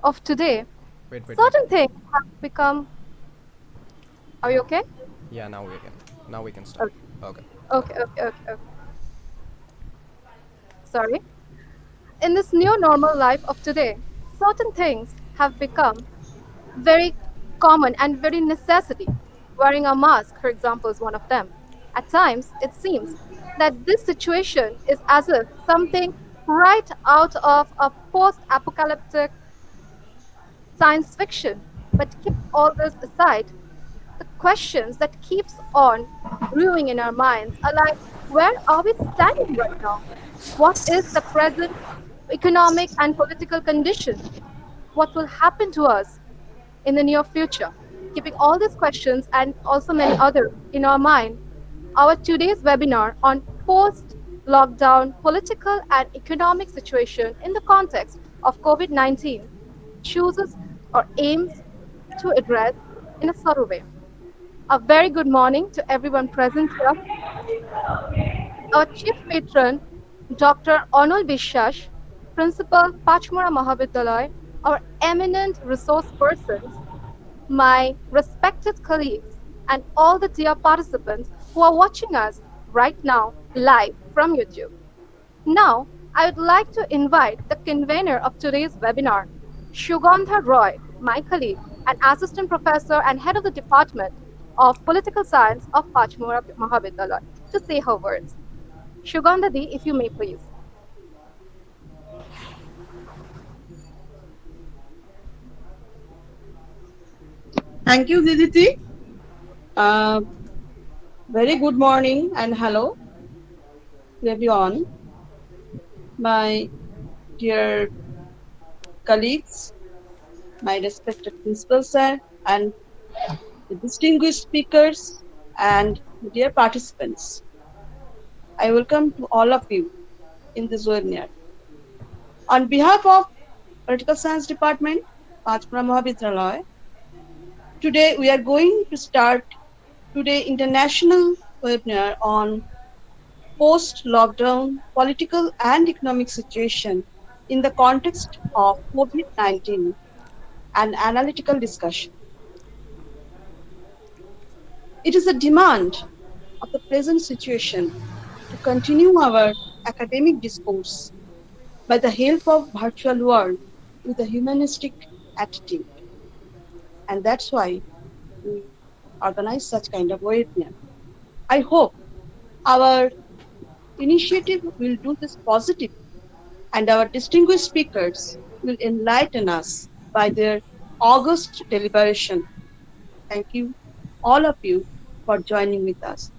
of today, Wait. certain things have become. Are you Now, okay? yeah, now we can start. Okay, Okay. okay. Sorry. In this new normal life of today, certain things have become very common and very necessity. Wearing a mask, for example, is one of them. At times, it seems that this situation is as if something right out of a post-apocalyptic science fiction. But keep all this aside, the questions that keeps on brewing in our minds are like, where are we standing right now? What is the present economic and political condition? What will happen to us in the near future? Keeping all these questions and also many others in our mind, our today's webinar on post-lockdown political and economic situation in the context of COVID-19 chooses or aims to address in a subtle way. A very good morning to everyone present here. Our chief patron, Dr. Onul Bishash, Principal, Panchmura Mahavidyalaya, our eminent resource persons, my respected colleagues, and all the dear participants who are watching us right now live from YouTube. Now, I would like to invite the convener of today's webinar, Shugandha Roy, my colleague, an assistant professor and head of the Department of Political Science of Panchmura Mahavidyalaya, to say her words. Shugandha Di, if you may please. Thank you, Diditi. Uh, Very good morning and hello to everyone. My dear colleagues, my respected principal sir, and the distinguished speakers and dear participants. I welcome to all of you in this webinar. On behalf of Political Science Department, Panchmura Mahavidyalaya, today we are going to start today international webinar on post-lockdown political and economic situation in the context of COVID-19 and analytical discussion. It is a demand of the present situation to continue our academic discourse by the help of virtual world with a humanistic attitude. And that's why we organize such kind of webinar. I hope our initiative will do this positive and our distinguished speakers will enlighten us by their august deliberation. Thank you, all of you, for joining with us.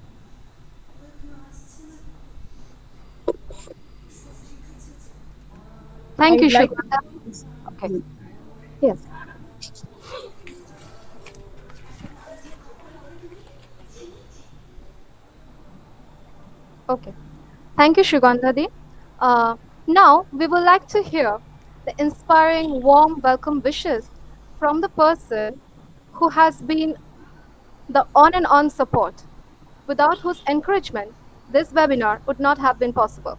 I Thank you, would like Shugandha. Okay, to yes. Okay. Thank you, Shugandhadi. Uh, Now, we would like to hear the inspiring, warm welcome wishes from the person who has been the on and on support, without whose encouragement this webinar would not have been possible.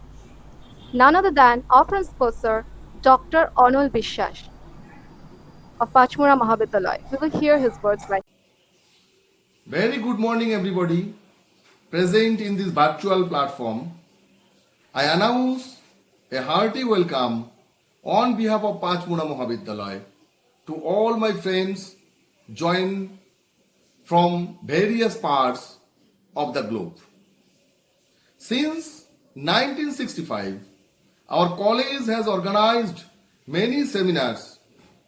None other than our principal sir, Dr. Onul Bishash of Pachmura Mahavidyalaya. We will hear his words right. Very good morning, everybody present in this virtual platform. I announce a hearty welcome on behalf of Panchmura Mahavidyalaya to all my friends joined from various parts of the globe. Since 1965, our college has organized many seminars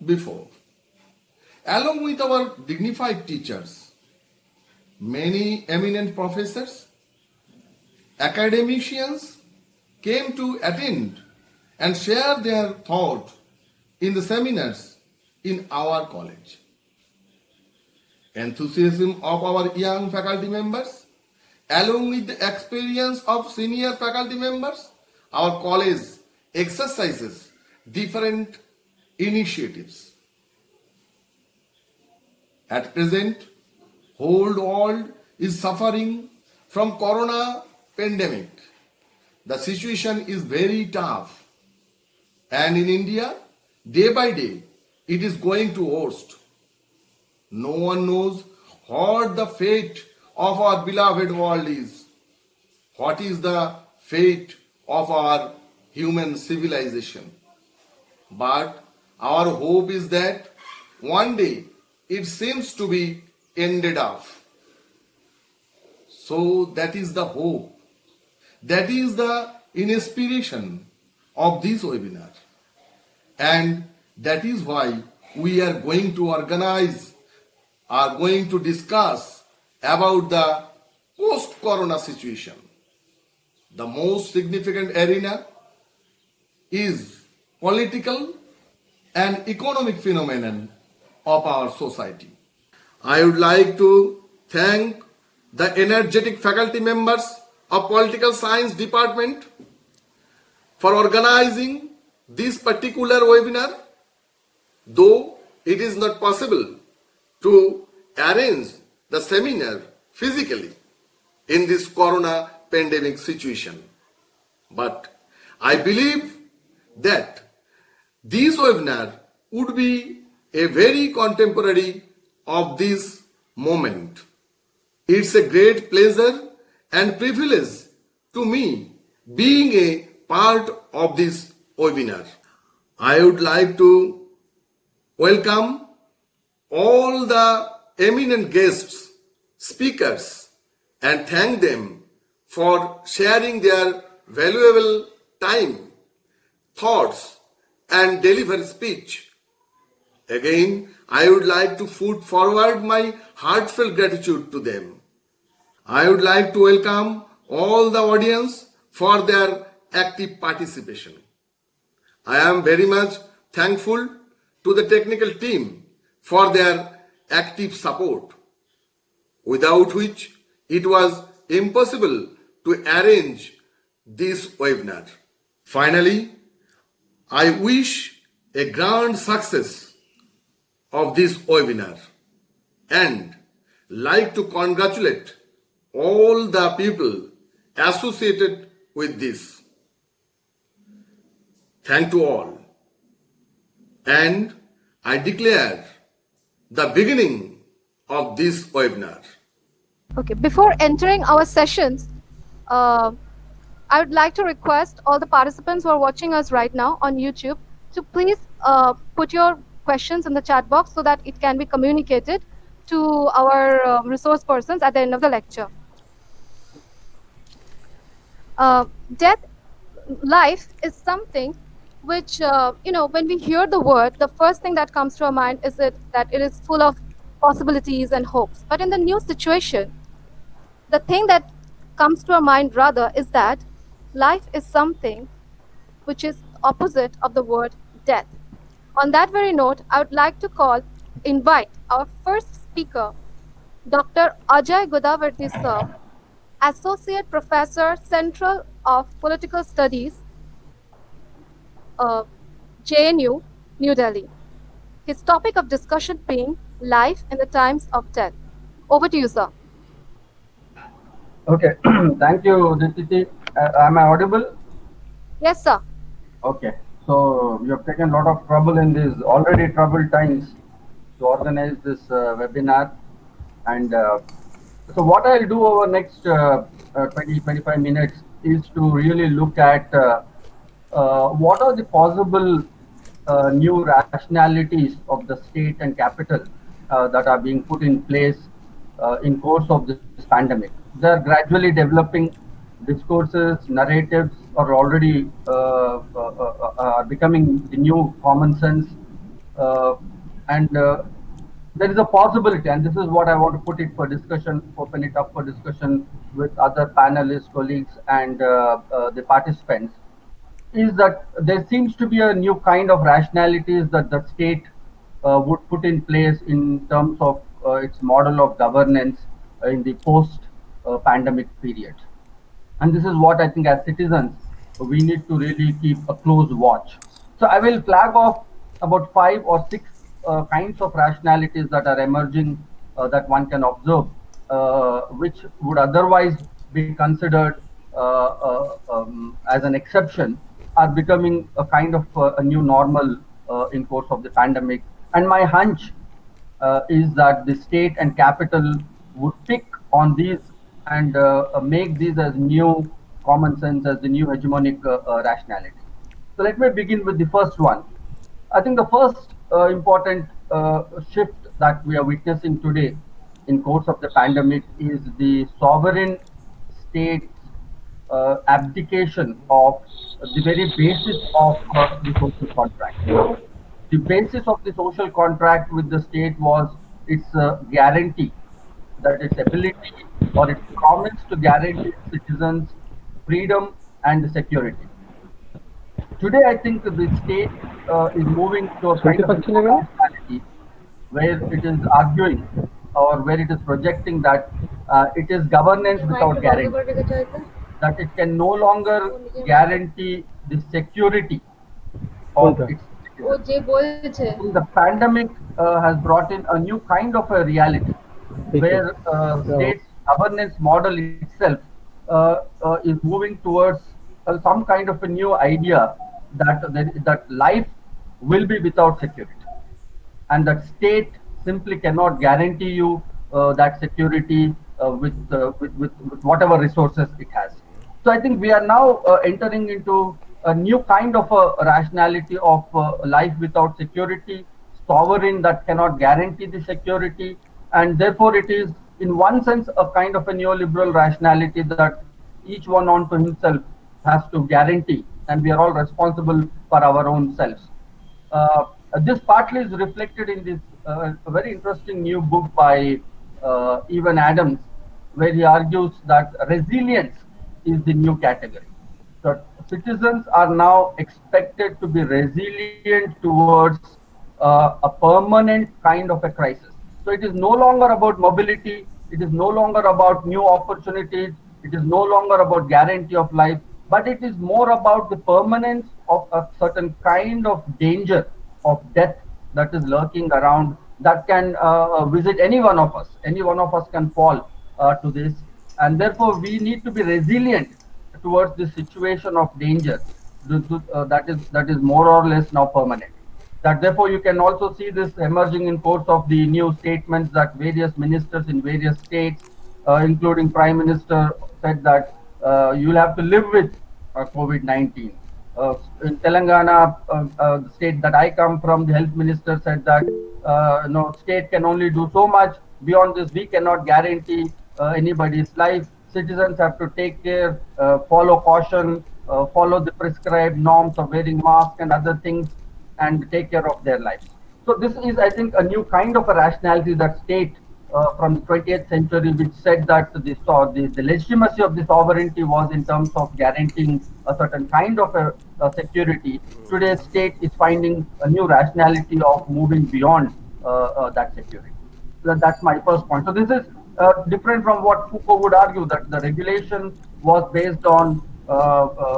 before. Along with our dignified teachers, many eminent professors, academicians came to attend and share their thought in the seminars in our college. Enthusiasm of our young faculty members, along with the experience of senior faculty members, our college exercises different initiatives. At present, whole world is suffering from corona pandemic. The situation is very tough. And in India, day by day, it is going to worst. No one knows what the fate of our beloved world is. What is the fate of our human civilization? But our hope is that one day it seems to be ended off. So that is the hope. That is the inspiration of this webinar. And that is why we are going to are going to discuss about the post-corona situation. The most significant arena is political and economic phenomenon of our society. I would like to thank the energetic faculty members of Political Science Department for organizing this particular webinar, though it is not possible to arrange the seminar physically in this corona pandemic situation. But I believe that this webinar would be a very contemporary of this moment. It's a great pleasure and privilege to me being a part of this webinar. I would like to welcome all the eminent guests, speakers, and thank them for sharing their valuable time, thoughts, and deliver speech. Again, I would like to put forward my heartfelt gratitude to them. I would like to welcome all the audience for their active participation. I am very much thankful to the technical team for their active support, without which it was impossible to arrange this webinar. Finally, I wish a grand success of this webinar and like to congratulate all the people associated with this. Thank to all. And I declare the beginning of this webinar. Okay, before entering our sessions, I would like to request all the participants who are watching us right now on YouTube to please put your questions in the chat box so that it can be communicated to our resource persons at the end of the lecture. Death, life is something which, when we hear the word, the first thing that comes to our mind is that it is full of possibilities and hopes. But in the new situation, the thing that comes to our mind rather is that life is something which is opposite of the word death. On that very note, I would like to invite our first speaker, Dr. Ajay Godavarti sir, Associate Professor, Central of Political Studies, JNU, New Delhi. His topic of discussion being life in the times of death. Over to you, sir. Okay, thank you, Dipti. Am I audible? Yes, sir. Okay, so you have taken a lot of trouble in these already troubled times to organize this webinar. And so what I'll do over next 20-25 minutes is to really look at what are the possible new rationalities of the state and capital that are being put in place in course of this pandemic. They are gradually developing discourses, narratives are already becoming the new common sense, and there is a possibility, and this is what I want to put it for discussion, open it up for discussion with other panelists, colleagues, and the participants, is that there seems to be a new kind of rationalities that the state would put in place in terms of its model of governance in the post-pandemic period. And this is what I think as citizens, we need to really keep a close watch. So I will flag off about 5 or 6 kinds of rationalities that are emerging that one can observe, which would otherwise be considered as an exception, are becoming a kind of a new normal in course of the pandemic And my hunch is that the state and capital would pick on these and make these as new common sense, as the new hegemonic rationality. So let me begin with the first one. I think the first important shift that we are witnessing today in course of the pandemic is the sovereign state's abdication of the very basis of the social contract. The basis of the social contract with the state was its guarantee, that its ability or its promise to guarantee its citizens freedom and security. Today, I think the state is moving to a kind শুনতে of a পাচ্ছেন new এবারে? rationality where it is arguing or where it is projecting that it is governance without guarantee, that it can no longer guarantee the security of কোনটা? its citizens. I think the pandemic has brought in a new kind of a reality এইটা? where O, state's governance model itself is moving towards some kind of a new idea that life will be without security, and that state simply cannot guarantee you that security with whatever resources it has. So I think we are now entering into a new kind of a rationality of life without security, sovereign that cannot guarantee the security, and therefore it is in one sense a kind of a neoliberal rationality that each one onto himself has to guarantee, and we are all responsible for our own selves. This partly is reflected in this a very interesting new book by Evan Adams, where he argues that resilience is the new category. So citizens are now expected to be resilient towards a permanent kind of a crisis. So it is no longer about mobility, it is no longer about new opportunities, it is no longer about guarantee of life, but it is more about the permanence of a certain kind of danger of death that is lurking around, that can visit any one of us. Any one of us can fall to this, and therefore we need to be resilient towards this situation of danger that is more or less now permanent. That therefore you can also see this emerging in course of the new statements that various ministers in various states, including Prime Minister, said that you'll have to live with COVID-19. In Telangana, the state that I come from, the health minister said that no, state can only do so much. Beyond this, we cannot guarantee anybody's life. Citizens have to take care, follow caution, follow the prescribed norms of wearing masks and other things, and take care of their lives. So this is, I think, a new kind of a rationality that state from the 20th century, which said that the legitimacy of the sovereignty was in terms of guaranteeing a certain kind of a security. Today's state is finding a new rationality of moving beyond that security. So that's my first point. So this is different from what Foucault would argue, that the regulation was based on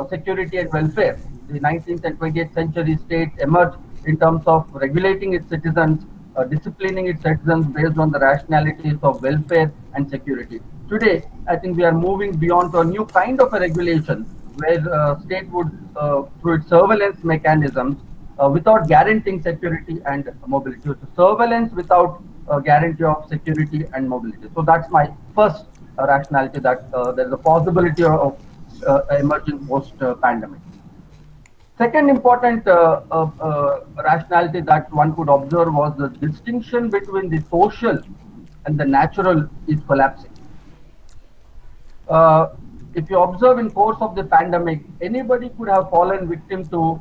security and welfare. The 19th and 20th century states emerged in terms of regulating its citizens, disciplining its citizens based on the rationalities of welfare and security. Today, I think we are moving beyond to a new kind of a regulation where state would, through its surveillance mechanisms, without guaranteeing security and mobility. So surveillance without guarantee of security and mobility. So that's my first rationality, that there is a possibility of emerging post-pandemic. Second important rationality that one could observe was the distinction between the social and the natural is collapsing. uh, if you observe in course of the pandemic, anybody could have fallen victim to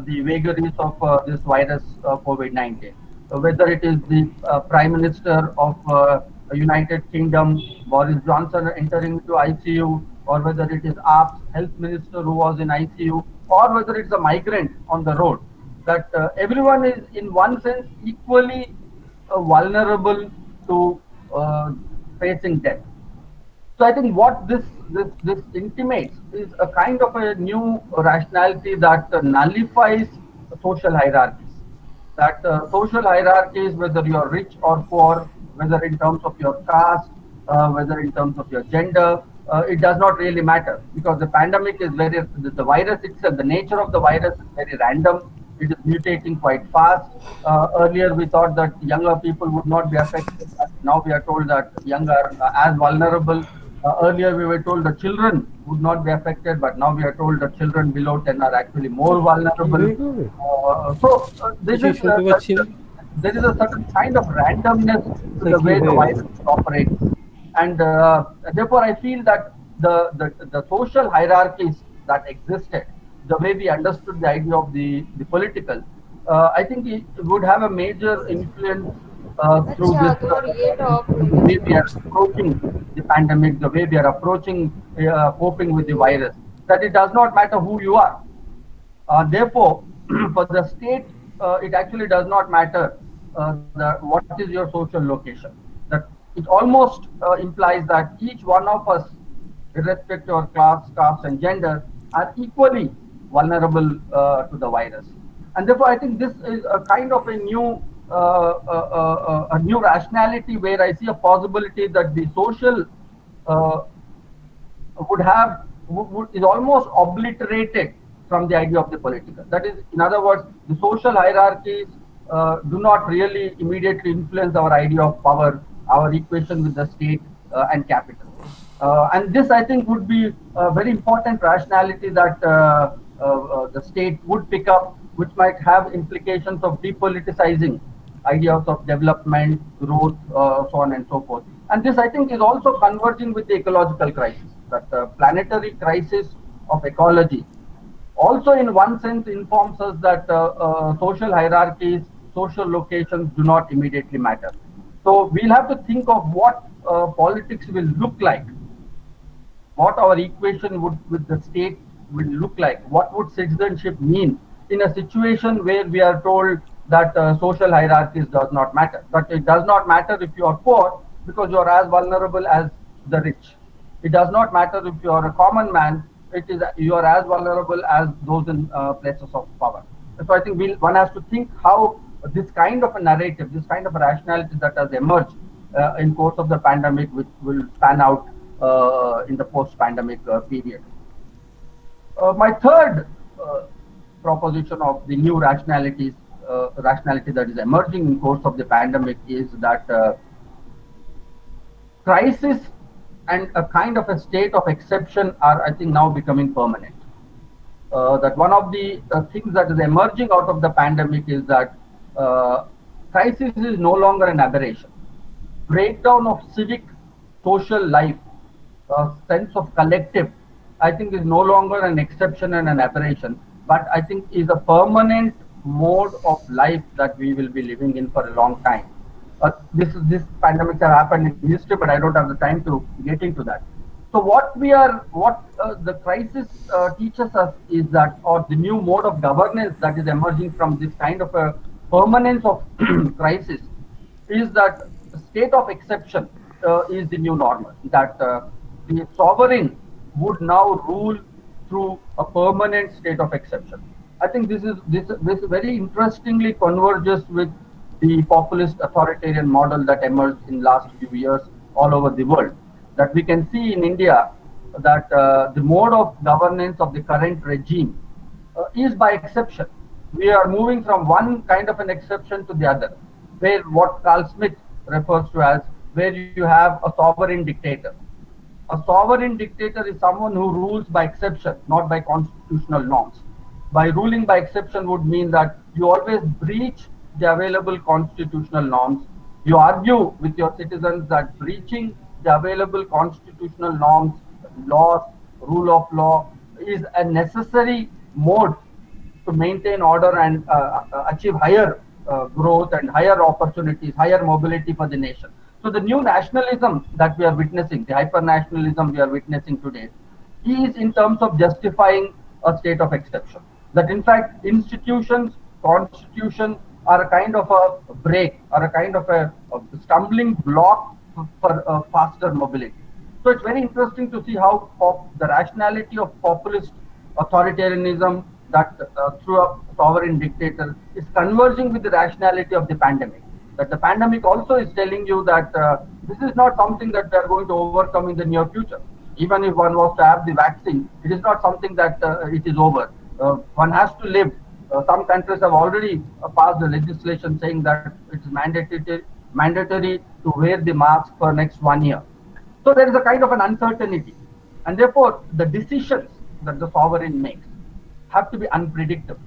the vagaries of this virus, COVID-19. Whether it is the Prime Minister of United Kingdom, Boris Johnson, entering into ICU, or whether it is AAP's health minister who was in ICU, or whether it's a migrant on the road, that everyone is in one sense equally vulnerable to facing death. So I think what this intimates is a kind of a new rationality that nullifies social hierarchies. That social hierarchies, whether you are rich or poor, whether in terms of your caste, whether in terms of your gender, it does not really matter, because the pandemic is very, the virus itself, the nature of the virus is very random. It is mutating quite fast. Earlier, we thought that younger people would not be affected. But now we are told that young are as vulnerable. Earlier, we were told the children would not be affected, but now we are told that children below 10 are actually more vulnerable. There is a certain kind of randomness to the way the virus operates, and therefore I feel that the social hierarchies that existed, the way we understood the idea of the political, I think it would have a major influence through this, through the way we are approaching the pandemic, the way we are approaching coping with the virus, that it does not matter who you are. Therefore, for the state, it actually does not matter what is your social location. That it almost implies that each one of us, irrespective of class, caste, and gender, are equally vulnerable to the virus. And therefore, I think this is a kind of a new rationality where I see a possibility that the social uh, is almost obliterated from the idea of the political. That is, in other words, the social hierarchies do not really immediately influence our idea of power, our equation with the state and capital. And this, I think, would be a very important rationality that the state would pick up, which might have implications of depoliticizing ideas of development, growth, so on and so forth. And this, I think, is also converging with the ecological crisis, that the planetary crisis of ecology also, in one sense, informs us that social hierarchies, social locations do not immediately matter. So we'll have to think of what politics will look like, what our equation would with the state will look like, what would citizenship mean in a situation where we are told that social hierarchies does not matter, that it does not matter if you are poor because you are as vulnerable as the rich. It does not matter if you are a common man, it is you are as vulnerable as those in places of power. So I think one has to think how this kind of a narrative, this kind of a rationality that has emerged in course of the pandemic, which will pan out in the post-pandemic period. My third proposition of the new rationality that is emerging in course of the pandemic is that crisis and a kind of a state of exception are, I think, now becoming permanent. That one of the things that is emerging out of the pandemic is that uh, crisis is no longer an aberration. Breakdown of civic social life, sense of collective, I think is no longer an exception and an aberration, but I think is a permanent mode of life that we will be living in for a long time. This pandemics have happened in history, but I don't have the time to get into that. So what the crisis teaches us is that, or the new mode of governance that is emerging from this kind of a permanence of crisis, is that state of exception is the new normal. That the sovereign would now rule through a permanent state of exception. I think this very interestingly converges with the populist authoritarian model that emerged in last few years all over the world. That we can see in India that the mode of governance of the current regime is by exception. We are moving from one kind of an exception to the other, where what Carl Smith refers to as where you have a sovereign dictator. A sovereign dictator is someone who rules by exception, not by constitutional norms. By ruling by exception would mean that you always breach the available constitutional norms. You argue with your citizens that breaching the available constitutional norms, laws, rule of law is a necessary mode to maintain order and achieve higher growth and higher opportunities, higher mobility for the nation. So the new nationalism that we are witnessing, the hyper nationalism we are witnessing today, is in terms of justifying a state of exception. That in fact institutions, constitution are a kind of a break or a kind of a stumbling block for faster mobility. So it's very interesting to see how the rationality of populist authoritarianism that through a sovereign dictator is converging with the rationality of the pandemic. That the pandemic also is telling you that this is not something that we are going to overcome in the near future. Even if one was to have the vaccine, it is not something that it is over. One has to live Some countries have already passed the legislation saying that it's mandatory to wear the mask for next 1 year. So there is a kind of an uncertainty, and therefore the decisions that the sovereign makes have to be unpredictable.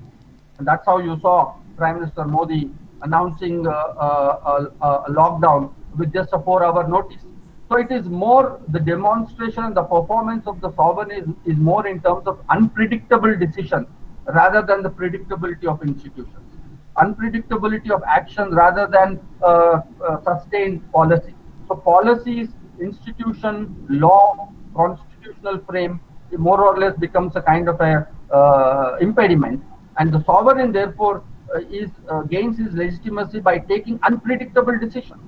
And that's how you saw Prime Minister Modi announcing a lockdown with just a 4 hour notice. So it is more the demonstration and the performance of the sovereign is more in terms of unpredictable decisions rather than the predictability of institutions. Unpredictability of action rather than sustained policy. So policies, institution, law, constitutional frame, it more or less becomes a kind of a impediment, and the sovereign therefore is gains his legitimacy by taking unpredictable decisions,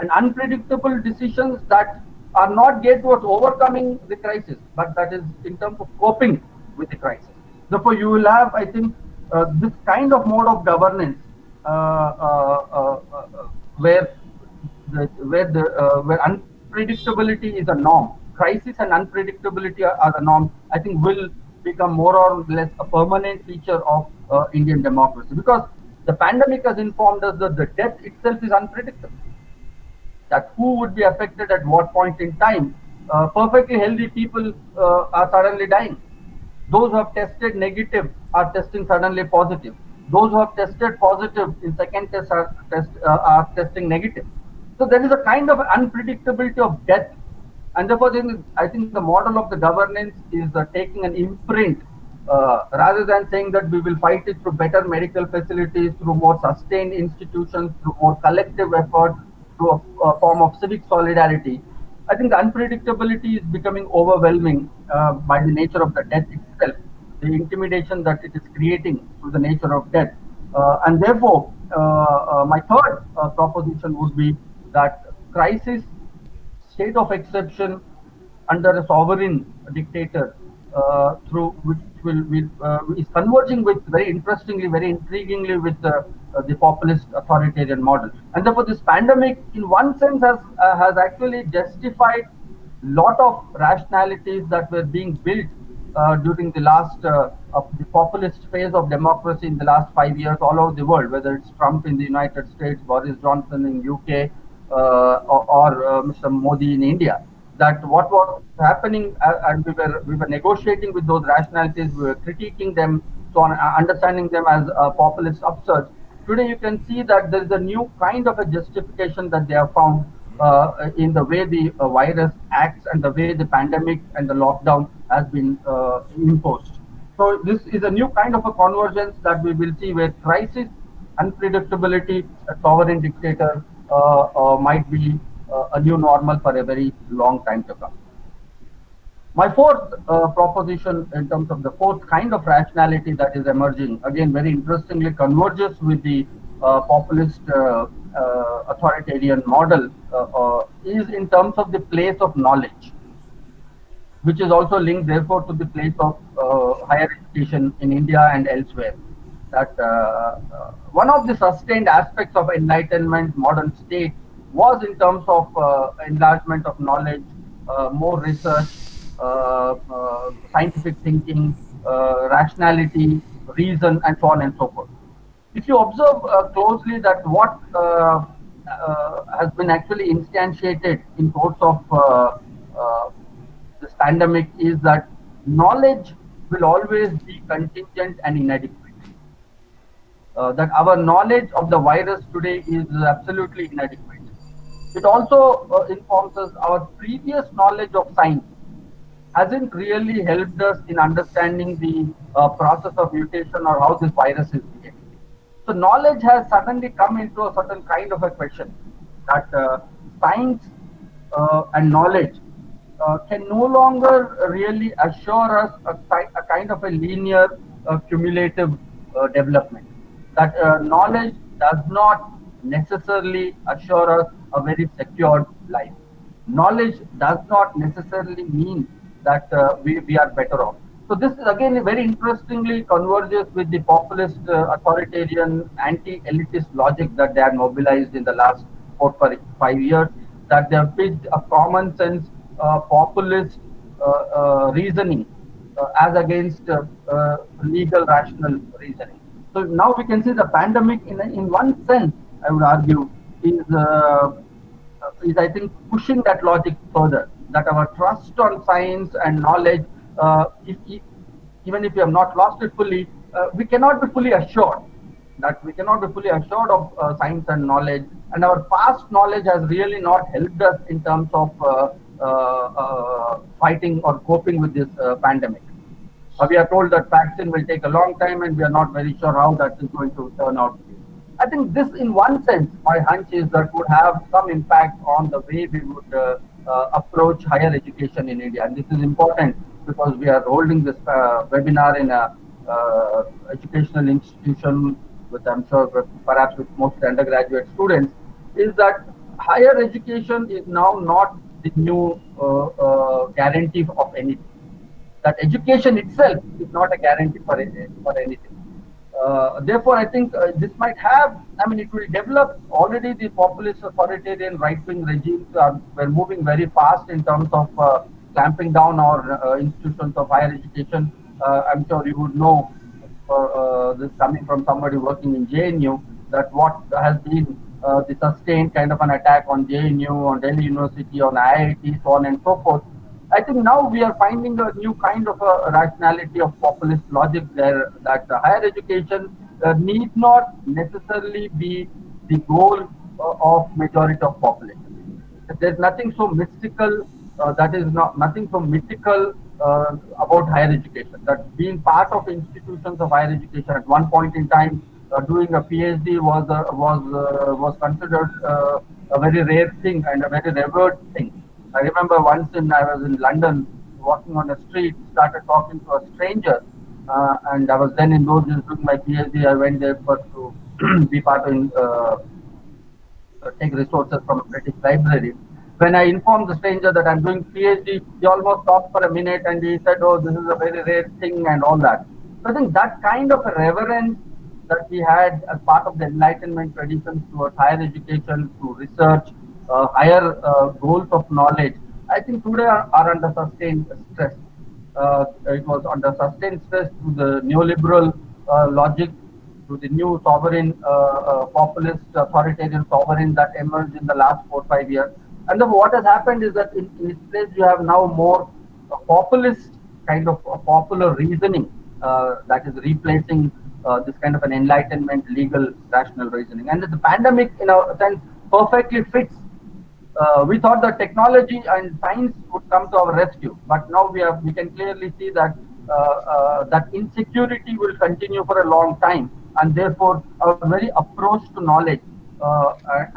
and unpredictable decisions that are not geared towards overcoming the crisis, but that is in terms of coping with the crisis. Therefore, you will have, I think, this kind of mode of governance where where unpredictability is a norm. Crisis and unpredictability are the norm. I think will become more or less a permanent feature of Indian democracy, because the pandemic has informed us that the death itself is unpredictable, that who would be affected at what point in time. Perfectly healthy people are suddenly dying. Those who have tested negative are testing suddenly positive. Those who have tested positive in second test are testing negative. So there is a kind of unpredictability of death, and therefore then I think the model of the governance is taking an imprint rather than saying that we will fight it through better medical facilities, through more sustained institutions, through more collective effort, through a form of civic solidarity. I think the unpredictability is becoming overwhelming by the nature of the death itself, the intimidation that it is creating through the nature of death. And therefore, my third proposition would be that crisis, state of exception under a sovereign dictator, through which is converging with very interestingly, very intriguingly with the populist authoritarian model. And therefore, this pandemic, in one sense, has actually justified lot of rationalities that were being built during the last of the populist phase of democracy in the last 5 years all over the world, whether it's Trump in the United States, Boris Johnson in UK, or Mr. Modi in India. That what was happening, and we were negotiating with those rationalities, we were critiquing them, so on, understanding them as populist upsurge. Today, you can see that there is a new kind of a justification that they have found in the way the virus acts and the way the pandemic and the lockdown has been imposed. So this is a new kind of a convergence that we will see, where crisis, unpredictability, a sovereign dictator might be a new normal for a very long time to come. My fourth proposition, in terms of the fourth kind of rationality that is emerging, again very interestingly converges with the populist authoritarian model, is in terms of the place of knowledge, which is also linked therefore to the place of higher education in India and elsewhere. That one of the sustained aspects of enlightenment modern state was in terms of enlargement of knowledge, more research, scientific thinking, rationality, reason, and so on and so forth. If you observe closely that what has been actually instantiated in course of this pandemic is that knowledge will always be contingent and inadequate. That our knowledge of the virus today is absolutely inadequate. It also informs us our previous knowledge of science hasn't really helped us in understanding the process of mutation or how this virus is behaving. So knowledge has suddenly come into a certain kind of a question, that science and knowledge can no longer really assure us a kind of a linear cumulative development. That knowledge does not necessarily assure us a very secured life. Knowledge does not necessarily mean that we are better off. So this again very interestingly converges with the populist, authoritarian, anti-elitist logic that they have mobilized in the last 4 or 5 years. That they have pitched a common sense, populist reasoning as against legal rational reasoning. So now we can see the pandemic, in one sense, I would argue, is I think pushing that logic further. That our trust on science and knowledge, even if we have not lost it fully, we cannot be fully assured. That we cannot be fully assured of science and knowledge, and our past knowledge has really not helped us in terms of fighting or coping with this pandemic. We are told that vaccine will take a long time, and we are not very sure how that is going to turn out to be. I think this, in one sense, my hunch is that would have some impact on the way we would approach higher education in India. And this is important because we are holding this webinar in a educational institution with, I'm sure, perhaps with most undergraduate students, is that higher education is now not the new guarantee of anything. That education itself is not a guarantee for anything. Therefore, I think this might have, I mean, it will develop. Already the populist authoritarian right-wing regimes were moving very fast in terms of clamping down on institutions of higher education. I'm sure you would know, this coming from somebody working in JNU, that what has been the sustained kind of an attack on JNU, on Delhi University, on IIT, so on and so forth. I think now we are finding a new kind of a rationality of populist logic there, that higher education need not necessarily be the goal of majority of population. There's nothing so mystical, that is not nothing so mythical about higher education. That being part of institutions of higher education at one point in time, doing a PhD was considered a very rare thing and a very revered thing. I remember once I was in London, walking on a street, started talking to a stranger, and I was then in those days doing my PhD. I went there for to be part of take resources from a British library. When I informed the stranger that I'm doing PhD, he almost stopped for a minute and he said, "Oh, this is a very rare thing," and all that. So I think that kind of a reverence that we had as part of the Enlightenment traditions towards higher education, to research, higher goals of knowledge, I think today are under sustained stress. It was under sustained stress to the neoliberal logic, to the new sovereign, populist, authoritarian sovereign that emerged in the last 4 or 5 years. And then what has happened is that in its place you have now more populist kind of popular reasoning that is replacing this kind of an enlightenment, legal, rational reasoning. And the pandemic, in a sense, perfectly fits. We thought that technology and science would come to our rescue, but now we can clearly see that that insecurity will continue for a long time, and therefore our very approach to knowledge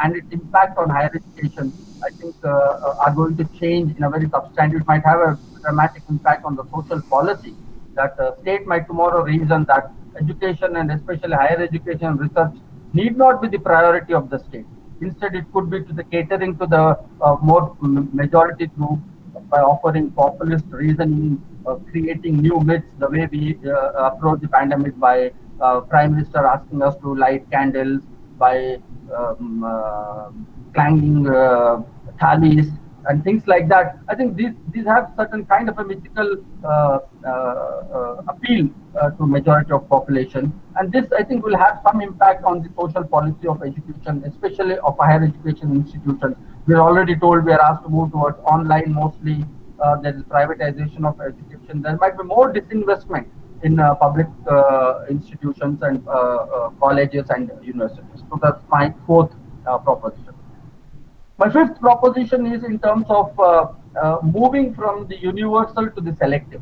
and its impact on higher education, I think, are going to change in a very substantive. It might have a dramatic impact on the social policy. That state might tomorrow reason that education, and especially higher education research, need not be the priority of the state. Instead, it could be to the catering to the more majority group by offering populist reasoning, creating new myths, the way we approach the pandemic by Prime Minister asking us to light candles, by clanging thalis and things like that. I think these have certain kind of a mythical appeal to majority of population, and this, I think, will have some impact on the social policy of education, especially of higher education institutions. We are already told we are asked to move towards online mostly. There is privatization of education. There might be more disinvestment in public institutions and colleges and universities. So that's my fourth proposition. My fifth proposition is in terms of moving from the universal to the selective.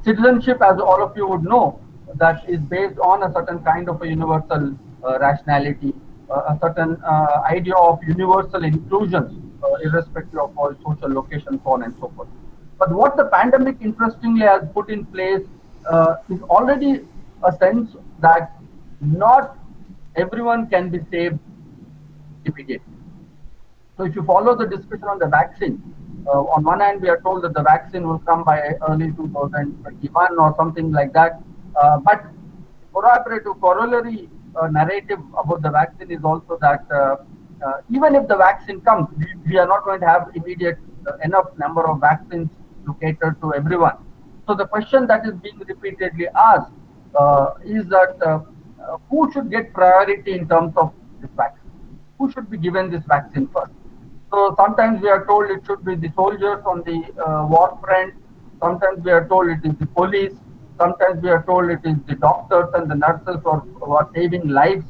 Citizenship, as all of you would know, that is based on a certain kind of a universal rationality, a certain idea of universal inclusion, irrespective of all social locations, so on and so forth. But what the pandemic interestingly has put in place is already a sense that not everyone can be saved immediately. So if you follow the discussion on the vaccine, on one hand we are told that the vaccine will come by early 2021 or something like that. But corroborative corollary narrative about the vaccine is also that even if the vaccine comes, we are not going to have immediate enough number of vaccines to cater to everyone. So the question that is being repeatedly asked is that who should get priority in terms of this vaccine? Who should be given this vaccine first? So sometimes we are told it should be the soldiers on the war front. Sometimes we are told it is the police. Sometimes we are told it is the doctors and the nurses who are saving lives.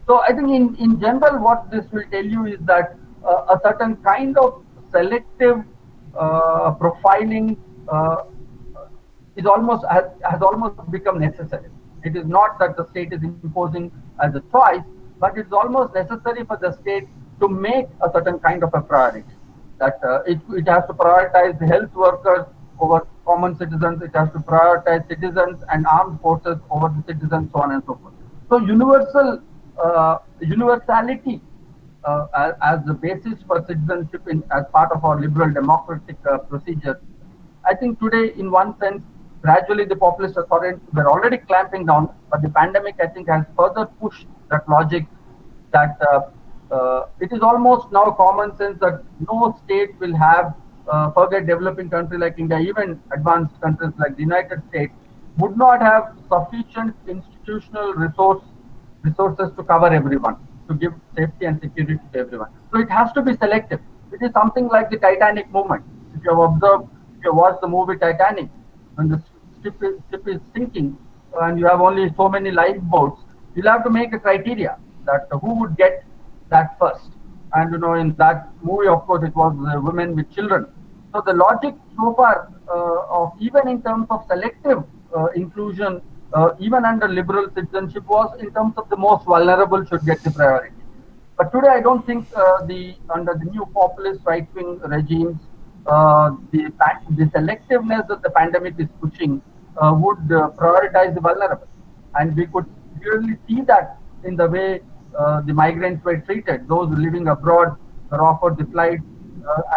So I think in general, what this will tell you is that a certain kind of selective profiling is has almost become necessary. It is not that the state is imposing as a choice, but it's almost necessary for the state to make a certain kind of a priority. That it has to prioritize the health workers over common citizens. It has to prioritize citizens and armed forces over the citizens, so on and so forth. So universality as the basis for citizenship as part of our liberal democratic procedure. I think today, in one sense, gradually the populist authorities were already clamping down, but the pandemic, I think, has further pushed that logic that it is almost now common sense that no state will have, forget developing country like India, even advanced countries like the United States, would not have sufficient institutional resources to cover everyone, to give safety and security to everyone. So it has to be selective. It is something like the Titanic movement. If you have observed, if you watch the movie Titanic, when the ship is sinking and you have only so many lifeboats, you'll have to make a criteria that who would get that first. And in that movie, of course, it was women with children. So the logic so far of even in terms of selective inclusion, even under liberal citizenship, was in terms of the most vulnerable should get the priority. But today, I don't think the under the new populist right-wing regimes, the selectiveness that the pandemic is pushing would prioritize the vulnerable, and we could clearly see that in the way the migrants were treated. Those living abroad were offered the flights,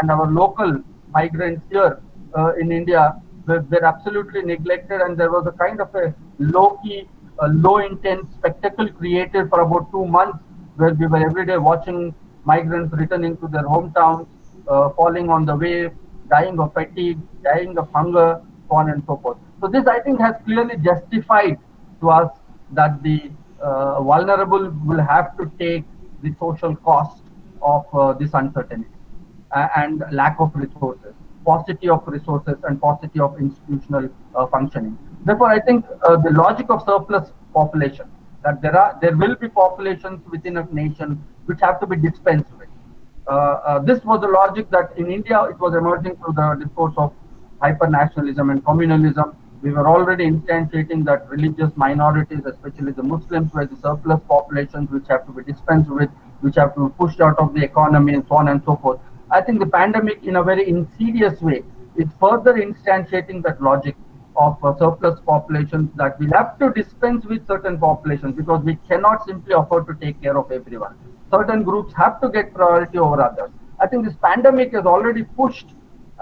and our local migrants here in India were absolutely neglected, and there was a kind of a low-key, low-intent spectacle created for about 2 months, where we were every day watching migrants returning to their hometowns, falling on the way, dying of fatigue, dying of hunger, so on and so forth. So this, I think, has clearly justified to us that the vulnerable will have to take the social cost of this uncertainty and lack of resources, paucity of resources, and paucity of institutional functioning. Therefore, I think the logic of surplus population, that there will be populations within a nation which have to be dispensed with. This was the logic that in India it was emerging through the discourse of hyper-nationalism and communalism. We were already instantiating that religious minorities, especially the Muslims, were the surplus populations which have to be dispensed with, which have to be pushed out of the economy, and so on and so forth. I think the pandemic, in a very insidious way, is further instantiating that logic of surplus populations, that we'll have to dispense with certain populations because we cannot simply afford to take care of everyone. Certain groups have to get priority over others. I think this pandemic has already pushed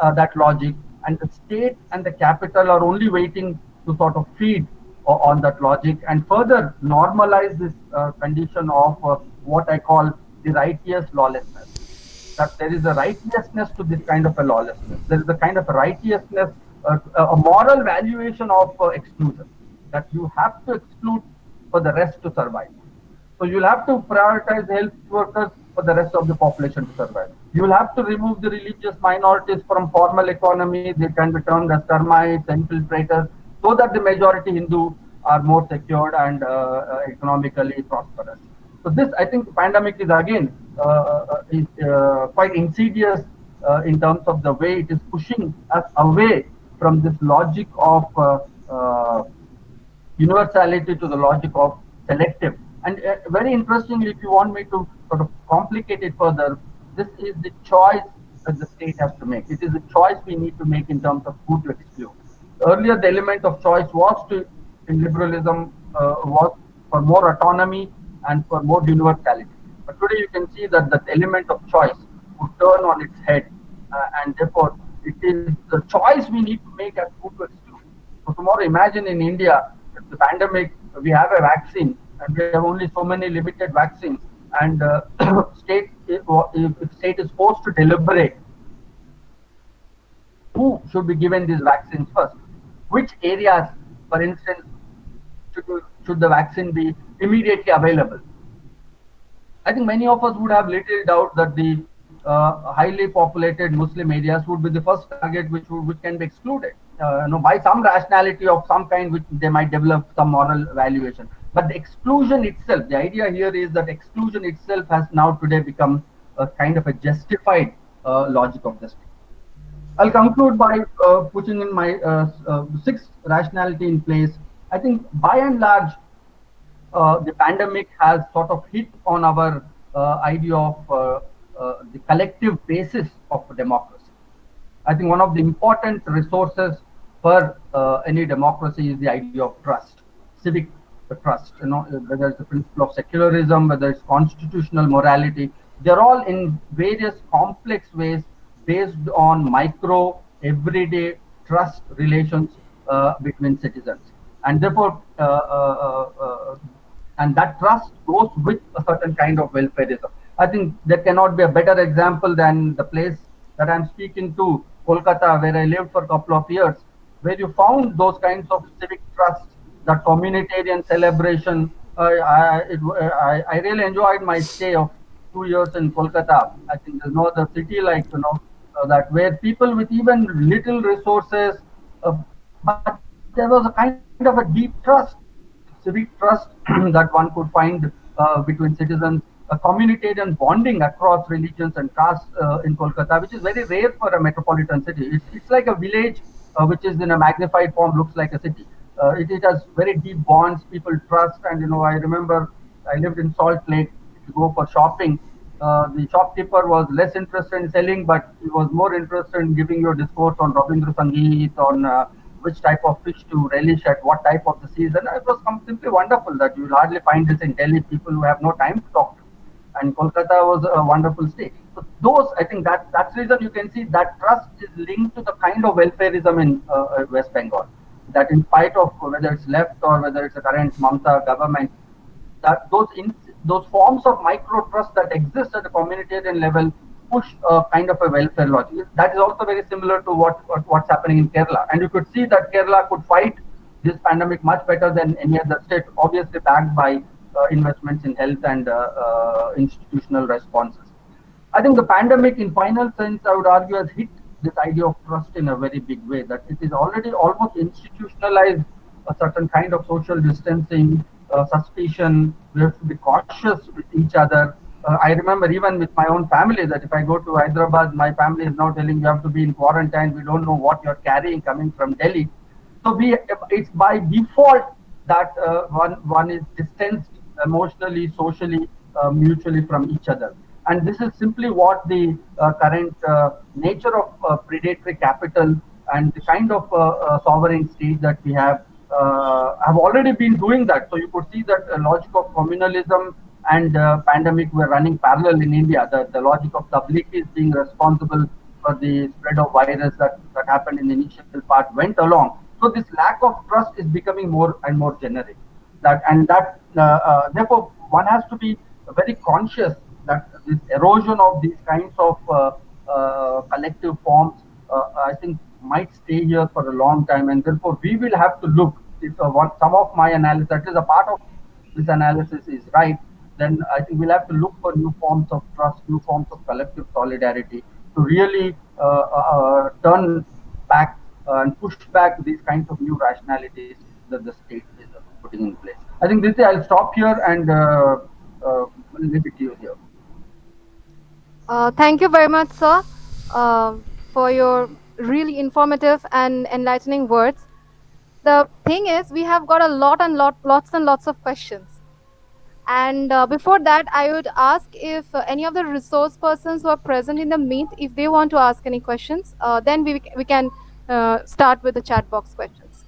that logic, and the state and the capital are only waiting to sort of feed on that logic and further normalize this condition of what I call the righteous lawlessness. That there is a righteousness to this kind of a lawlessness. There is a kind of a righteousness, a moral valuation of exclusion, that you have to exclude for the rest to survive. So you'll have to prioritize health workers for the rest of the population to survive. You will have to remove the religious minorities from formal economy. They can be termed as termites, infiltrators, so that the majority Hindu are more secured and economically prosperous. So this, I think, the pandemic is again quite insidious in terms of the way it is pushing us away from this logic of universality to the logic of selective. And very interestingly, if you want me to sort of complicate it further, this is the choice that the state has to make. It is a choice we need to make in terms of who to exclude. Earlier, the element of choice was to, in liberalism, was for more autonomy and for more universality. But today, you can see that that element of choice would turn on its head, and therefore, it is the choice we need to make as who to exclude. So tomorrow, imagine in India, if the pandemic, we have a vaccine, and we have only so many limited vaccines, and state, if state is forced to deliberate who should be given these vaccines first, which areas, for instance, should the vaccine be immediately available. I think many of us would have little doubt that the highly populated Muslim areas would be the first target which can be excluded. By some rationality of some kind, which they might develop some moral valuation. But the exclusion itself, the idea here is that exclusion itself has now today become a kind of a justified logic of the state. I'll conclude by putting in my sixth rationality in place. I think by and large, the pandemic has sort of hit on our idea of the collective basis of democracy. I think one of the important resources for any democracy is the idea of trust, civic trust. Whether it's the principle of secularism, whether it's constitutional morality, they're all in various complex ways based on micro, everyday trust relations between citizens, and therefore and that trust goes with a certain kind of welfareism. I think there cannot be a better example than the place that I'm speaking to, Kolkata, where I lived for a couple of years, where you found those kinds of civic trust, that communitarian celebration. I really enjoyed my stay of 2 years in Kolkata. I think there's no other city like that, where people with even little resources, but there was a kind of a deep trust, civic trust that one could find between citizens, a communitarian bonding across religions and castes in Kolkata, which is very rare for a metropolitan city. It's like a village which is in a magnified form, looks like a city. It has very deep bonds, people trust, and I remember I lived in Salt Lake. If you go for shopping, the shopkeeper was less interested in selling, but he was more interested in giving you a discourse on Rabindra Sangeet, on which type of fish to relish at what type of the season. It was simply wonderful that you'll hardly find this in Delhi, people who have no time to talk to. And Kolkata was a wonderful state. So those, I think that's the reason you can see that trust is linked to the kind of welfareism in West Bengal. That in spite of whether it's left or whether it's the current Mamata government, that those forms of micro trust that exist at the communitarian level push a kind of a welfare logic. That is also very similar to what's happening in Kerala, and you could see that Kerala could fight this pandemic much better than any other state, obviously backed by investments in health and institutional responses. I think the pandemic, in final sense, I would argue, has hit this idea of trust in a very big way. That it is already almost institutionalized a certain kind of social distancing, suspicion. We have to be cautious with each other. I remember even with my own family that if I go to Hyderabad, my family is now telling you have to be in quarantine. We don't know what you're carrying coming from Delhi. So it's by default that one is distanced emotionally, socially, mutually from each other. And this is simply what the current nature of predatory capital and the kind of sovereign state that we have already been doing that. So you could see that logic of communalism and pandemic were running parallel in India. The logic of Tablighi is being responsible for the spread of virus that happened in the initial part went along. So this lack of trust is becoming more and more generic. Therefore one has to be very conscious that this erosion of these kinds of collective forms, I think, might stay here for a long time, and therefore we will have to look. If some of my analysis, that is a part of this analysis, is right, then I think we'll have to look for new forms of trust, new forms of collective solidarity to really turn back and push back these kinds of new rationalities that the state is putting in place. I think this I'll stop here and leave it to you here. Thank you very much, sir, for your really informative and enlightening words. The thing is, we have got a lots and lots of questions. And before that, I would ask if any of the resource persons who are present in the meet, if they want to ask any questions, then we can start with the chat box questions.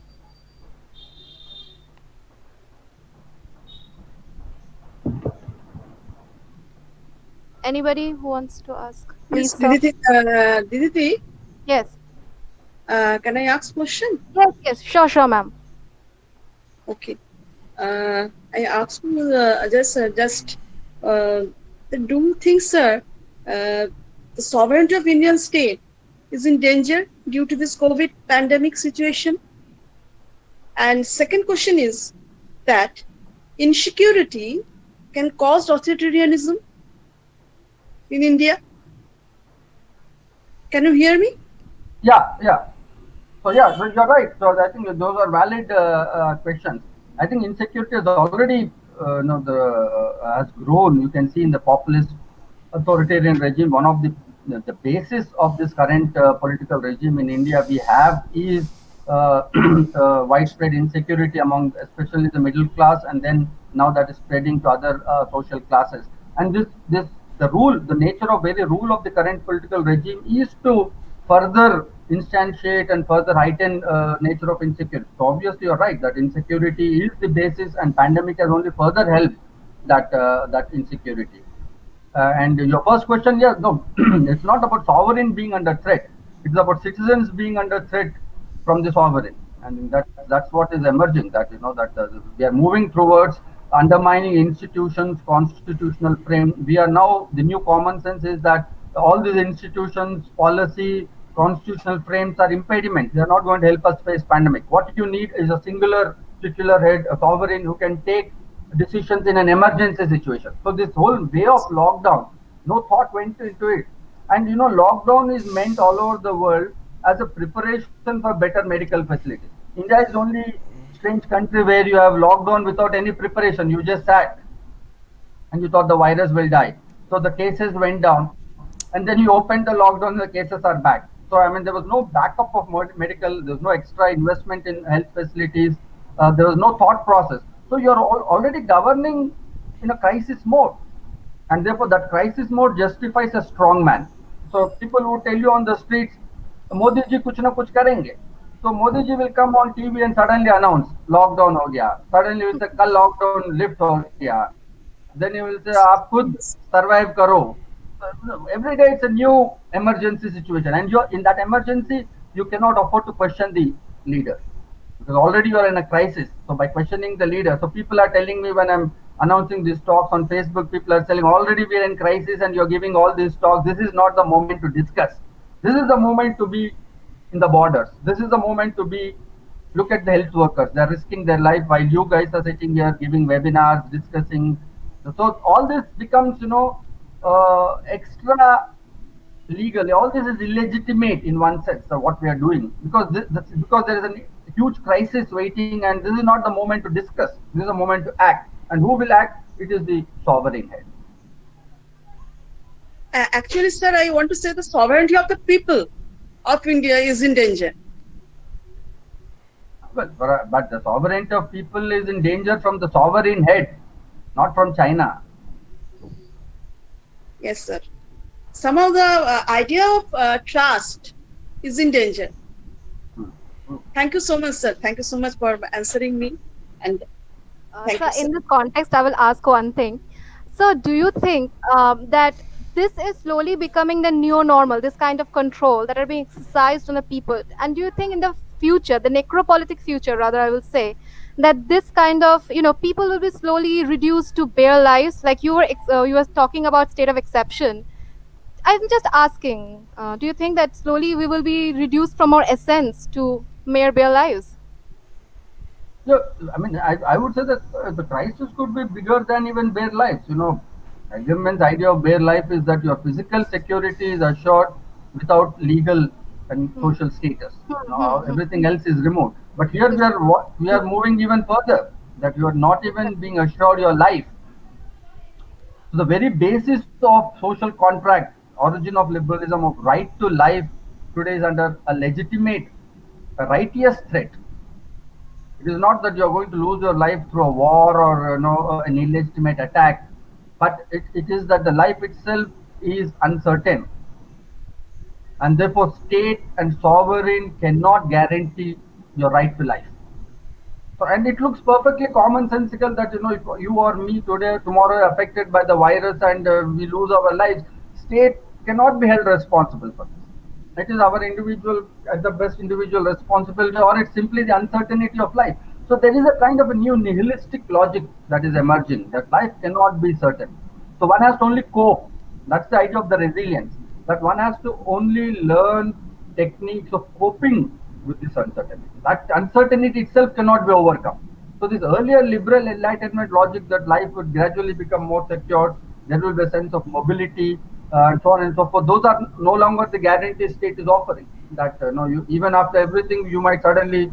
Anybody who wants to ask, please, Yes, sir. Diditi, Yes. can I ask question? Yes. Sure, ma'am. Okay. I asked you just do you think, sir, the sovereignty of Indian state is in danger due to this COVID pandemic situation? And second question is, that insecurity can cause authoritarianism in India? Can you hear me? Yeah, yeah. So yeah, so you're right. So I think those are valid questions. I think insecurity has already, has grown. You can see in the populist authoritarian regime, one of the basis of this current political regime in India we have is widespread insecurity among especially the middle class, and then now that is spreading to other social classes. And this the rule, the nature of very rule of the current political regime is to further instantiate and further heighten nature of insecurity. So obviously, you're right that insecurity is the basis, and pandemic has only further helped that insecurity. And your first question, yes, no, it's not about sovereign being under threat. It's about citizens being under threat from the sovereign, and that's what is emerging. That we are moving towards undermining institutions, constitutional frame. We are now the new common sense is that all these institutions, policy, constitutional frames are impediments. They are not going to help us face pandemic. What you need is a singular titular head, a sovereign who can take decisions in an emergency situation. So this whole way of lockdown, no thought went into it. And lockdown is meant all over the world as a preparation for better medical facilities. India is the only strange country where you have lockdown without any preparation. You just sat and you thought the virus will die. So the cases went down, and then you opened the lockdown, the cases are back. So I mean, there was no backup of medical. There was no extra investment in health facilities. There was no thought process. So you're already governing in a crisis mode, and therefore that crisis mode justifies a strong man. So people who tell you on the streets, Modi ji kuch na kuch karenge. So Modi ji will come on TV and suddenly announce lockdown ho gaya. Suddenly will say kal lockdown lift ho gaya. Then he will say aap khud survive karo. Every day it's a new emergency situation, and you're in that emergency. You cannot afford to question the leader because already you are in a crisis. So by questioning the leader, so people are telling me when I'm announcing these talks on Facebook, people are saying already we are in crisis and you're giving all these talks. This is not the moment to discuss. This is the moment to be in the borders. This is the moment to be look at the health workers. They're risking their life while you guys are sitting here giving webinars, discussing. So all this becomes, extra legally. All this is illegitimate in one sense of what we are doing because there is a huge crisis waiting, and this is not the moment to discuss. This is a moment to act, and who will act? It is the sovereign head. Actually, sir, I want to say the sovereignty of the people of India is in danger. Well, but the sovereignty of people is in danger from the sovereign head, not from China. Yes, sir. Somehow the idea of trust is in danger. Thank you so much, sir. Thank you so much for answering me. And thank So, you, sir. in this context, I will ask one thing. So, do you think that this is slowly becoming the new normal, this kind of control that are being exercised on the people? And do you think in the future, the necropolitic future, rather, I will say, that this kind of, people will be slowly reduced to bare lives? Like you were talking about state of exception. I'm just asking, do you think that slowly we will be reduced from our essence to mere bare lives? Yeah, I mean, I would say that the crisis could be bigger than even bare lives. Government's idea of bare life is that your physical security is assured without legal and Hmm. social status. Hmm, hmm, hmm. Everything else is removed. But here Yes. we are moving even further. That you are not even being assured your life. So the very basis of social contract, origin of liberalism, of right to life, today is under a legitimate, a righteous threat. It is not that you are going to lose your life through a war or an illegitimate attack, but it is that the life itself is uncertain, and therefore state and sovereign cannot guarantee your right to life. So, and it looks perfectly commonsensical that if you or me today, tomorrow are affected by the virus and we lose our lives, state cannot be held responsible for this. It is our individual, at the best, individual responsibility, or it's simply the uncertainty of life. So there is a kind of a new nihilistic logic that is emerging that life cannot be certain. So one has to only cope. That's the idea of the resilience. That one has to only learn techniques of coping with this uncertainty. That uncertainty itself cannot be overcome. So this earlier liberal enlightenment logic that life would gradually become more secure, there will be a sense of mobility, and so on and so forth. Those are no longer the guarantees state is offering. That no, you even after everything, you might suddenly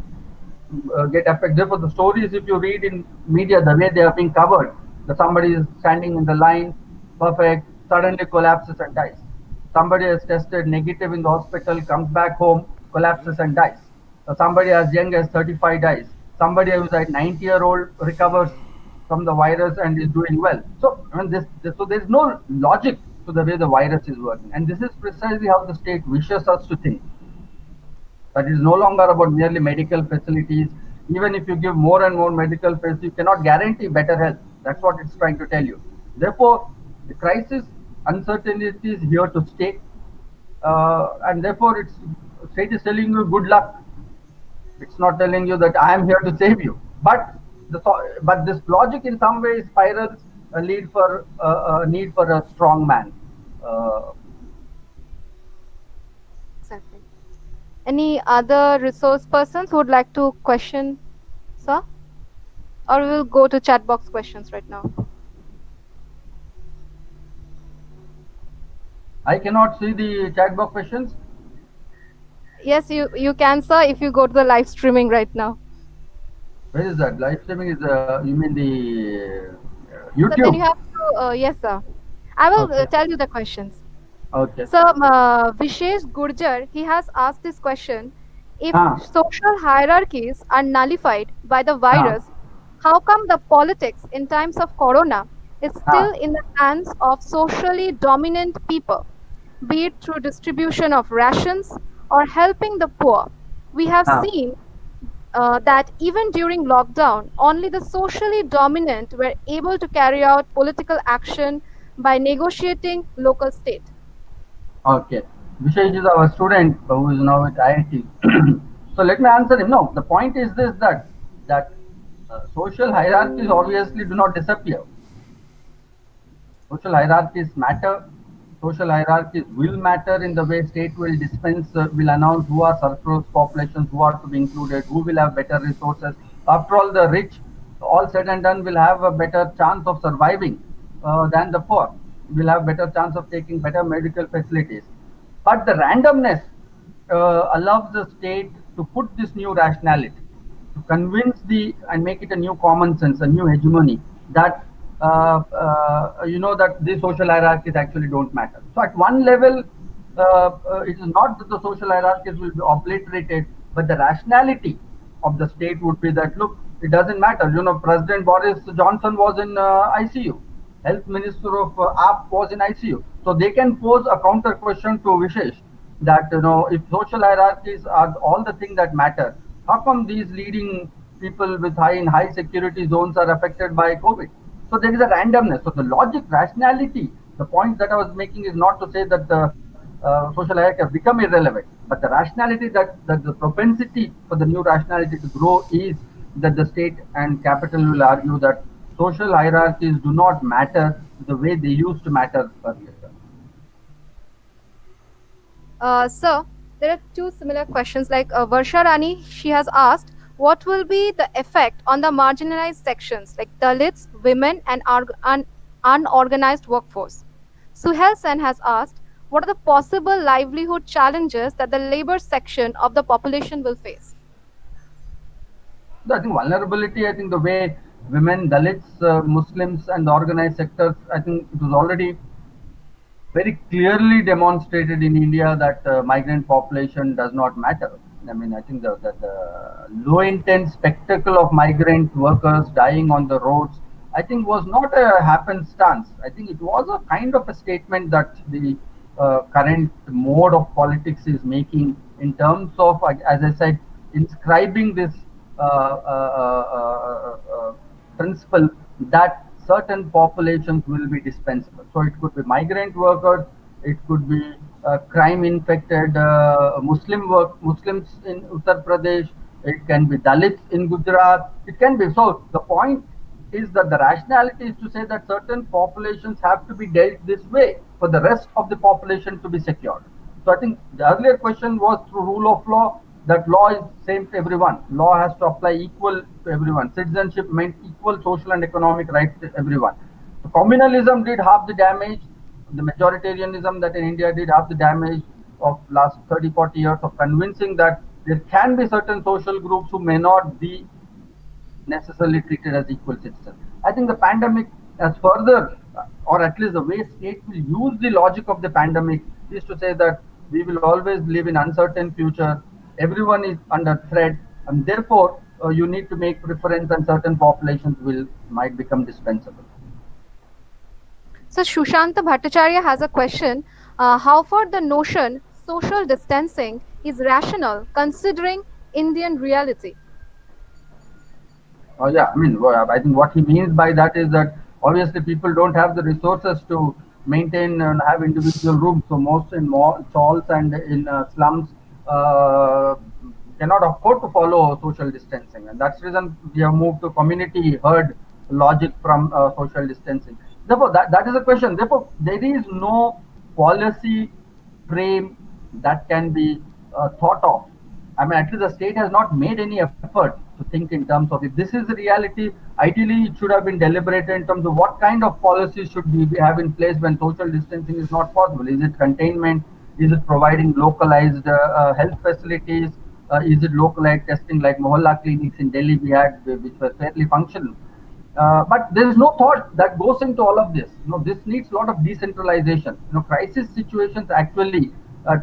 get affected. Therefore, the stories, if you read in media, the way they are being covered, that somebody is standing in the line, perfect, suddenly collapses and dies. Somebody has tested negative in the hospital, comes back home, collapses and dies. Somebody as young as 35 dies. Somebody who is at 90-year-old recovers from the virus and is doing well. So, I mean, so there is no logic to the way the virus is working, and this is precisely how the state wishes us to think. But it is no longer about merely medical facilities. Even if you give more and more medical facilities, you cannot guarantee better health. That's what it's trying to tell you. Therefore, the crisis uncertainty is here to stay, and therefore, it's state is telling you good luck. It's not telling you that I am here to save you. But this logic in some ways spirals a need for a strong man. Uh, Exactly. Any other resource persons who would like to question, sir? Or we will go to chat box questions right now. I cannot see the chat box questions. Yes, you can, sir, if you go to the live streaming right now. Where is that? Live streaming is you mean the So then you YouTube? have to, yes, sir. I will Okay. tell you the questions. Okay. So, Vishesh Gurjar, he has asked this question: if Ah, social hierarchies are nullified by the ah, virus, how come the politics in times of corona is still ah, in the hands of socially dominant people, be it through distribution of rations or helping the poor? We have ah. seen that even during lockdown, only the socially dominant were able to carry out political action by negotiating local state. Okay. Vishesh is our student who is now at IIT. So let me answer him. No, the point is this that social hierarchies obviously do not disappear. Social hierarchies matter. Social hierarchies will matter in the way state will dispense, will announce who are surplus populations, who are to be included, who will have better resources. After all, the rich, all said and done, will have a better chance of surviving than the poor. Will have better chance of taking better medical facilities. But the randomness allows the state to put this new rationality, to convince the and make it a new common sense, a new hegemony that that these social hierarchies actually don't matter. So at one level, it is not that the social hierarchies will be obliterated, but the rationality of the state would be that look, it doesn't matter. President Boris Johnson was in ICU. Health Minister of AAP was in ICU. So they can pose a counter question to Vishesh that if social hierarchies are all the thing that matter, how come these leading people with high security zones are affected by COVID? So there is a randomness. So the logic, rationality, the point that I was making is not to say that the social hierarchy have become irrelevant, but the rationality that the propensity for the new rationality to grow is that the state and capital will argue that social hierarchies do not matter the way they used to matter earlier. Sir, there are two similar questions. Like Varsha Rani, she has asked, what will be the effect on the marginalized sections like Dalits, women, and unorganized workforce? Suhel Sen has asked, what are the possible livelihood challenges that the labor section of the population will face? So I think vulnerability, I think the way women, Dalits, Muslims, and the organized sectors, I think it was already very clearly demonstrated in India that migrant population does not matter. I mean, I think the low intent spectacle of migrant workers dying on the roads, I think was not a happenstance. I think it was a kind of a statement that the current mode of politics is making in terms of, as I said, inscribing this principle that certain populations will be dispensable. So it could be migrant workers, it could be crime-infected Muslims in Uttar Pradesh, it can be Dalits in Gujarat, it can be. So the point is that the rationality is to say that certain populations have to be dealt this way for the rest of the population to be secured. So I think the earlier question was through rule of law. that law is same to everyone. Law has to apply equal to everyone. Citizenship meant equal social and economic rights to everyone. So communalism did half the damage. The majoritarianism that in India did half the damage of last 30, 40 years of convincing that there can be certain social groups who may not be necessarily treated as equal citizens. I think the pandemic has further, or at least the way state will use the logic of the pandemic is to say that we will always live in uncertain future. Everyone is under threat, and therefore you need to make preference, and certain populations will might become dispensable. So Shushanta Bhattacharya has a question. How far the notion social distancing is rational considering Indian reality? Oh yeah, I mean, I think what he means by that is that obviously people don't have the resources to maintain and have individual rooms. So most in malls and in slums uh, cannot afford to follow social distancing, and that's the reason we have moved to community herd logic from social distancing. Therefore, that is a question. Therefore, there is no policy frame that can be thought of. I mean, at least the state has not made any effort to think in terms of if this is the reality. Ideally, it should have been deliberated in terms of what kind of policies should we have in place when social distancing is not possible. Is it containment? Is it providing localized health facilities? Is it localized testing like Mohalla clinics in Delhi we had, which were fairly functional? But there is no thought that goes into all of this. This needs a lot of decentralization. Crisis situations actually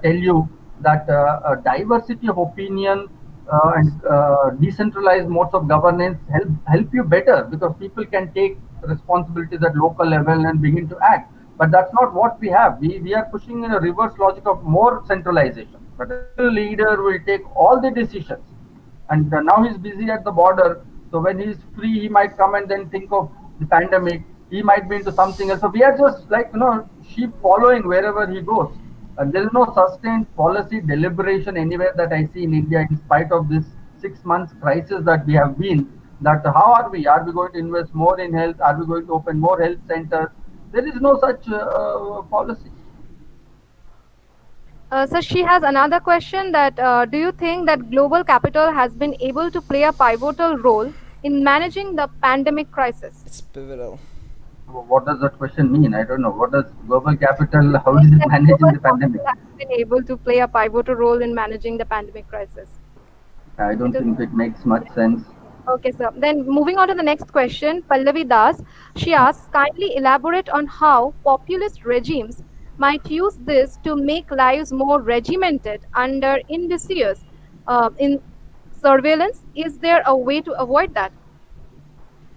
tell you that a diversity of opinion and decentralized modes of governance help you better, because people can take responsibilities at local level and begin to act. But that's not what we have. We are pushing in a reverse logic of more centralization. But a single leader will take all the decisions, and now he's busy at the border. So when he's free, he might come and then think of the pandemic. He might be into something else. So we are just like sheep following wherever he goes. And there is no sustained policy deliberation anywhere that I see in India, in spite of this 6 months crisis that we have been. That how are we? Are we going to invest more in health? Are we going to open more health centers? There is no such policy. So she has another question that do you think that global capital has been able to play a pivotal role in managing the pandemic crisis? It's pivotal. What does that question mean? I don't know. What does global Do capital? you How think is it that managing global the pandemic? capital has been able to play a pivotal role in managing the pandemic crisis? I It don't is think it makes much sense. okay, sir. Then moving on to the next question, Pallavi Das, she asks, kindly elaborate on how populist regimes might use this to make lives more regimented under indicious in surveillance. Is there a way to avoid that?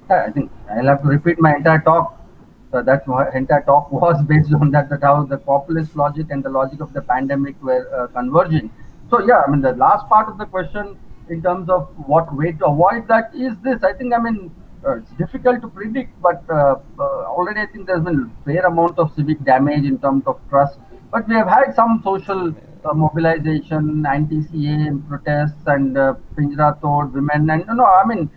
Yeah, I think I'll have to repeat my entire talk. So that's my entire talk was based on that, that how the populist logic and the logic of the pandemic were converging. So yeah, I mean the last part of the question in terms of what way to avoid that is this. I think, I mean, it's difficult to predict, but already I think there's been fair amount of civic damage in terms of trust. But we have had some social mobilization, anti-CA protests, and Pinjra Tod, women, and I mean,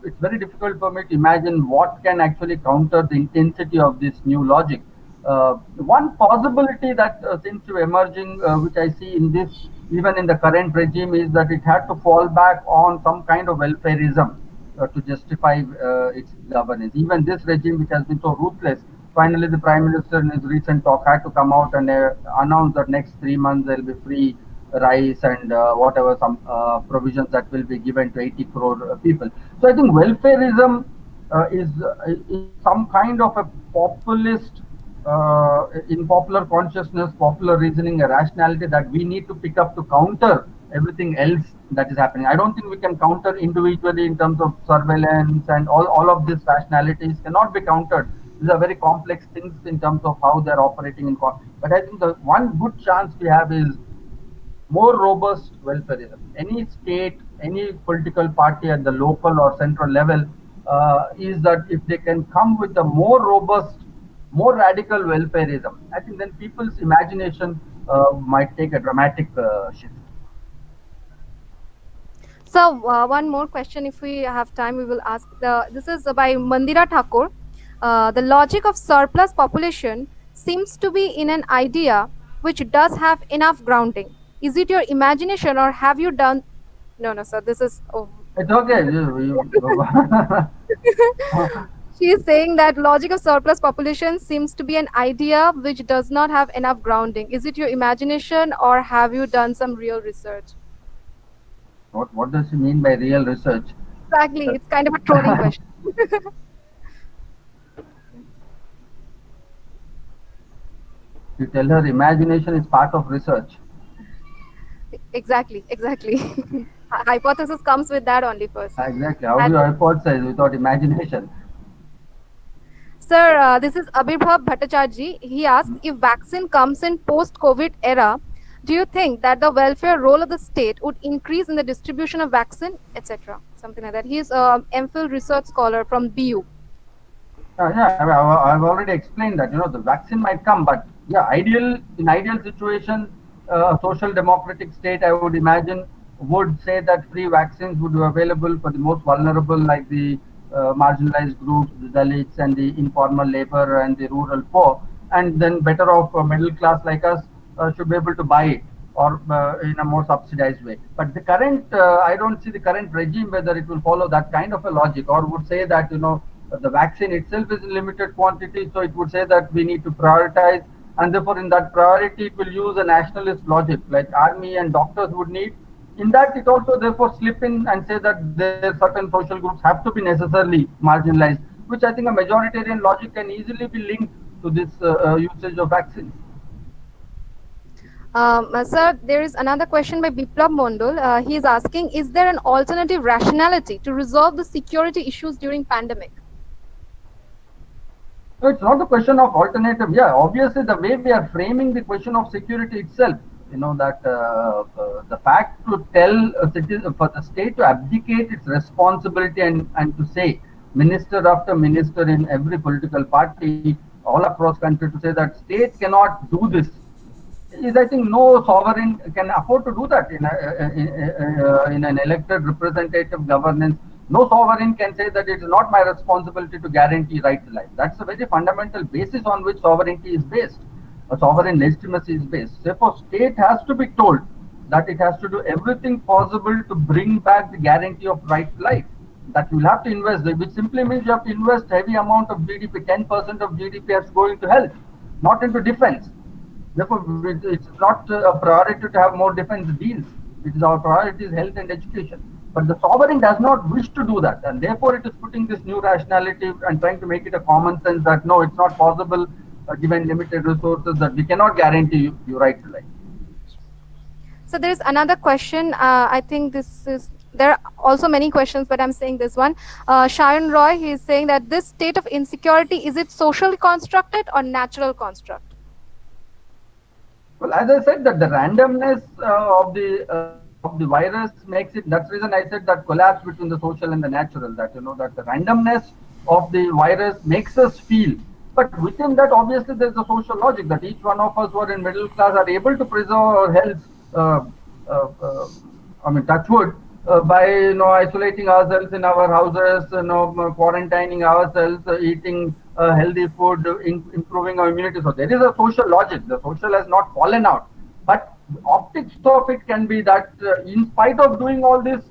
it's very difficult for me to imagine what can actually counter the intensity of this new logic. One possibility that seems to be emerging, which I see in this, even in the current regime, is that it had to fall back on some kind of welfareism to justify its governance. Even this regime, which has been so ruthless, finally the Prime Minister in his recent talk had to come out and announce that next 3 months there will be free rice and whatever some provisions that will be given to 80 crore people. So I think welfareism is some kind of a populist, in popular consciousness, popular reasoning, a rationality that we need to pick up to counter everything else that is happening. I don't think we can counter individually in terms of surveillance, and all of these rationalities cannot be countered. These are very complex things in terms of how they're operating in. But I think the one good chance we have is more robust welfareism. Any state, any political party at the local or central level, is that if they can come with a more robust, more radical welfareism, I think then people's imagination might take a dramatic shift. So one more question, if we have time, we will ask. This is by Mandira Thakur. The logic of surplus population seems to be in an idea which does have enough grounding. Is it your imagination or have you done? No, no, sir. This is. Oh. It's okay. She is saying that logic of surplus population seems to be an idea which does not have enough grounding. Is it your imagination or have you done some real research? What does she mean by real research? Exactly. It's kind of a trolling question. You tell her imagination is part of research. Exactly. Exactly. Hypothesis comes with that only first. Exactly. How do And you hypothesize without imagination? sir, this is Abhirbhav Bhattacharya. He asked if vaccine comes in post-COVID era, do you think that the welfare role of the state would increase in the distribution of vaccine, etc.? Something like that. He is a MPhil research scholar from BU. Yeah, I've already explained that. The vaccine might come, but yeah, in ideal situation, a social democratic state, I would imagine, would say that free vaccines would be available for the most vulnerable, like the marginalized groups, the Dalits, and the informal labor and the rural poor, and then better off middle class like us should be able to buy it or in a more subsidized way. But I don't see the current regime whether it will follow that kind of a logic or would say that the vaccine itself is in limited quantity, so it would say that we need to prioritize, and therefore in that priority it will use a nationalist logic like army and doctors would need. In that, it also therefore slip in and say that there certain social groups have to be necessarily marginalized, which I think a majoritarian logic can easily be linked to this usage of vaccines. Sir, there is another question by Biplab Mondol. He is asking, is there an alternative rationality to resolve the security issues during pandemic? So it's not a question of alternative. Yeah, obviously the way we are framing the question of security itself, that the fact to tell a citizen for the state to abdicate its responsibility and to say minister after minister in every political party all across country to say that state cannot do this is I think no sovereign can afford to do that in an elected representative governance. No sovereign can say that it is not my responsibility to guarantee right to life. That's a very fundamental basis on which sovereignty is based. A sovereign legitimacy is based. Therefore, state has to be told that it has to do everything possible to bring back the guarantee of right to life. That you will have to invest, which simply means you have to invest heavy amount of GDP. 10% of GDP has to go into health, not into defense. Therefore, it's not a priority to have more defense deals. It is our priority is health and education. But the sovereign does not wish to do that, and therefore it is putting this new rationality and trying to make it a common sense that no, it's not possible, given limited resources, that we cannot guarantee you right to life. So there is another question. I think this is, there are also many questions, but I'm saying this one. Sharon Roy, he is saying that this state of insecurity, is it socially constructed or natural construct? Well, as I said, that the randomness of the virus makes it. That's the reason I said that collapse between the social and the natural. That that the randomness of the virus makes us feel. But within that, obviously, there's a social logic that each one of us who are in middle class are able to preserve our health. Uh, uh, uh, I mean, touch wood, by isolating ourselves in our houses, quarantining ourselves, eating healthy food, improving our immunity. So there is a social logic. The social has not fallen out, but optics of it can be that in spite of doing all this,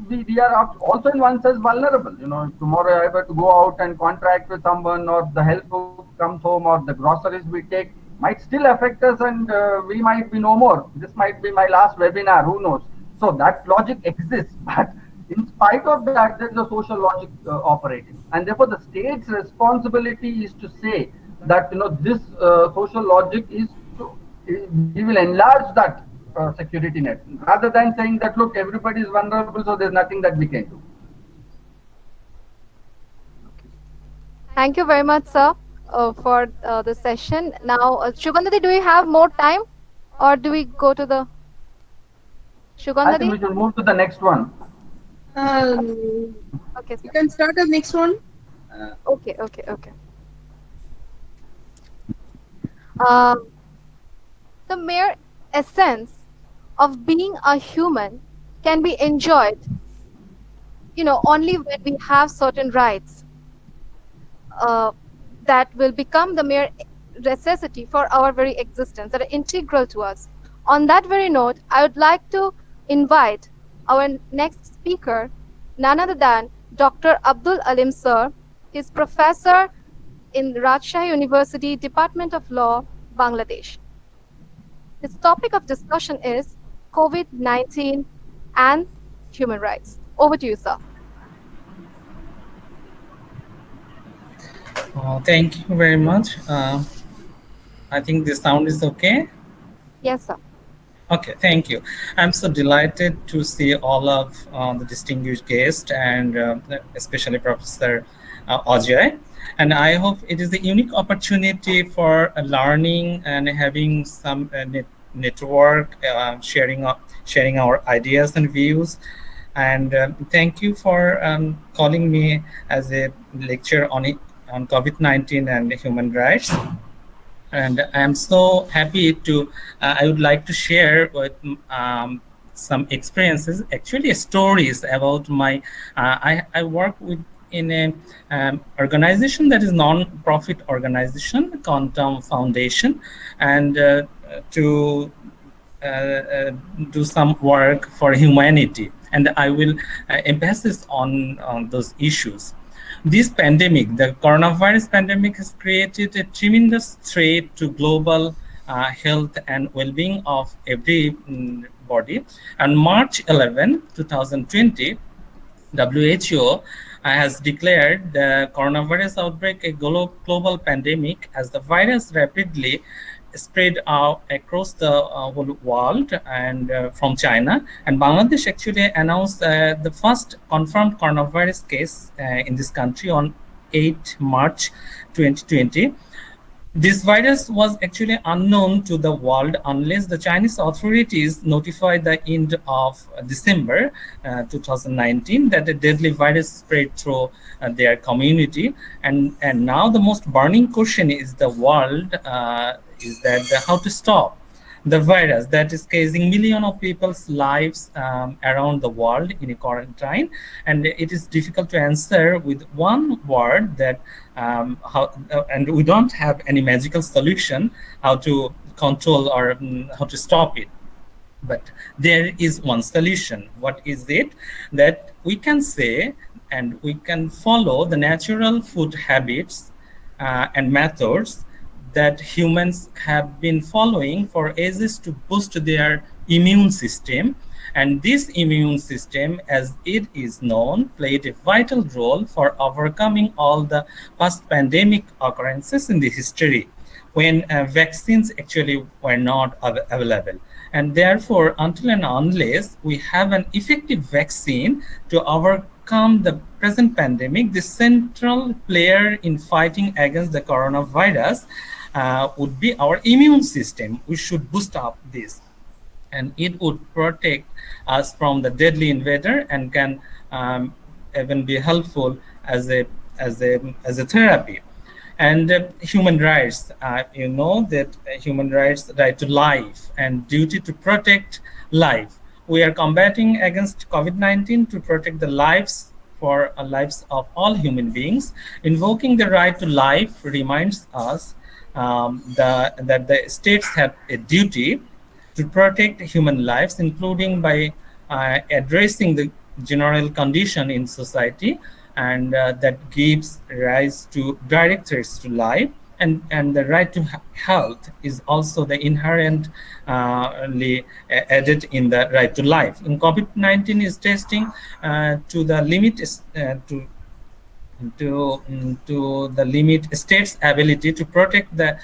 we are also in one sense vulnerable. If tomorrow I were to go out and contract with someone, or the help who comes home, or the groceries we take might still affect us, and we might be no more. This might be my last webinar. Who knows? So that logic exists, but in spite of that, there is a social logic operating, and therefore the state's responsibility is to say that this social logic is to we will enlarge that security net rather than saying that look, everybody is vulnerable, so there's nothing that we can do. Thank you very much, sir, for the session. Now, Shugandhati, do we have more time or do we go to the I think Shugandhati? we should move to the next one. Um, Okay, you sir. can start the next one. Okay, okay, okay. Um, the mere essence of being a human can be enjoyed, only when we have certain rights uh, that will become the mere necessity for our very existence, that are integral to us. On that very note, I would like to invite our next speaker, none other than Dr. Abdul Alim Sir. He is professor in Rajshahi University, Department of Law, Bangladesh. His topic of discussion is COVID-19 and human rights. Over to you, sir. Thank you very much. I think the sound is okay. Yes, sir. Okay, thank you. I'm so delighted to see all of the distinguished guests and especially Professor Ajay. And I hope it is a unique opportunity for learning and having some network, sharing our ideas and views. And thank you for calling me as a lecture on COVID-19 and human rights. And I'm so happy to I would like to share with some experiences, actually stories about my I work with in a organization that is non-profit organization, Quantum Foundation, and to do some work for humanity, and I will emphasis on those issues. This pandemic, the coronavirus pandemic, has created a tremendous threat to global health and well-being of everybody. On March 11, 2020, WHO has declared the coronavirus outbreak a global pandemic as the virus rapidly spread out across the whole world and from China. And Bangladesh actually announced the first confirmed coronavirus case in this country on 8 March 2020. This virus was actually unknown to the world unless the Chinese authorities notified the end of December 2019 that a deadly virus spread through their community. And now the most burning question is the world is that how to stop the virus that is causing millions of people's lives around the world in a quarantine. And it is difficult to answer with one word that and we don't have any magical solution how to control or how to stop it. But there is one solution. What is it? That we can say and we can follow the natural food habits and methods that humans have been following for ages to boost their immune system. And this immune system, as it is known, played a vital role for overcoming all the past pandemic occurrences in the history when vaccines actually were not available. And therefore, until and unless we have an effective vaccine to overcome the present pandemic, the central player in fighting against the coronavirus would be our immune system. We should boost up this, and it would protect us from the deadly invader and can even be helpful as a therapy. And human rights, you know that human rights, right to life and duty to protect life. We are combating against COVID-19 to protect the lives of all human beings. Invoking the right to life reminds us that the states have a duty to protect human lives, including by addressing the general condition in society and that gives rise to direct threats to life. And the right to health is also the inherently added in the right to life. In COVID-19 is testing to the limit to the limit state's ability to protect the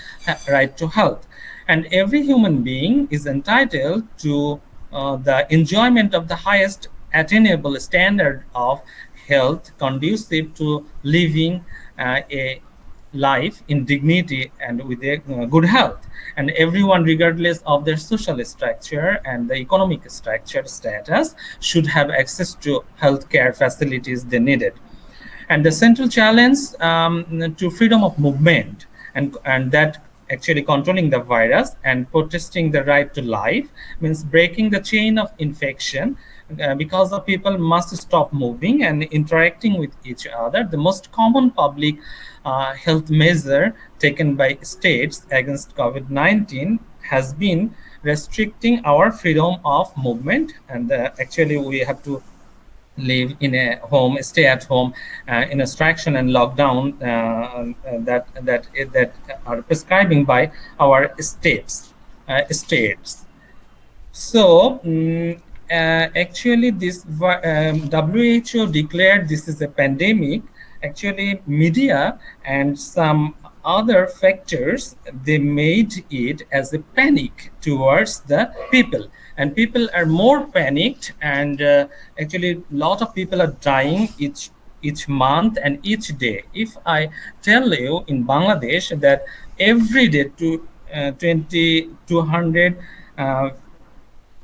right to health. And every human being is entitled to the enjoyment of the highest attainable standard of health conducive to living a life in dignity and with a good health. And everyone, regardless of their social structure and the economic structure status, should have access to healthcare facilities they needed. And the central challenge to freedom of movement and that actually controlling the virus and protesting the right to life means breaking the chain of infection because the people must stop moving and interacting with each other. The most common public health measure taken by states against COVID-19 has been restricting our freedom of movement. And actually, we have to live in a home, stay at home, in restriction and lockdown that are prescribing by our states. So, actually, this WHO declared this is a pandemic. Actually, media and some other factors, they made it as a panic towards the people, and people are more panicked. And actually, a lot of people are dying each month and each day. If I tell you in Bangladesh that every day to 200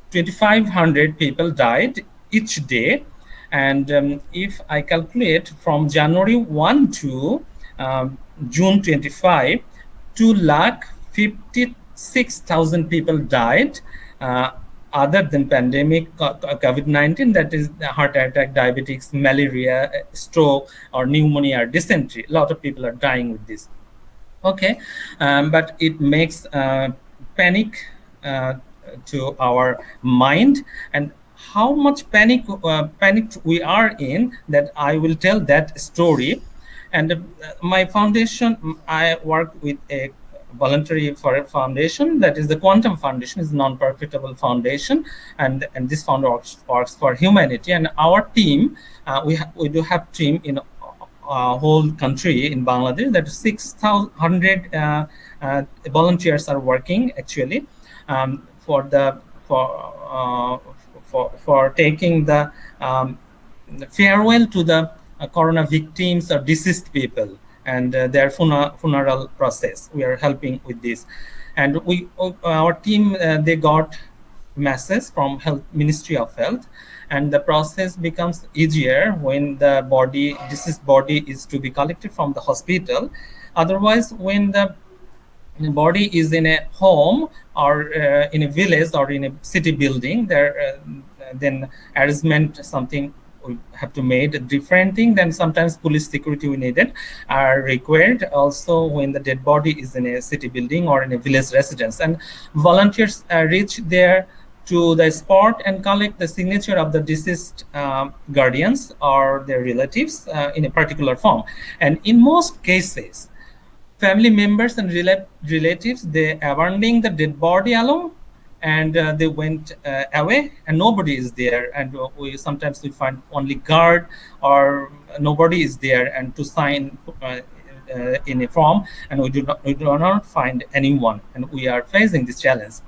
2,500 people died each day. And if I calculate from January 1 to June 25, 2,56,000 people died, other than pandemic COVID-19, that is the heart attack, diabetes, malaria, stroke, or pneumonia, or dysentery. A lot of people are dying with this. Okay, but it makes panic to our mind. And how much panicked we are in, that I will tell that story. And my foundation, I work with a voluntary for a foundation, that is the Quantum Foundation, is a non-profitable foundation, and this fund works for humanity. And our team, we do have team in whole country in Bangladesh, that 6,100 volunteers are working actually, for the for taking the farewell to the corona victims or deceased people, and their funeral process. We are helping with this, and our team, they got message from health Ministry of Health, and the process becomes easier when the deceased body is to be collected from the hospital. Otherwise, when the body is in a home, or in a village, or in a city building, there then arrangement something we have to make a different thing. Then sometimes police security we needed are required also when the dead body is in a city building or in a village residence. And volunteers reach there to the spot and collect the signature of the deceased guardians or their relatives in a particular form. And in most cases, family members and relatives, they abandoning the dead body alone, and they went away, and nobody is there. And we find only guard, or nobody is there and to sign in a form, and we do not find anyone, and we are facing this challenge.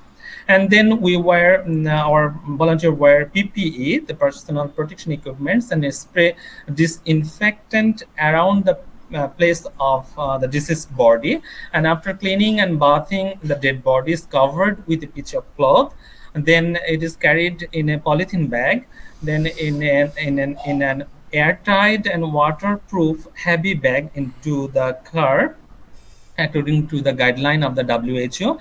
And then we wear our volunteer wear PPE, the personal protection equipments, and spray disinfectant around the place of the deceased body. And after cleaning and bathing, the dead body is covered with a piece of cloth. And then it is carried in a polythene bag, then in an airtight and waterproof heavy bag into the car, according to the guideline of the WHO.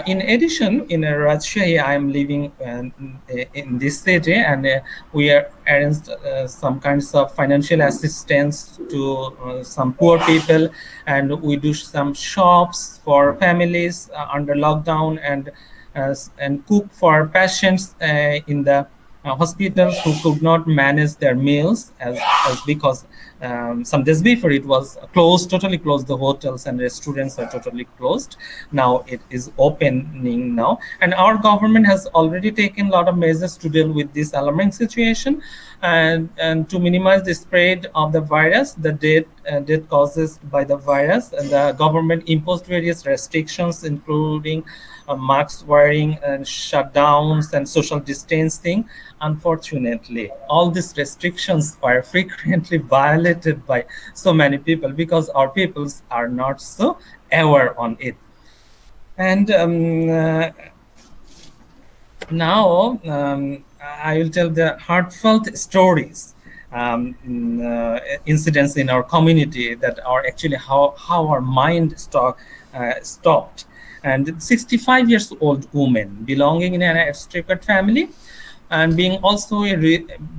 In addition, in Rajshahi, I am living in this city, and we are arranged some kinds of financial assistance to some poor people, and we do some shops for families under lockdown, and cook for patients in the hospitals who could not manage their meals, as because some days before it was closed, totally closed. The hotels and restaurants are totally closed. Now it is opening now, and our government has already taken a lot of measures to deal with this alarming situation, and to minimize the spread of the virus, the death causes by the virus. And the government imposed various restrictions, including mask wearing and shutdowns and social distancing. Unfortunately, all these restrictions are frequently violated by so many people, because our peoples are not so aware on it. And now I will tell the heartfelt stories, incidents in our community that are actually how our mind stopped. And 65 years old woman belonging in an aristocrat family, and being also a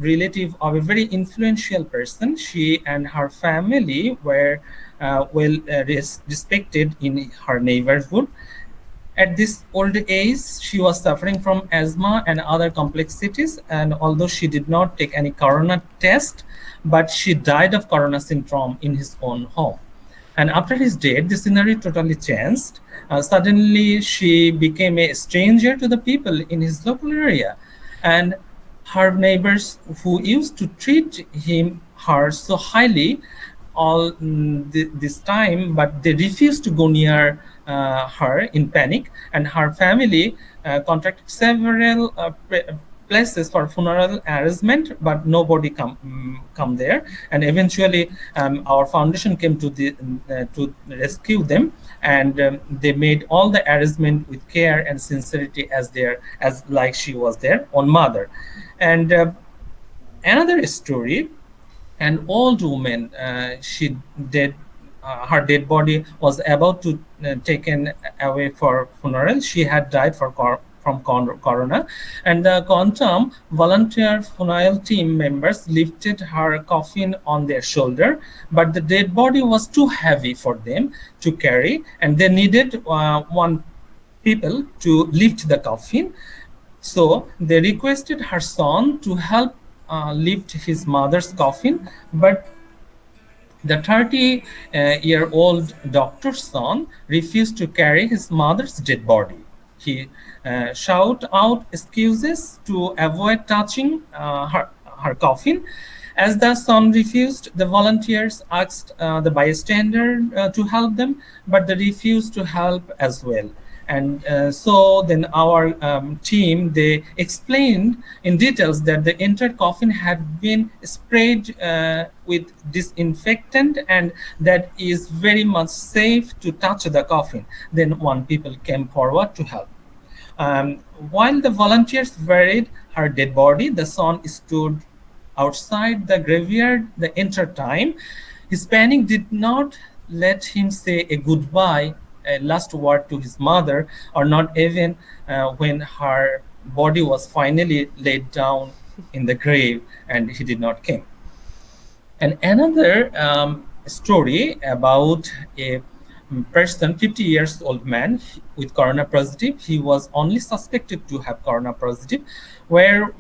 relative of a very influential person, she and her family were well respected in her neighborhood. At this old age, she was suffering from asthma and other complexities, and although she did not take any corona test, but she died of corona syndrome in his own home. And after his death, the scenery totally changed. Suddenly, she became a stranger to the people in his local area, and her neighbors who used to treat her so highly this time, but they refused to go near her in panic, and her family contacted several places for funeral arrangement, but nobody come there. And eventually, our foundation came to rescue them, and they made all the arrangement with care and sincerity as like she was their own mother. And another story, an old woman, she dead. Her dead body was about to taken away for funeral. She had died from corona, and the quantum volunteer funeral team members lifted her coffin on their shoulder, but the dead body was too heavy for them to carry, and they needed one people to lift the coffin. So they requested her son to help lift his mother's coffin, but the 30-year-old doctor's son refused to carry his mother's dead body. He shouted out excuses to avoid touching her coffin. As the son refused, the volunteers asked the bystander to help them, but they refused to help as well. And so then our team, they explained in details that the entire coffin had been sprayed with disinfectant, and that is very much safe to touch the coffin. Then one people came forward to help. um, while the volunteers buried her dead body, the son stood outside the graveyard the entire time. His panic did not let him say a goodbye, a last word to his mother, or not even when her body was finally laid down in the grave and he did not come. And another story about a person, 50 years old man with corona positive. He was only suspected to have corona positive, where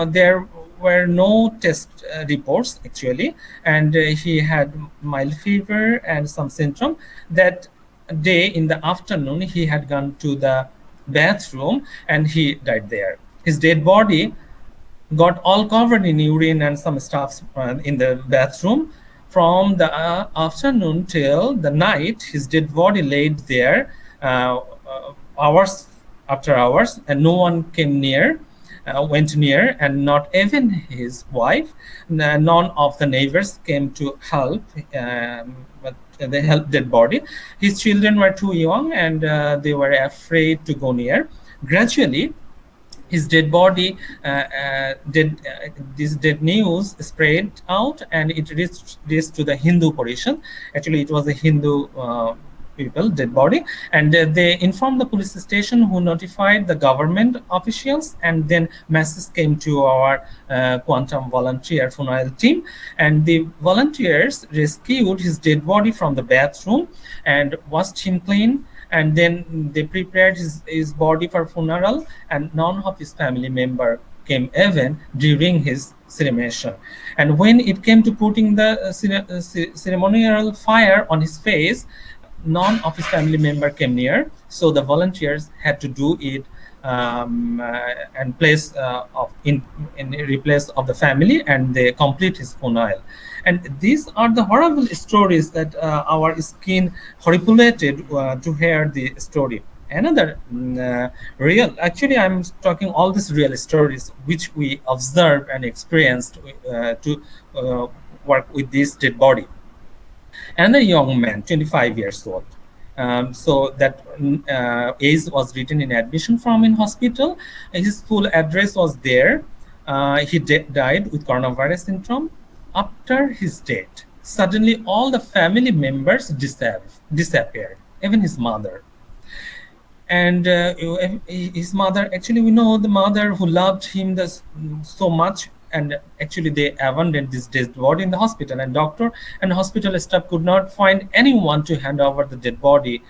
there were no test reports actually, and he had mild fever and some symptom. That day in the afternoon, he had gone to the bathroom and he died there. His dead body got all covered in urine and some stuff in the bathroom. From the afternoon till the night, his dead body laid there, hours after hours, and no one came near, went near, and not even his wife. None of the neighbors came to help. But they helped dead body. His children were too young, and they were afraid to go near. Gradually, his dead body, this dead news spread out, and it reached to the Hindu portion. Actually, it was a Hindu people dead body, and they informed the police station, who notified the government officials, and then message came to our quantum volunteer funeral team, and the volunteers rescued his dead body from the bathroom and washed him clean, and then they prepared his body for funeral, and none of his family member came even during his cremation. And when it came to putting the ceremonial fire on his face, none of his family member came near, so the volunteers had to do it, and place in replace of the family, and they complete his funeral. And these are the horrible stories that our skin horripulated to hear the story. Another real, actually I'm talking all these real stories which we observed and experienced to work with this dead body. Another young man, 25 years old. So that age was written in admission form in hospital. His full address was there. He died with coronavirus syndrome. After his death, suddenly all the family members disappeared, even his mother. And his mother, actually we know the mother who loved him so much, and actually they abandoned this dead body in the hospital, and doctor and hospital staff could not find anyone to hand over the dead body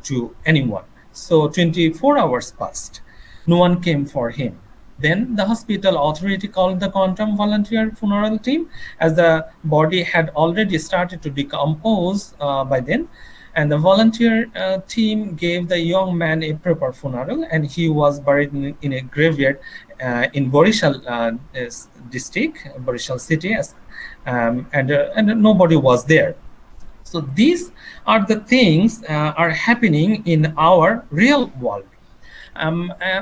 to anyone. So 24 hours passed. No one came for him. Then the hospital authority called the quantum volunteer funeral team, as the body had already started to decompose by then. And the volunteer team gave the young man a proper funeral, and he was buried in a graveyard in Borishal district, Borishal city, and nobody was there. So these are the things are happening in our real world.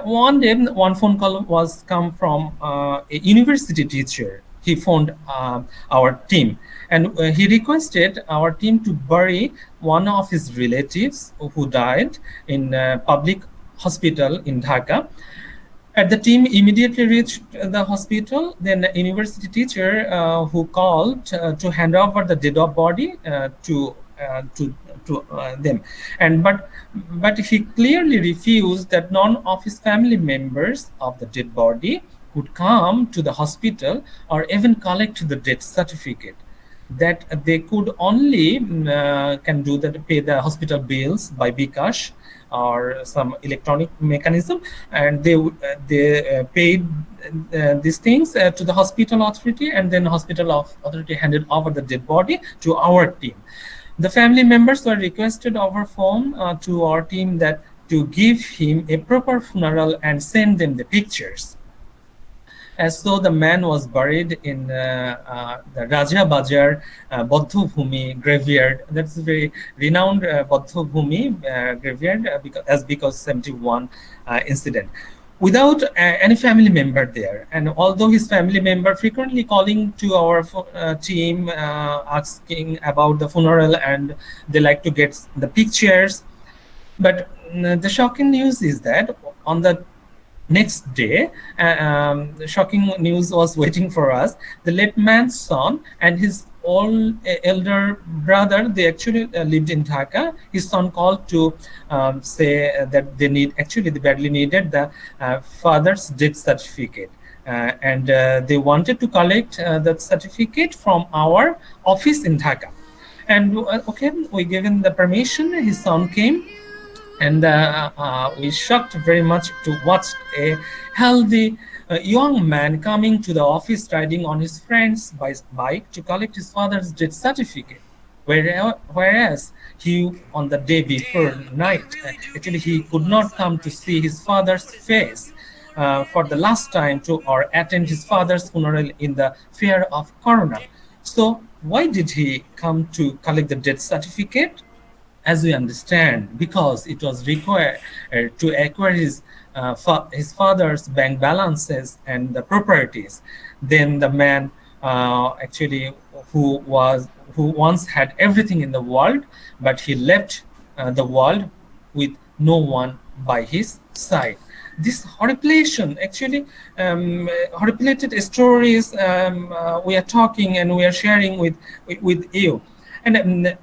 One day, one phone call was come from a university teacher. He phoned our team, and he requested our team to bury one of his relatives who died in public hospital in Dhaka. The team immediately reached the hospital. Then the university teacher who called to hand over the dead body to them, and but he clearly refused that none of his family members of the dead body would come to the hospital or even collect the death certificate. That they could only can do that, pay the hospital bills by Bcash or some electronic mechanism, and they paid these things to the hospital authority, and then hospital authority handed over the dead body to our team. The family members were requested over phone to our team that to give him a proper funeral and send them the pictures, as though the man was buried in the Raja Bajar Bodh Bhumi graveyard. That's a very renowned Bodh Bhumi graveyard because 71 incident. Without any family member there, and although his family member frequently calling to our team asking about the funeral, and they like to get the pictures, but the shocking news is that on the next day, shocking news was waiting for us. The late man's son and his old elder brother, they actually lived in Dhaka. His son called to say that they badly needed the father's death certificate. And they wanted to collect that certificate from our office in Dhaka. And okay, we gave him the permission. His son came, and we shocked very much to watch a healthy young man coming to the office riding on his friend's bike to collect his father's death certificate. Whereas he, on the day before night, actually he could not come to see his father's face for the last time to or attend his father's funeral in the fear of corona. So why did he come to collect the death certificate? As we understand, because it was required to acquire his father's bank balances and the properties. Then the man actually who once had everything in the world, but he left the world with no one by his side. This horripilation, actually, horripilated stories we are talking and we are sharing with you. And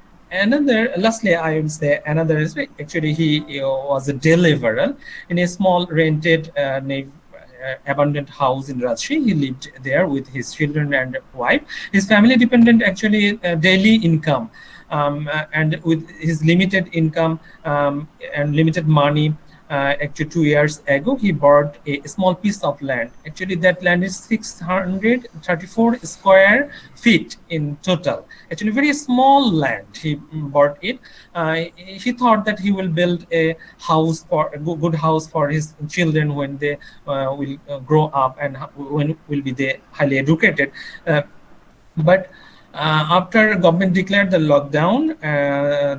lastly, I would say another is actually he was a deliverer in a small rented abandoned house in Rajshahi. He lived there with his children and wife. His family dependent actually daily income, and with his limited income and limited money. Actually, 2 years ago, he bought a small piece of land. Actually, that land is 634 square feet in total. Actually, very small land. He bought it. He thought that he will build a house for a good house for his children when they will grow up and when will be they highly educated. But after government declared the lockdown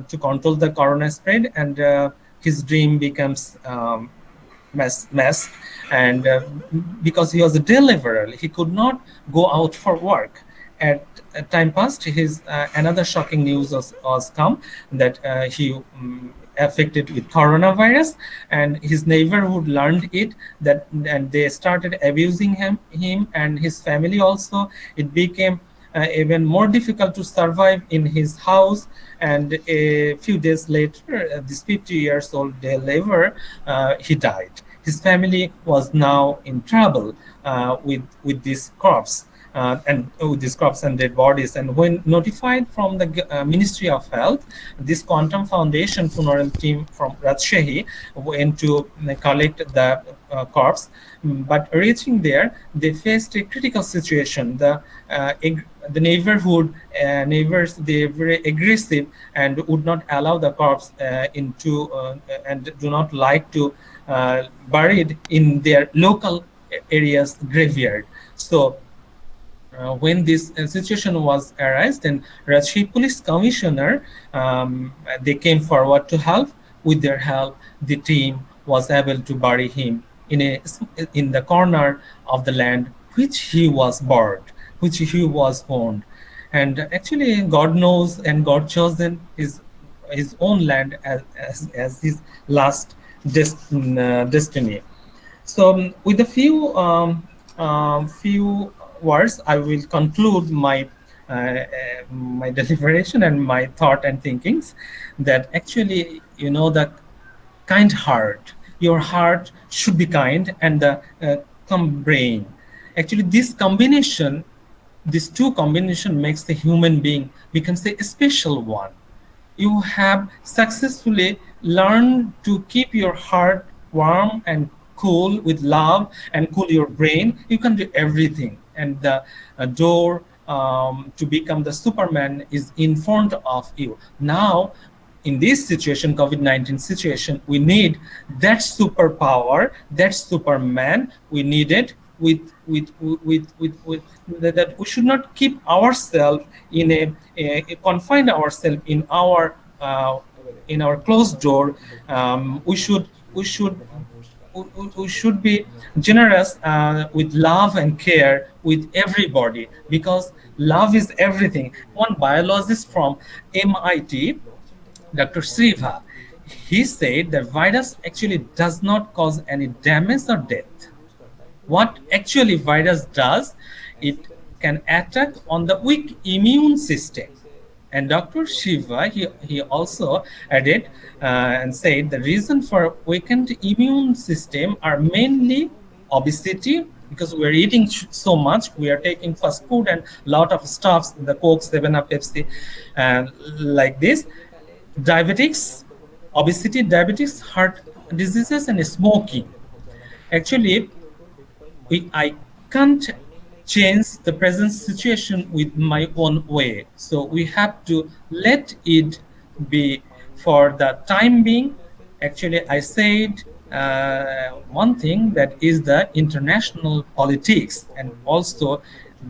to control the corona spread, and his dream becomes mess, and because he was a deliverer, he could not go out for work. At time passed, his another shocking news was come that he affected with coronavirus, and his neighborhood learned it, that and they started abusing him and his family also. It became even more difficult to survive in his house, and a few days later, this 50 years old deliverer, he died. His family was now in trouble with this corpse. and with these corpses and dead bodies. And when notified from the Ministry of Health, this Quantum Foundation funeral team from Rajshahi went to collect the corpse. But reaching there, they faced a critical situation. The neighbors, they were very aggressive and would not allow the corpse into and do not like to buried in their local areas graveyard. So when this situation was arised, and Rajshahi Police Commissioner, they came forward to help. With their help, the team was able to bury him in the corner of the land which he was buried, which he was born. And actually, God knows, and God chosen his own land as his last destiny. So, with a few words, I will conclude my deliberation and my thought and thinkings. That actually, the kind heart, your heart should be kind, and the brain. Actually, these two combination makes the human being becomes a special one. You have successfully learned to keep your heart warm and cool with love, and cool your brain. You can do everything. And the door to become the Superman is in front of you. Now, in this situation, COVID-19 situation, we need that superpower, that Superman. We need it with that we should not keep ourselves confine ourselves in our closed door. We should be generous with love and care with everybody, because love is everything. One biologist from MIT, Dr. Sriva, he said that virus actually does not cause any damage or death. What actually virus does, it can attack on the weak immune system. And Dr. Shiva, he also added and said the reason for weakened immune system are mainly obesity, because we're eating so much, we are taking fast food and lot of stuffs, the Coke, 7-Up, Pepsi, and like this, diabetics, obesity, diabetes, heart diseases, and smoking. Actually, I can't change the present situation with my own way. So we have to let it be for the time being. Actually, I said one thing, that is the international politics, and also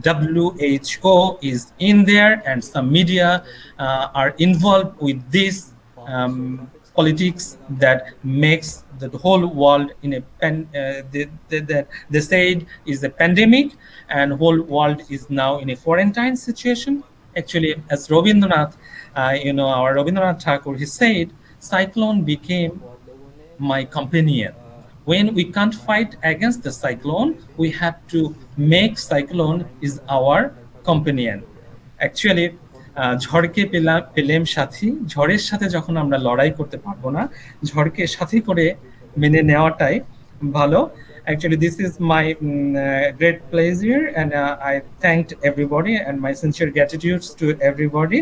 WHO is in there, and some media are involved with this politics that makes the whole world in a they said is a pandemic, and whole world is now in a quarantine situation. Actually, as Rabindranath, our Rabindranath Thakur, he said, cyclone became my companion. When we can't fight against the cyclone, we have to make cyclone is our companion. Actually, ঝড়কে পেলেম সাথী, ঝড়ের সাথে যখন আমরা লড়াই করতে পারবো না, ঝড়কে সাথী করে মেনে নেওয়াটাই ভালো. Actually, this is my great pleasure, and I thanked everybody, and my sincere gratitude to everybody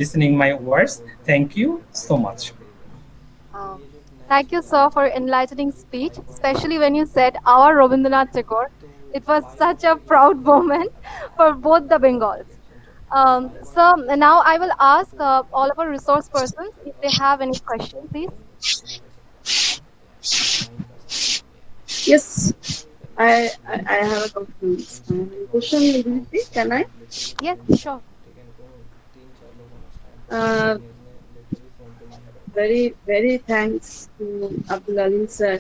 listening my words. Thank you so much. Uh, Thank you, sir, for enlightening speech, especially when you said our Rabindranath Tagore. It was such a proud moment for both the Bengals. So now I will ask all of our resource persons if they have any question, please. Yes, I have a question. Dilipji, can I? Yes, sure. Uh, very very thanks to Abdul Alim sir.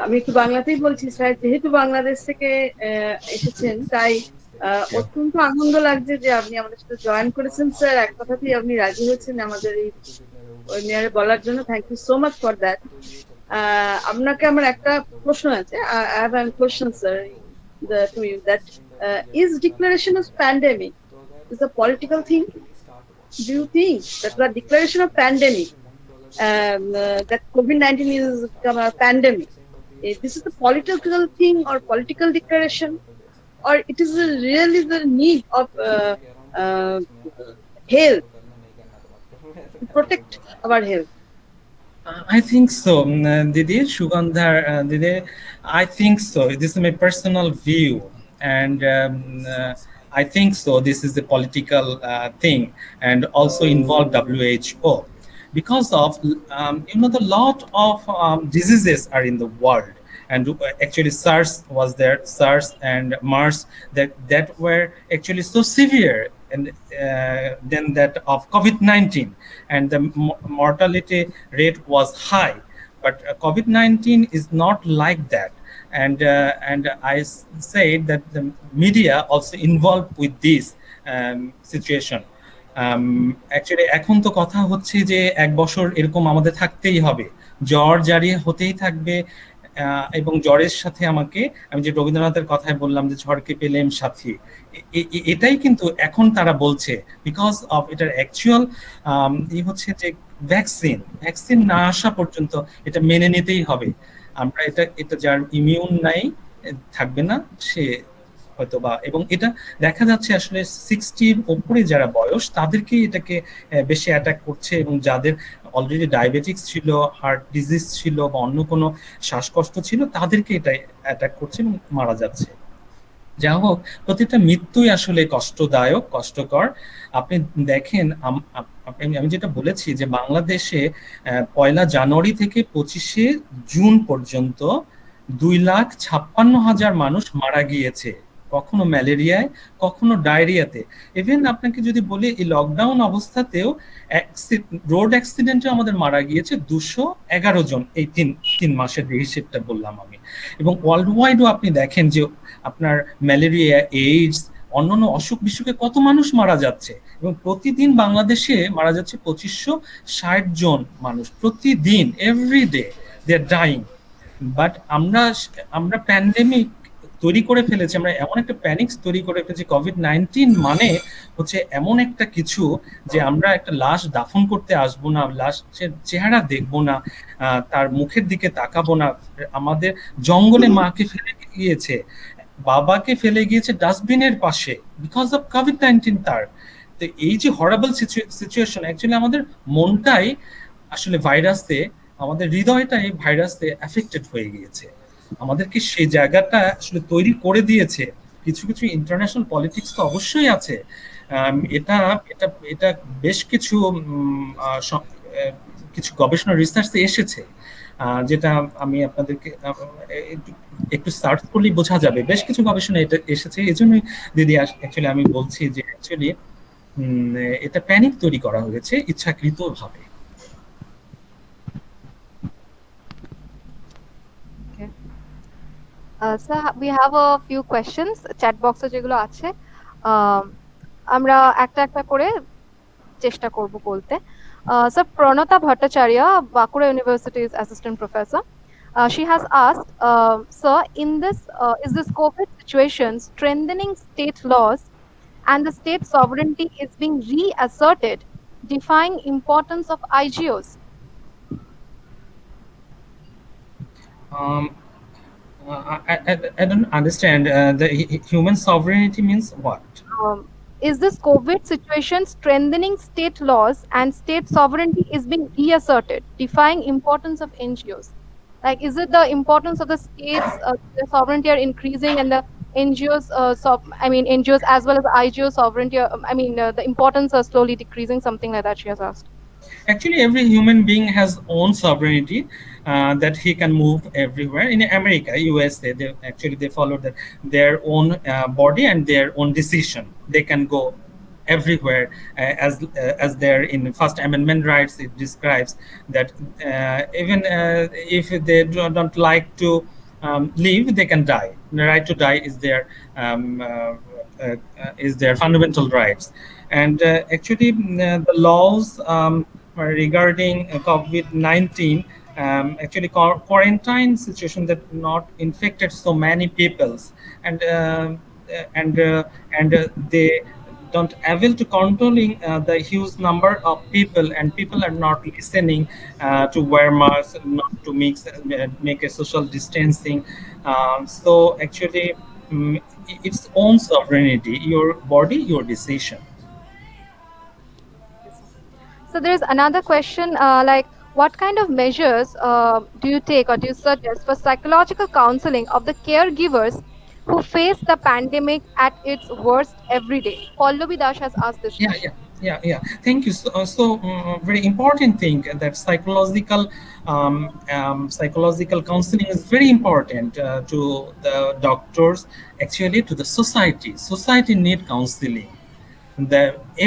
আমি একটু বাংলাতেই বলছি sir, যেহেতু বাংলাদেশ থেকে এসেছেন, তাই অত্যন্ত আনন্দ লাগছে যে আপনি আমাদের সাথে জয়েন করেছেন স্যার। এক কথাতেই আপনি রাজি হয়েছেন আমাদের এই ওয়েবিনারে বলার জন্য। Thank you so much for that. আপনাকে আমার একটা প্রশ্ন আছে। I have a question, sir, to you, that is declaration of pandemic is a political thing? Do you think that the declaration of pandemic, that COVID-19 is a pandemic, this is a political thing or political declaration? or it is really the need of uh, health to protect our health? I think so, Didi, Shugandhar, Didi. I think so. This is my personal view, and I think so. This is a political thing, and also involve WHO, because of the lot of diseases are in the world, and actually SARS was there, SARS and MERS that were actually so severe, and than that of COVID-19, and the mortality rate was high. But COVID-19 is not like that, and say that the media also involved with this situation. Actually এখন তো কথা হচ্ছে যে ১ বছর এরকম আমাদের থাকতেই হবে, জ্বর জারি হতেই থাকবে। এবং জ্বরের সাথে আমাকে, আমি যে রবীন্দ্রনাথের কথায় বললাম যে ঝড়কে পেলেম সাথী, এটাই কিন্তু এখন তারা বলছে, বিকজ অফ এটার অ্যাকচুয়াল হচ্ছে যে ভ্যাকসিন ভ্যাকসিন না আসা পর্যন্ত এটা মেনে নিতেই হবে। আমরা এটা এটা যার ইমিউন নাই, থাকবে না সে হয়তো বা, এবং এটা দেখা যাচ্ছে আসলে 60-র উপরে যারা বয়স তাদেরকে এটাকে বেশি অ্যাটাক করছে, এবং যাদের অলরেডি ডায়াবেটিক্স ছিল, হার্ট ডিজিজ ছিল বা অন্য কোনো শ্বাসকষ্ট ছিল, তাদেরকে এটা অ্যাটাক করছে এবং মারা যাচ্ছে। যা হোক, প্রতিটা মৃত্যুই আসলে কষ্টদায়ক, কষ্টকর। আপনি দেখেন, আমি যেটা বলেছি যে বাংলাদেশে 1 জানুয়ারি থেকে 25 জুন পর্যন্ত 2,56,000 মানুষ মারা গিয়েছে, কখনো ম্যালেরিয়ায়, কখনো ডায়রিয়াতে। ইভেন আপনাকে যদি বলি, এই লকডাউন অবস্থাতেও রোড অ্যাক্সিডেন্টে আমাদের মারা গিয়েছে 211 জন, এই তিন তিন মাসের যে হিসেবটা বললাম আমি। এবং ওয়ার্ল্ড ওয়াইডও আপনি দেখেন যে আপনার ম্যালেরিয়া, এইডস, অন্যান্য অসুখ বিসুখে কত মানুষ মারা যাচ্ছে, এবং প্রতিদিন বাংলাদেশে মারা যাচ্ছে 2,560 জন মানুষ প্রতিদিন, everyday they are dying. But আমরা আমরা প্যান্ডেমিক তৈরি করে ফেলেছি, আমরা এমন একটা প্যানিক তৈরি করে ফেলেছি। COVID-19 মানে হচ্ছে এমন একটা কিছু যে আমরা একটা লাশ দাফন করতে আসবো না, লাশের চেহারা দেখবো না, তার মুখের দিকে তাকাবো না। আমাদের জঙ্গলে মাকে ফেলে গিয়েছে, বাবাকে ফেলে গিয়েছে ডাস্টবিনের পাশে, বিকজ অফ COVID-19 তার। তো এই যে হরেবল সিচুয়েশন, অ্যাকচুয়ালি আমাদের মনটাই আসলে ভাইরাসে, আমাদের হৃদয়টাই ভাইরাসে এফেক্টেড হয়ে গিয়েছে, আমাদেরকে সেই জায়গাটা আসলে তৈরি করে দিয়েছে। কিছু কিছু ইন্টারন্যাশনাল পলিটিক্স তো অবশ্যই আছে। এটা এটা এটা বেশ কিছু কিছু গবেষণা রিসার্চে এসেছে, যেটা আমি আপনাদেরকে একটু একটু সার্চ করলেই বোঝা যাবে। বেশ কিছু গবেষণা এটা এসেছে, এই জন্যই দিদি অ্যাকচুয়ালি আমি বলছি যে অ্যাকচুয়ালি এটা প্যানিক তৈরি করা হয়েছে ইচ্ছাকৃতভাবে। Okay. So we have a few questions chat box এ যেগুলো আছে, আহ, আমরা একটা একটা করে চেষ্টা করব বলতে। So Pranata Bhattacharya, Bakura University's assistant professor, she has asked, sir, in this is this COVID situation strengthening state laws and the state sovereignty is being reasserted, defying importance of IGOs? Um, I don't understand. The human sovereignty means what? Is this COVID situation strengthening state laws and state sovereignty is being reasserted, defying importance of NGOs? Like, is it the importance of the states, the sovereignty are increasing, and the NGOs, NGOs as well as the IGO sovereignty, the importance are slowly decreasing, something like that she has asked. Actually, every human being has own sovereignty, that he can move everywhere. In America, USA, they follow their own body and their own decision. They can go everywhere, as there in First Amendment rights. It describes that even if they don't like to live, they can die. The right to die is their fundamental rights. And actually, the laws regarding COVID-19, actually quarantine situation that not infected so many peoples, and they don't able to controlling the huge number of people, and people are not listening to wear masks, not to make a social distancing. So actually, its own sovereignty, your body, your decision. So there's another question like, what kind of measures do you take or do you suggest for psychological counseling of the caregivers who face the pandemic at its worst every day? Pallavi Dash has asked this Yeah, question. yeah, yeah. Thank you. Very important thing that psychological counseling is very important to the doctors, actually to the society. Society need counseling.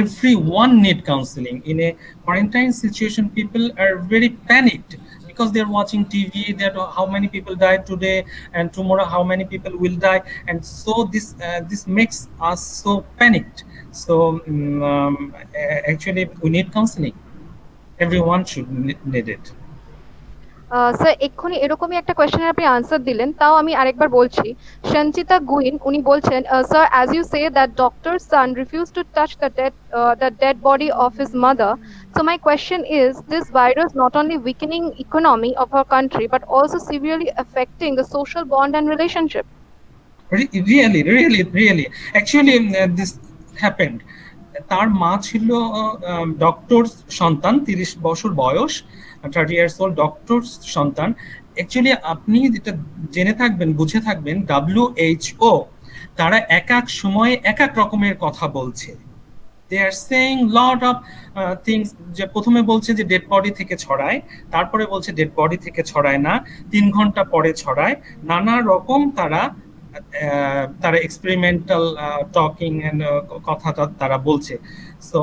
Everyone need counseling. In a quarantine situation, people are very panicked because they're watching TV, that how many people died today and tomorrow how many people will die, and so this makes us so panicked. Actually we need counseling. Everyone should need it. Sir এক্ষুনি এরকমই একটা কোয়েশ্চেনের আপনি answer দিলেন, তাও আমি আরেকবার বলছি। সঞ্চিতা গুইন উনি বলছেন, sir as you say that doctor son refuse to touch the dead body of his mother, so my question is this virus not only weakening economy of our country but also severely affecting the social bond and relationship? Really, actually this happened. তার মা ছিল doctor সন্তান, 30 বছর বয়স, 30 years old doctor সন্তান। Actually আপনি যেটা জেনে থাকবেন, বুঝে থাকবেন, WHO তারা এক এক সময়ে এক এক রকমের কথা বলছে। They are saying lot of things. যে প্রথমে বলছে যে ডেড বডি থেকে ছড়ায়, তারপরে বলছে ডেড বডি থেকে ছড়ায় না, 3 ঘন্টা পরে ছড়ায়। নানা রকম তারা এক্সপেরিমেন্টাল টকিং এন্ড কথা তারা বলছে। সো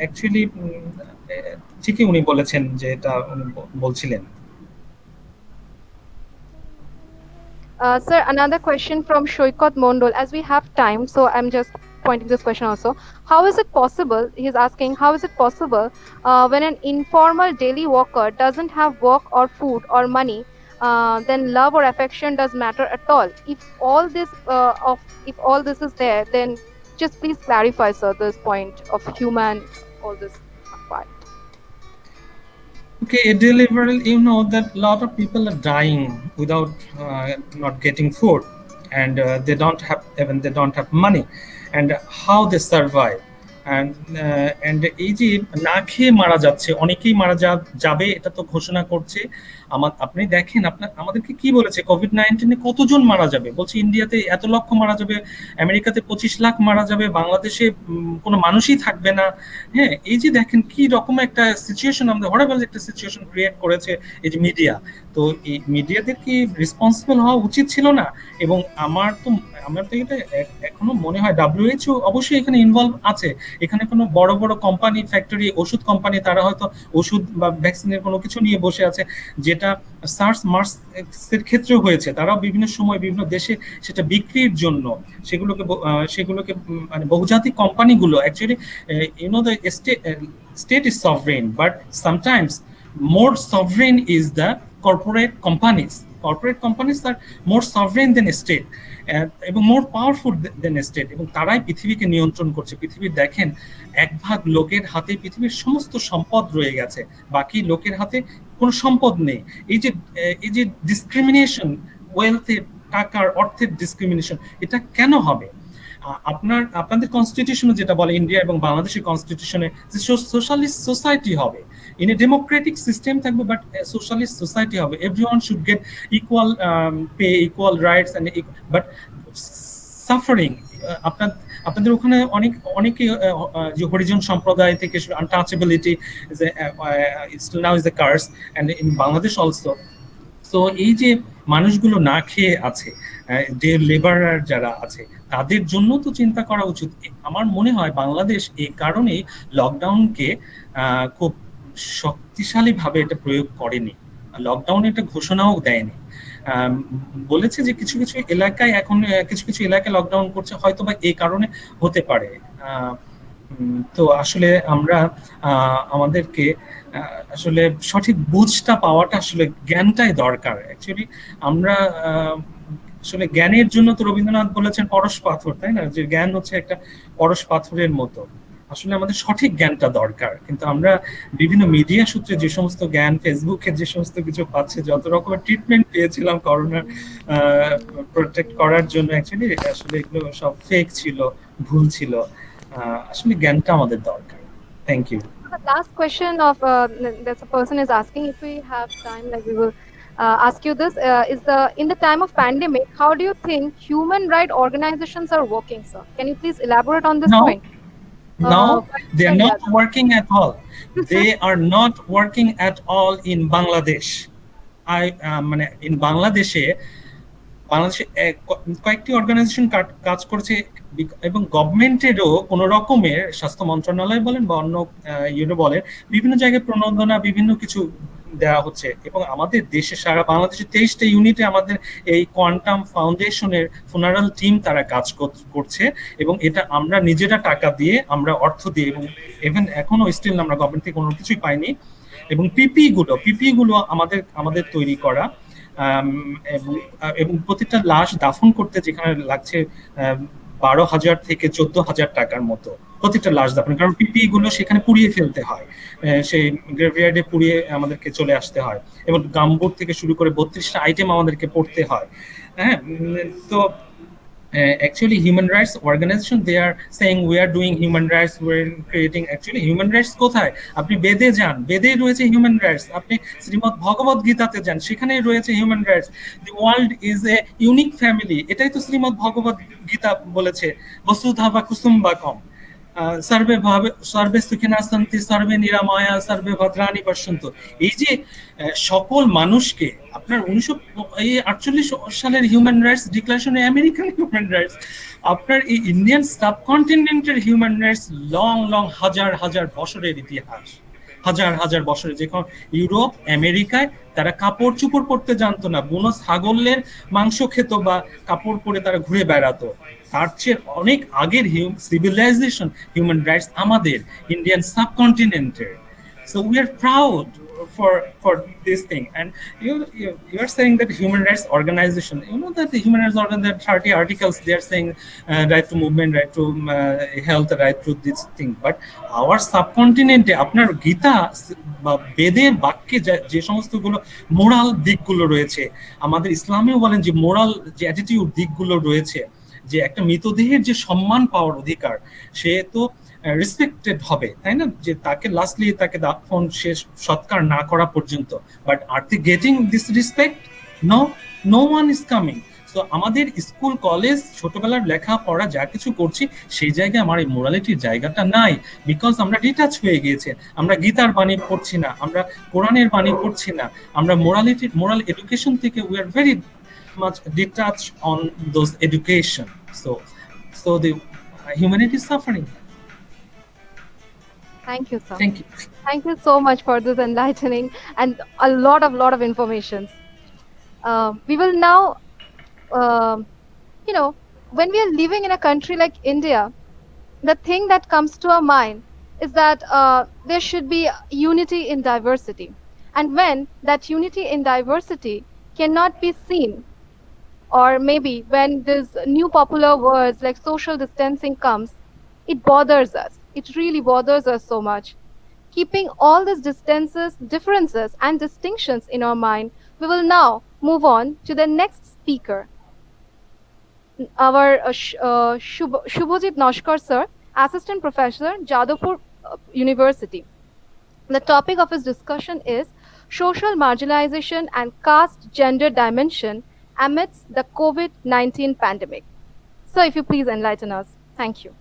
অ্যাকচুয়ালি ঠিকই উনি বলেছেন যে এটা উনি বলছিলেন। Sir, another question from Shoykot Mondol. As we have time, so I'm just pointing this question also. How is it possible, he's asking, how is it possible when an informal daily worker doesn't have work or food or money, then love or affection does matter at all? If all this is there, then just please clarify, sir, this point of human, all this part. Okay, a delivery, you know that a lot of people are dying without not getting food, and they don't have money, and how they survive. And এই যে না খেয়ে মারা যাচ্ছে, অনেকেই যাবে, এটা তো ঘোষণা করছে। আপনি দেখেন আমাদেরকে কি বলেছে, কোভিড-19 কতজন মারা যাবে বলছে, ইন্ডিয়াতে এত লক্ষ মারা যাবে, আমেরিকাতে 25 লাখ মারা যাবে, বাংলাদেশে কোনো মানুষই থাকবে না। হ্যাঁ, এই যে দেখেন কি রকম একটা সিচুয়েশন, আমাদের হরেবল একটা সিচুয়েশন ক্রিয়েট করেছে এই যে মিডিয়া। তো এই মিডিয়াদের কি রেসপন্সিবল হওয়া উচিত ছিল না? এবং আমার তো এটা এখনো মনে হয় WHO অবশ্যই এখানে ইনভলভ আছে। এখানে কোনো বড় বড় কোম্পানি, ফ্যাক্টরি, ওষুধ কোম্পানি, তারা হয়তো ওষুধ বা ভ্যাকসিনের কোনো কিছু নিয়ে বসে আছে, যেটা সার্স মার্স এর ক্ষেত্রেও হয়েছে। তারাও বিভিন্ন সময় বিভিন্ন দেশে সেটা বিক্রির জন্য সেগুলোকে মানে বহুজাতিক কোম্পানিগুলো actually the state is sovereign, but sometimes more sovereign is the corporate companies. Corporate companies are more sovereign than state এবং more powerful than state, এবং তারাই পৃথিবীকে নিয়ন্ত্রণ করছে। পৃথিবীর দেখেন 1 ভাগ লোকের হাতে পৃথিবীর সমস্ত সম্পদ রয়ে গেছে, বাকি লোকের হাতে কোনো সম্পদ নেই। এই যে ডিসক্রিমিনেশন, ওয়েলথের, টাকার, অর্থের ডিসক্রিমিনেশন, এটা কেন হবে? আপনাদের কনস্টিটিউশনে যেটা বলে, ইন্ডিয়া এবং বাংলাদেশের কনস্টিটিউশনে, যে সোশ্যালিস্ট সোসাইটি হবে, ইন এ ডেমোক্রেটিক সিস্টেম থাকবে, বাট সোশ্যালিস্ট সোসাইটি হবে। Everyone should get equal pay, equal rights, and but suffering. আপনাদের ওখানে অনেকে যে হরিজন সম্প্রদায় থেকে untouchability now is the curse, and in Bangladesh also. তো এই যে মানুষগুলো না খেয়ে আছে, যে লেবারার যারা আছে, তাদের জন্য তো চিন্তা করা উচিত। আমার মনে হয় বাংলাদেশ এই কারণেই লকডাউনকে খুব শক্তিশালী ভাবে এটা প্রয়োগ করেনি, লকডাউন এটা ঘোষণাও দেয়নি। বলেছে যে কিছু কিছু এলাকায় এখন কিছু কিছু এলাকায় লকডাউন করছে, হয়তো বা এই কারণে হতে পারে। তো আসলে আমরা আমাদেরকে আসলে সঠিক বুঝটা পাওয়াটা, আসলে জ্ঞানটাই দরকার। অ্যাকচুয়ালি আমরা আসলে জ্ঞানের জন্য তো রবীন্দ্রনাথ বলেছেন পরশ পাথর, তাই না? যে জ্ঞান হচ্ছে একটা পরশ পাথরের মতো। আসলে আমাদের সঠিক জ্ঞানটা দরকার, কিন্তু আমরা বিভিন্ন মিডিয়া সূত্রে যে সমস্ত জ্ঞান, ফেসবুকে যে সমস্ত কিছু পাচ্ছে, যত রকমের ট্রিটমেন্ট পেয়েছিলাম করোনার প্রোটেক্ট করার জন্য, অ্যাকচুয়ালি আসলে এগুলো সব ফেক ছিল, ভুল ছিল। আসলে জ্ঞানটা আমাদের দরকার। Thank you. The last question of that's a person is asking, if we have time, like we will ask you this, is the in the time of pandemic, how do you think human right organizations are working, sir? Can you please elaborate on this No, point? no, they are not Yes. working at all. They are not working at all in Bangladesh. মানে in বাংলাদেশে কয়েকটি organisation কাজ করছে, এবং গভর্নমেন্টেরও কোনো রকমের, স্বাস্থ্য মন্ত্রণালয় বলেন বা অন্য ইউরো বলেন, বিভিন্ন জায়গায় প্রণোদনা বিভিন্ন কিছু দেওয়া হচ্ছে। এবং আমাদের দেশে, সারা বাংলাদেশে 23টা ইউনিটে আমাদের এই কোয়ান্টাম ফাউন্ডেশনের ফুনারাল টিম তারা কাজ করছে, এবং এটা আমরা নিজেরা টাকা দিয়ে, আমরা অর্থ দিয়ে, এবং ইভেন এখনো স্টিল আমরা গভর্নমেন্ট থেকে কোনো কিছুই পাইনি। এবং পিপি গুলো আমাদের আমাদের তৈরি করা, এবং প্রতিটা লাশ দাফন করতে যেখানে লাগছে 12,000 থেকে 14,000 টাকার মতো প্রতিটা লাশ দাফন, কারণ পিপি গুলো সেখানে পুড়িয়ে ফেলতে হয়, সেই গ্রেভিয়ার্ডে পুড়িয়ে আমাদেরকে চলে আসতে হয়, এবং গামবুট থেকে শুরু করে 32টা আইটেম আমাদেরকে পড়তে হয়। হ্যাঁ, তো actually human rights organization, they are saying we are doing human rights, we're creating, actually human rights কোথায়? আপনি বেদে যান, বেদে রয়েছে হিউম্যান রাইটস। আপনি শ্রীমদ্ ভগবত গীতাতে যান, সেখানে রয়েছে human rights. The world is a unique family, এটাই তো শ্রীমদ্ ভগবত গীতা বলেছে, বসুধা বা কুসুম্বাকম, সর্বে ভাবে সর্বে সুখিনা সন্তি সর্বে নিরাময়া সর্বে ভদ্রাণি পশ্যন্তু। এই যে সকল মানুষকে, আপনার 1948 সালের হিউম্যান রাইটস ডিক্লারেশনে, আমেরিকান হিউম্যান রাইটস, আপনার এই ইন্ডিয়ান সাবকন্টিনেন্টের হিউম্যান রাইটস, লং লং হাজার হাজার বছরের ইতিহাস, হাজার হাজার বছরে। যখন ইউরোপ আমেরিকায় তারা কাপড় চোপড় পরতে জানতো না, বুনো ছাগলের মাংস খেত বা কাপড় পরে তারা ঘুরে বেড়াতো, তার চেয়ে অনেক আগের সিভিলাইজেশন হিউম্যান রাইটস আমাদের Indian সাবকন্টিনেন্টের। So we are proud for this thing. And you are saying that human rights organization, you know that the human rights organization, 30 articles, they are saying right to movement, right to health, right to this thing. But our subcontinent, আপনার গীতা বা বেদের বাক্যে যে সমস্তগুলো moral দিকগুলো রয়েছে, আমাদের ইসলামেও বলেন যে মোরাল যে অ্যাটিটিউড দিকগুলো রয়েছে, যে একটা মৃতদেহের যে সম্মান পাওয়ার অধিকার, সে তো রেসপেক্টেড হবে, তাই না? যে তাকে লাস্টলি তাকে দাফন শেষ সৎকার না করা পর্যন্ত। But are they getting this respect? No, no one is coming. তো আমাদের স্কুল কলেজ ছোটবেলার লেখা পড়া যা কিছু করছি, সেই জায়গায় আমার এই মোরালিটির জায়গাটা নাই, বিকজ আমরা ডিটাচ হয়ে গিয়েছে। আমরা গীতার বাণী পড়ছি না, আমরা কোরআনের বাণী পড়ছি না, আমরা মোরাল এডুকেশন থেকে we are very much detached on those education. So the humanity is suffering. Thank you, sir. Thank you. Thank you so much for this enlightening and a lot of information. We will now, when we are living in a country like India, the thing that comes to our mind is that there should be unity in diversity. And when that unity in diversity cannot be seen, or maybe when these new popular words like social distancing comes, it bothers us. It really bothers us so much. Keeping all these differences and distinctions in our mind, we will now move on to the next speaker, our Shubhajit Noshkar sir, Assistant Professor, Jadavpur University. The topic of his discussion is social marginalization and caste gender dimension amidst the COVID-19 pandemic. So if you please enlighten us. Thank you.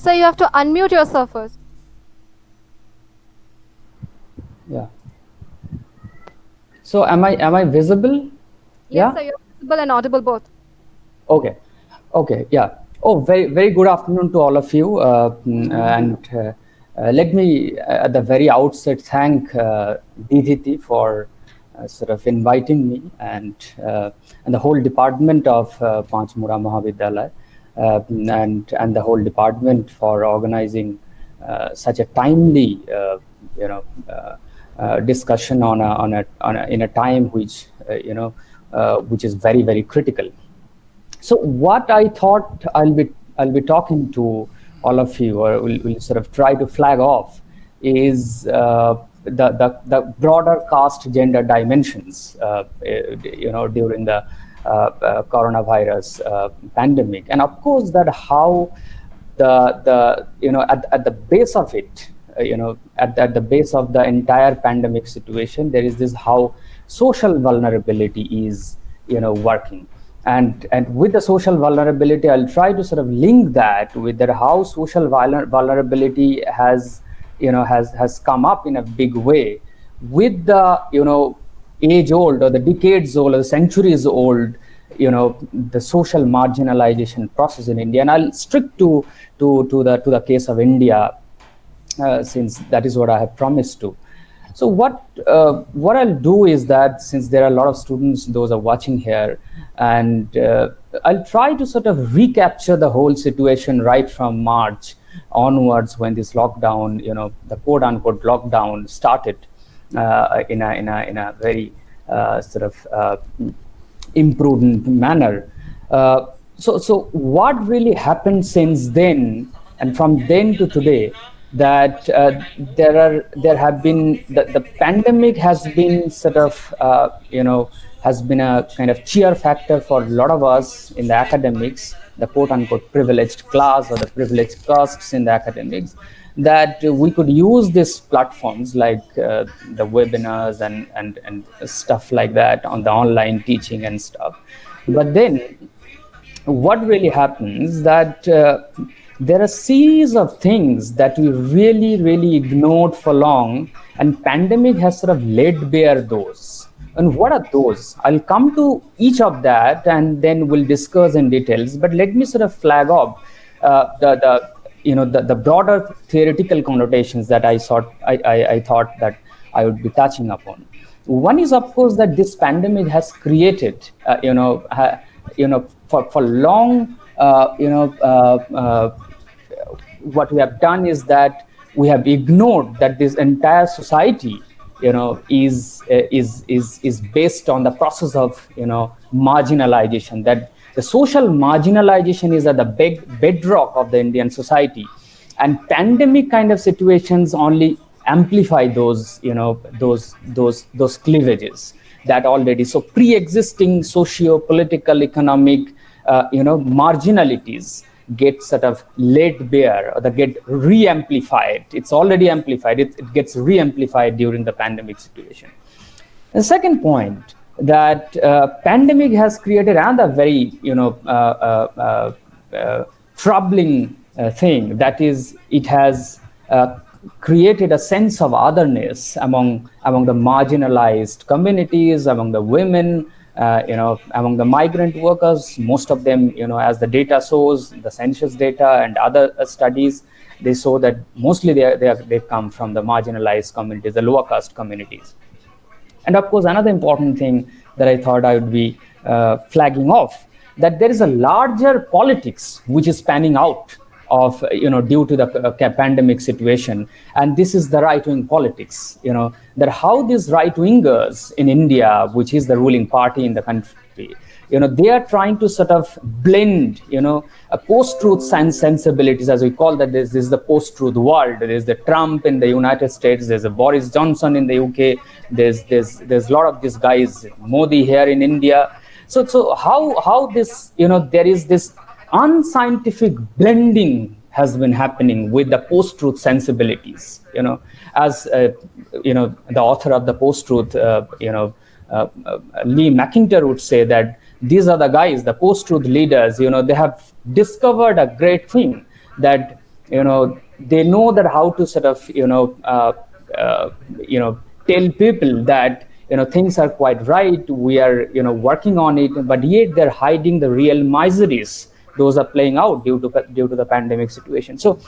So you have to unmute yourself first. Yeah. So am I visible? Yes, Yeah. sir, you're visible and audible both. Okay. Okay. Yeah. Oh, very good afternoon to all of you. And let me at the very outset thank Didhiti for sort of inviting me and the whole department of Panchmura Mahavidyalaya and the whole department for organizing such a timely, discussion in a time which is very, very critical. So what I thought I'll be talking to all of you, or will sort of try to flag off, is the broader caste gender dimensions, during the coronavirus pandemic, and of course that how at the base of it, at the base of the entire pandemic situation, there is this how social vulnerability is working. And with the social vulnerability, I'll try to sort of link that with that how social vulnerability has come up in a big way with the age old, or the decades old, or the centuries old, the social marginalization process in India. And I'll stick to the case of India, since that is what I have promised to. So what I'll do is that, since there are a lot of students, those are watching here, and I'll try to sort of recapture the whole situation right from March onwards, when this lockdown, the quote unquote lockdown started, in a very sort of imprudent manner. So what really happened since then, and from then to today, that there have been the pandemic has been sort of has been a kind of cheer factor for a lot of us in the academics, the quote unquote privileged class or the privileged castes in the academics, that we could use these platforms like the webinars and stuff like that, on the online teaching and stuff. But then what really happens that there are a series of things that we really ignored for long, and pandemic has sort of laid bare those. And what are those? I'll come to each of that and then we'll discuss in details, but let me sort of flag up the broader theoretical connotations that I thought that I would be touching upon. One is, of course, that this pandemic has created for long, what we have done is that we have ignored that this entire society is based on the process of marginalization, that the social marginalization is at the bedrock of the Indian society, and pandemic kind of situations only amplify those those cleavages that already, so pre-existing socio-political, economic marginalities get sort of laid bare, or they get re-amplified. It's already amplified, it gets re-amplified during the pandemic situation. The second point, that pandemic has created another very troubling thing, that is, it has created a sense of otherness among the marginalized communities, among the women, among the migrant workers. Most of them, as the data shows, the census data and other studies, they show that mostly they come from the marginalized communities, the lower caste communities. And of course, another important thing that I thought I would be flagging off, that there is a larger politics which is panning out of due to the pandemic situation, and this is the right-wing politics. That how these right-wingers in India, which is the ruling party in the country, they are trying to sort of blend a post-truth sensibilities, as we call that. This is the post-truth world. There's the Trump in the United States, there's a Boris Johnson in the UK, there's a lot of these guys, Modi here in India. So how this there is this unscientific blending has been happening with the post-truth sensibilities. As the author of the post-truth, Lee McIntyre would say that these are the guys, the post-truth leaders. They have discovered a great thing, that they know that how to sort of tell people that things are quite right, we are working on it, but yet they're hiding the real miseries. Those are playing out due to the pandemic situation. So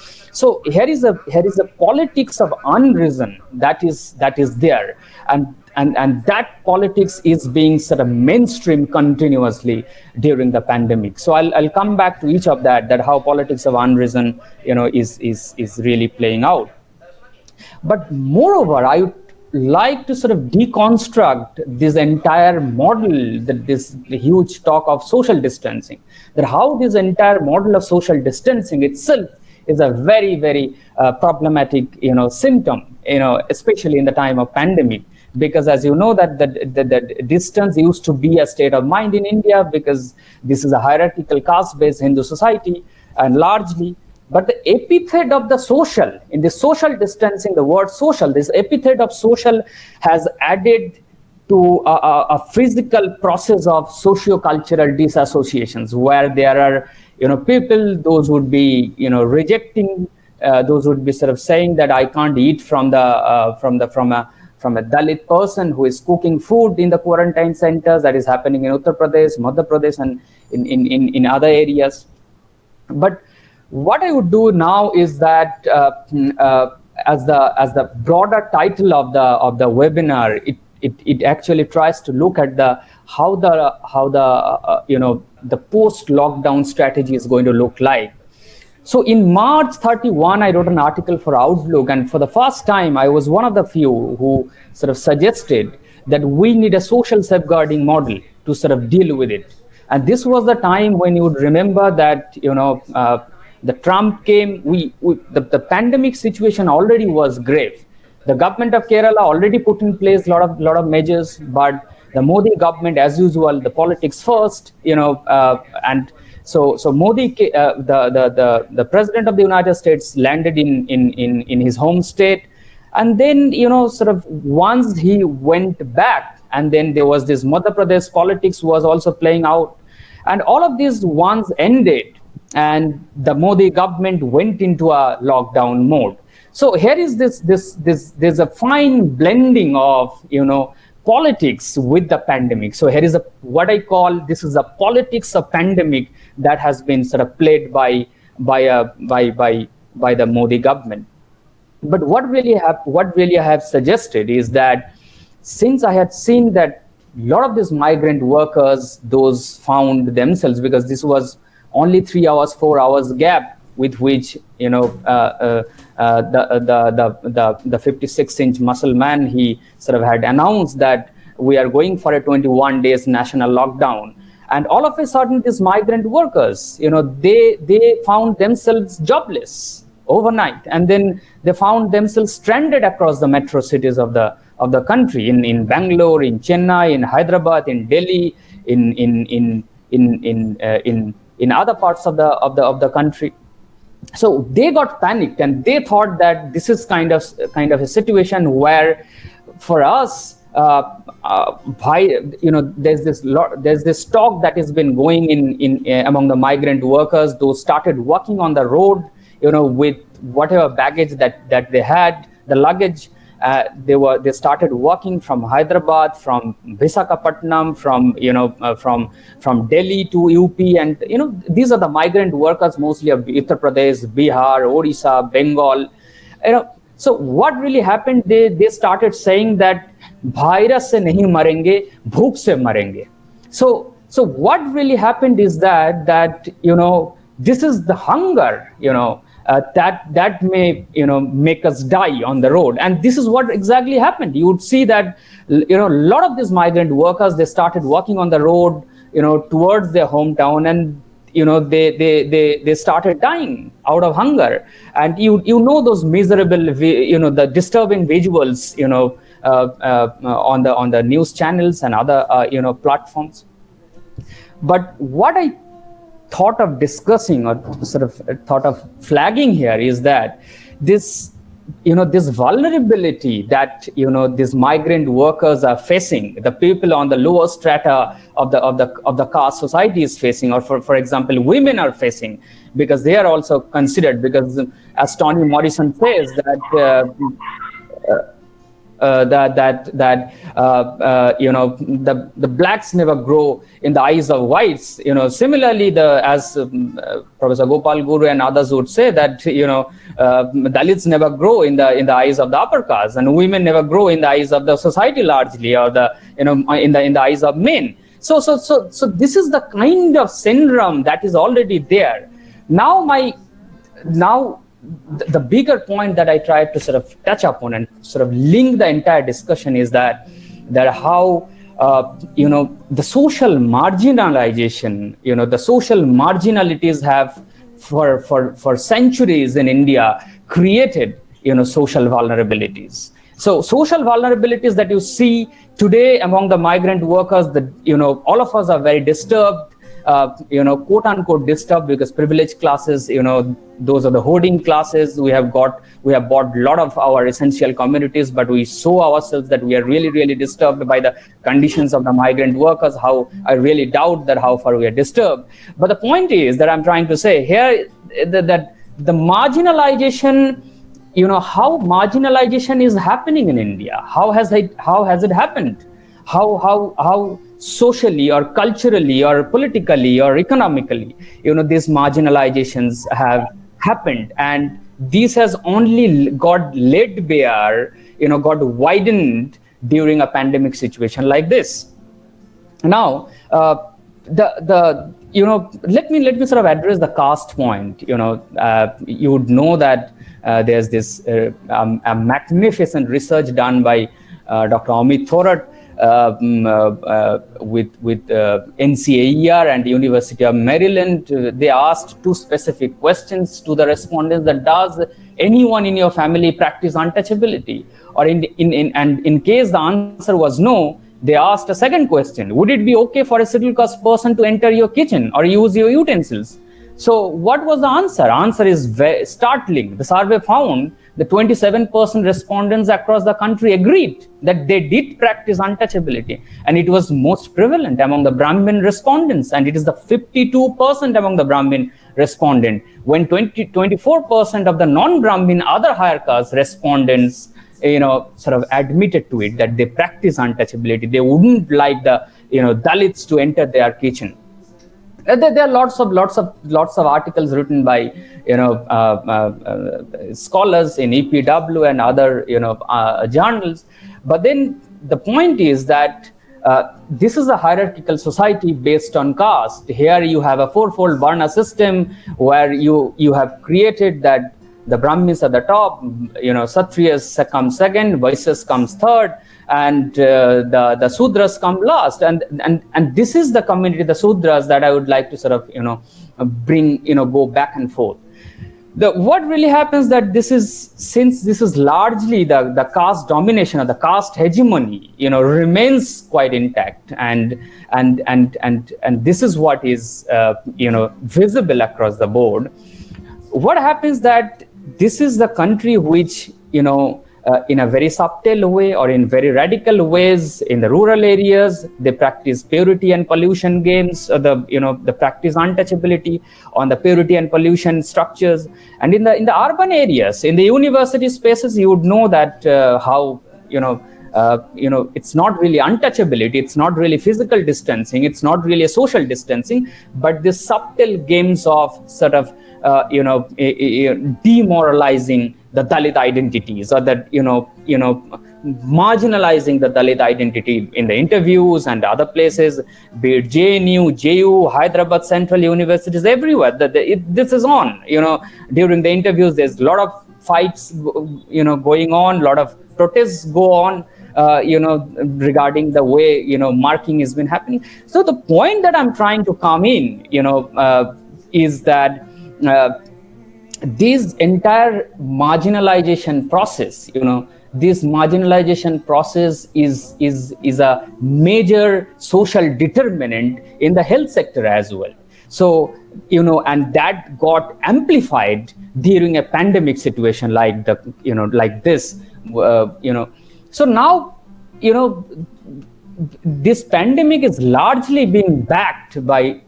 here is a politics of unreason that is there, and and that politics is being sort of mainstream continuously during the pandemic. So I'll come back to each of that how politics of unreason, is really playing out. But moreover, I would like to sort of deconstruct this entire model, this huge talk of social distancing, that how this entire model of social distancing itself is a very, very problematic, symptom, especially in the time of pandemic. Because as you know, that the distance used to be a state of mind in India, because this is a hierarchical caste-based Hindu society, and largely. But the epithet of the social, in the social distancing, the word social, this epithet of social has added to a physical process of socio-cultural disassociations, where there are, people, those would be, rejecting, those would be sort of saying that I can't eat from a Dalit person who is cooking food in the quarantine centers. That is happening in Uttar Pradesh, Madhya Pradesh, and in other areas. But what I would do now is that, as the broader title of the webinar, it actually tries to look at how the post lockdown strategy is going to look like. So in March 31, I wrote an article for Outlook, and for the first time, I was one of the few who sort of suggested that we need a social safeguarding model to sort of deal with it. And this was the time when you would remember that, the Trump came, the pandemic situation already was grave. The government of Kerala already put in place a lot of measures, but the Modi government, as usual, the politics first, and so Modi, the president of the United States, landed in his home state, and then sort of once he went back, and then there was this Madhya Pradesh politics was also playing out, and all of these once ended, and the Modi government went into a lockdown mode. So here is there's a fine blending of politics with the pandemic. So here is what I call this is a politics of pandemic that has been sort of played by the Modi government. But what really I have suggested is that, since I had seen that a lot of these migrant workers, those found themselves, because this was only 3 hours, 4 hours gap with which the 56-inch muscle man, he sort of had announced that we are going for a 21 days national lockdown. And all of a sudden, these migrant workers, they found themselves jobless overnight, and then they found themselves stranded across the metro cities of the country, in Bangalore, in Chennai, in Hyderabad, in Delhi, in other parts of the country. So they got panicked, and they thought that this is kind of a situation where, for us, there's this talk that has been going in among the migrant workers. Those started working on the road, with whatever baggage that they had, the luggage. They started working from Hyderabad, from Visakhapatnam, from Delhi to UP, and these are the migrant workers mostly of Uttar Pradesh, Bihar, Odisha, Bengal. So what really happened? They started saying that virus se nahi marenge, bhook se marenge. So what really happened is that this is the hunger, that may make us die on the road. And this is what exactly happened. You would see that a lot of these migrant workers, they started working on the road towards their hometown, and they started dying out of hunger. And those miserable the disturbing visuals on the news channels and other platforms. But what I thought of discussing, or sort of thought of flagging here, is that this vulnerability that these migrant workers are facing, the people on the lower strata of the caste society is facing, or for example women are facing, because they are also considered, because as Toni Morrison says that the blacks never grow in the eyes of whites. Similarly, as Professor Gopal Guru and others would say that Dalits never grow in the eyes of the upper caste, and women never grow in the eyes of the society largely, or in the eyes of men. So this is the kind of syndrome that is already there. Now the bigger point that I tried to sort of touch upon and sort of link the entire discussion is that how the social marginalization, the social marginalities have for centuries in India created social vulnerabilities. So social vulnerabilities that you see today among the migrant workers, that all of us are very disturbed, quote unquote disturbed, because privileged classes, those are the hoarding classes. We have bought a lot of our essential commodities, but we show ourselves that we are really, really disturbed by the conditions of the migrant workers. How I really doubt that how far we are disturbed. But the point is that I'm trying to say here that the marginalization, how marginalization is happening in India. How has it happened? How socially or culturally or politically or economically, these marginalizations have happened, and this has only got laid bare, got widened during a pandemic situation like this. Now, let me sort of address the caste point. You would know that there's this a magnificent research done by Dr. Amit Thorat with NCAER and University of Maryland. They asked two specific questions to the respondents: that does anyone in your family practice untouchability? Or in case the answer was no, they asked a second question: would it be okay for a scheduled caste person to enter your kitchen or use your utensils? So what was the answer? Answer is very startling. The survey found the 27% respondents across the country agreed that they did practice untouchability, and it was most prevalent among the Brahmin respondents, and it is the 52% among the Brahmin respondent, when 24% of the non-Brahmin other higher caste respondents sort of admitted to it, that they practice untouchability. They wouldn't like the Dalits to enter their kitchen. There are lots of articles written by scholars in EPW and other journals. But then the point is that this is a hierarchical society based on caste. Here you have a fourfold Varna system where you have created that the Brahmins at the top, Kshatriyas come second, Vaishyas comes third, and the Sudras come last. And this is the community, the Sudras, that I would like to sort of bring, go back and forth. What really happens that since this is largely the caste domination or the caste hegemony, remains quite intact, and this is what is visible across the board. What happens that this is the country which in a very subtle way or in very radical ways in the rural areas, they practice purity and pollution games, or the practice untouchability on the purity and pollution structures. And in the urban areas, in the university spaces, you would know that how it's not really untouchability, it's not really physical distancing, it's not really a social distancing, but the subtle games of sort of demoralizing the Dalit identities, or that marginalizing the Dalit identity in the interviews and other places, be it JNU, JU, Hyderabad Central Universities, everywhere. This is on. During the interviews, there's a lot of fights, going on, a lot of protests go on, regarding the way marking has been happening. So the point that I'm trying to come in, is that this entire marginalization process, this marginalization process is a major social determinant in the health sector as well. So, and that got amplified during a pandemic situation like this. So now, this pandemic is largely being backed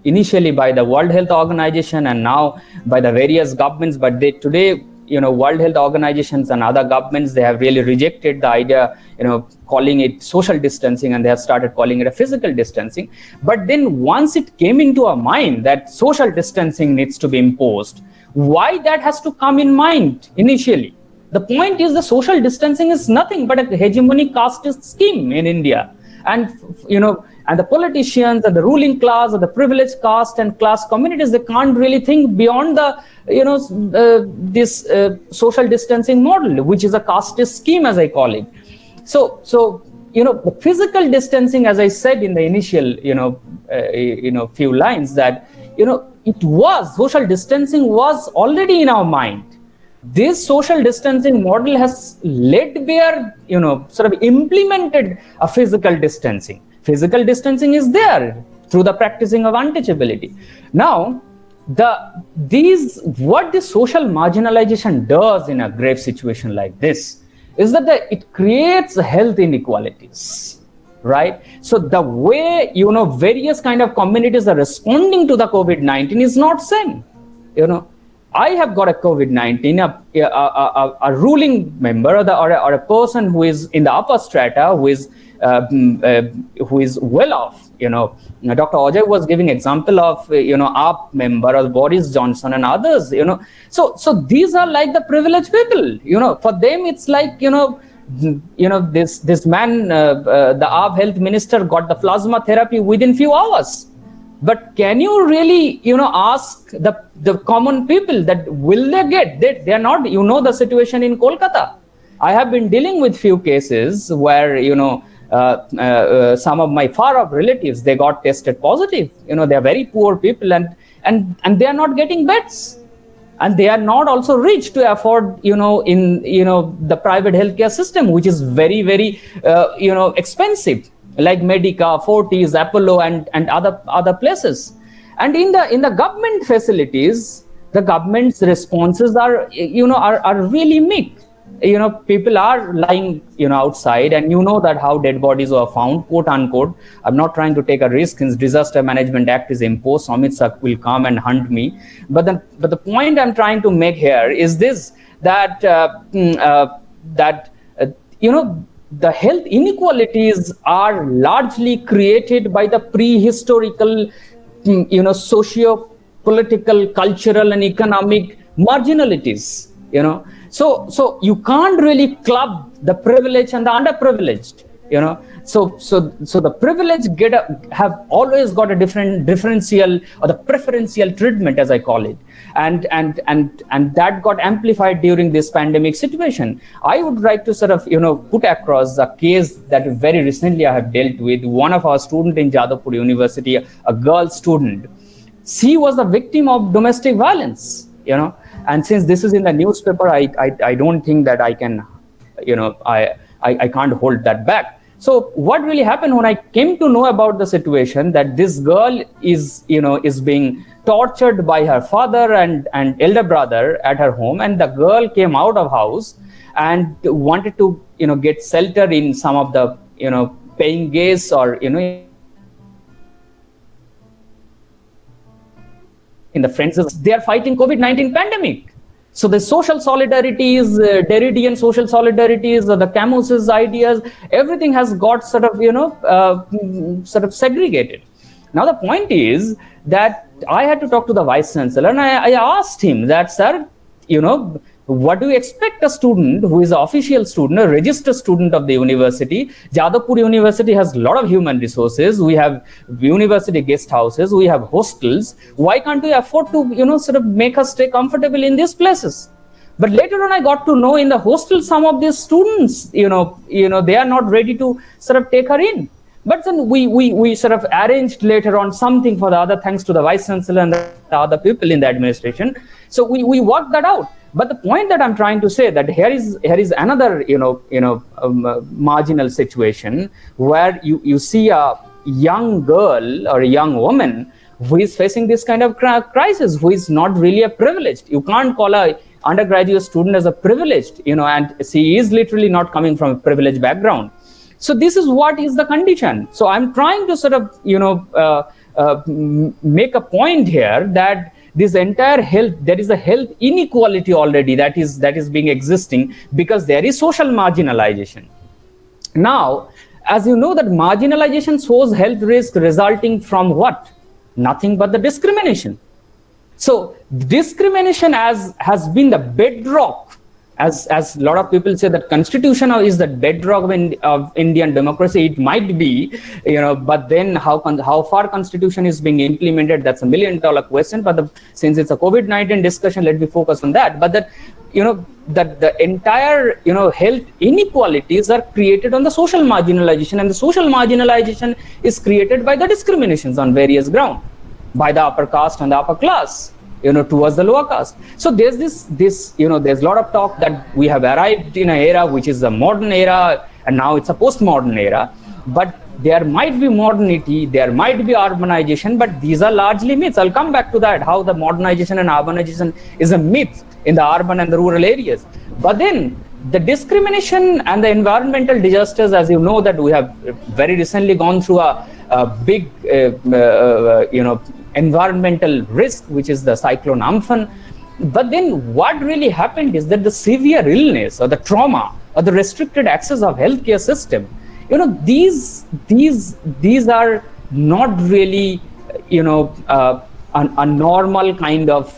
initially by the World Health Organization and now by the various governments. But today, World Health Organizations and other governments, they have really rejected the idea, calling it social distancing, and they have started calling it a physical distancing. But then once it came into our mind that social distancing needs to be imposed, why that has to come in mind initially? The point is, the social distancing is nothing but a hegemonic caste scheme in India. And, and the politicians and the ruling class or the privileged caste and class communities, they can't really think beyond the, this social distancing model, which is a caste scheme, as I call it. So, the physical distancing, as I said in the initial, few lines, that, social distancing was already in our mind. This social distancing model has laid bare, sort of implemented a physical distancing. Physical distancing is there through the practicing of untouchability. Now, what the social marginalization does in a grave situation like this is that it creates health inequalities, right? So the way, various kind of communities are responding to the COVID-19 is not same, I have got a COVID-19, a ruling member or a person who is in the upper strata, who is well off. Dr. Ajay was giving example of AAP member or Boris Johnson and others. So these are like the privileged people. For them it's like this man, the AAP health minister, got the plasma therapy within few hours. But can you really, ask the common people that will they get? They are not, the situation in Kolkata. I have been dealing with few cases where, some of my far off relatives, they got tested positive. They are very poor people and they are not getting beds. And they are not also rich to afford, in the private healthcare system, which is very, very, expensive, like Medica, Fortis, Apollo, and other places. And in the government facilities, the government's responses are really meek. People are lying outside, and that how dead bodies were found, quote unquote. I'm not trying to take a risk since Disaster Management Act is imposed. Amit Sak will come and hunt me. But the point I'm trying to make here is this: that the health inequalities are largely created by the prehistorical, socio-political, cultural, and economic marginalities. So you can't really club the privileged and the underprivileged. So the privileged have always got a differential or the preferential treatment, as I call it, and that got amplified during this pandemic situation. I would like to sort of put across a case that very recently I have dealt with. One of our students in Jadavpur University, a girl student, she was the victim of domestic violence. And since this is in the newspaper, I don't think that I can, I can't hold that back. So what really happened when I came to know about the situation, that this girl is being tortured by her father and elder brother at her home, and the girl came out of house and wanted to get shelter in some of the paying guests or in the friends. They are fighting COVID-19 pandemic. So the social solidarities, Derridian social solidarities, the Camus's ideas, everything has got sort of segregated. Now the point is that I had to talk to the vice chancellor, and I asked him that, sir, what do you expect a student who is an official student, a registered student of the university? Jadavpur University has a lot of human resources. We have university guest houses. We have hostels. Why can't we afford to, sort of make us stay comfortable in these places? But later on, I got to know in the hostel, some of these students, they are not ready to sort of take her in. But then we sort of arranged later on something for the other, thanks to the vice chancellor and the other people in the administration. So we worked that out. But the point that I'm trying to say, that here is another marginal situation where you see a young girl or a young woman who is facing this kind of crisis, who is not really a privileged. You can't call a undergraduate student as a privileged, and she is literally not coming from a privileged background. So this is what is the condition. So I'm trying to sort of make a point here that this entire health, there is a health inequality already that is being existing, because there is social marginalization. Now, as you know, that marginalization shows health risk resulting from what? Nothing but the discrimination. So discrimination has been the bedrock, as a lot of people say that constitution is the bedrock of Indian democracy. It might be, but then how far constitution is being implemented, that's a $1 million question. But since it's a COVID-19 discussion, let me focus on that. But that, that the entire, health inequalities are created on the social marginalization, and the social marginalization is created by the discriminations on various grounds, by the upper caste and the upper class, towards the lower caste. So there's this, there's a lot of talk that we have arrived in an era which is a modern era, and now it's a postmodern era. But there might be modernity, there might be urbanization, but these are largely myths. I'll come back to that, how the modernization and urbanization is a myth in the urban and the rural areas. But then the discrimination and the environmental disasters, as you know, that we have very recently gone through a big, environmental risk, which is the cyclone Amphan. But then what really happened is that the severe illness or the trauma or the restricted access of healthcare system, these are not really, a normal kind of,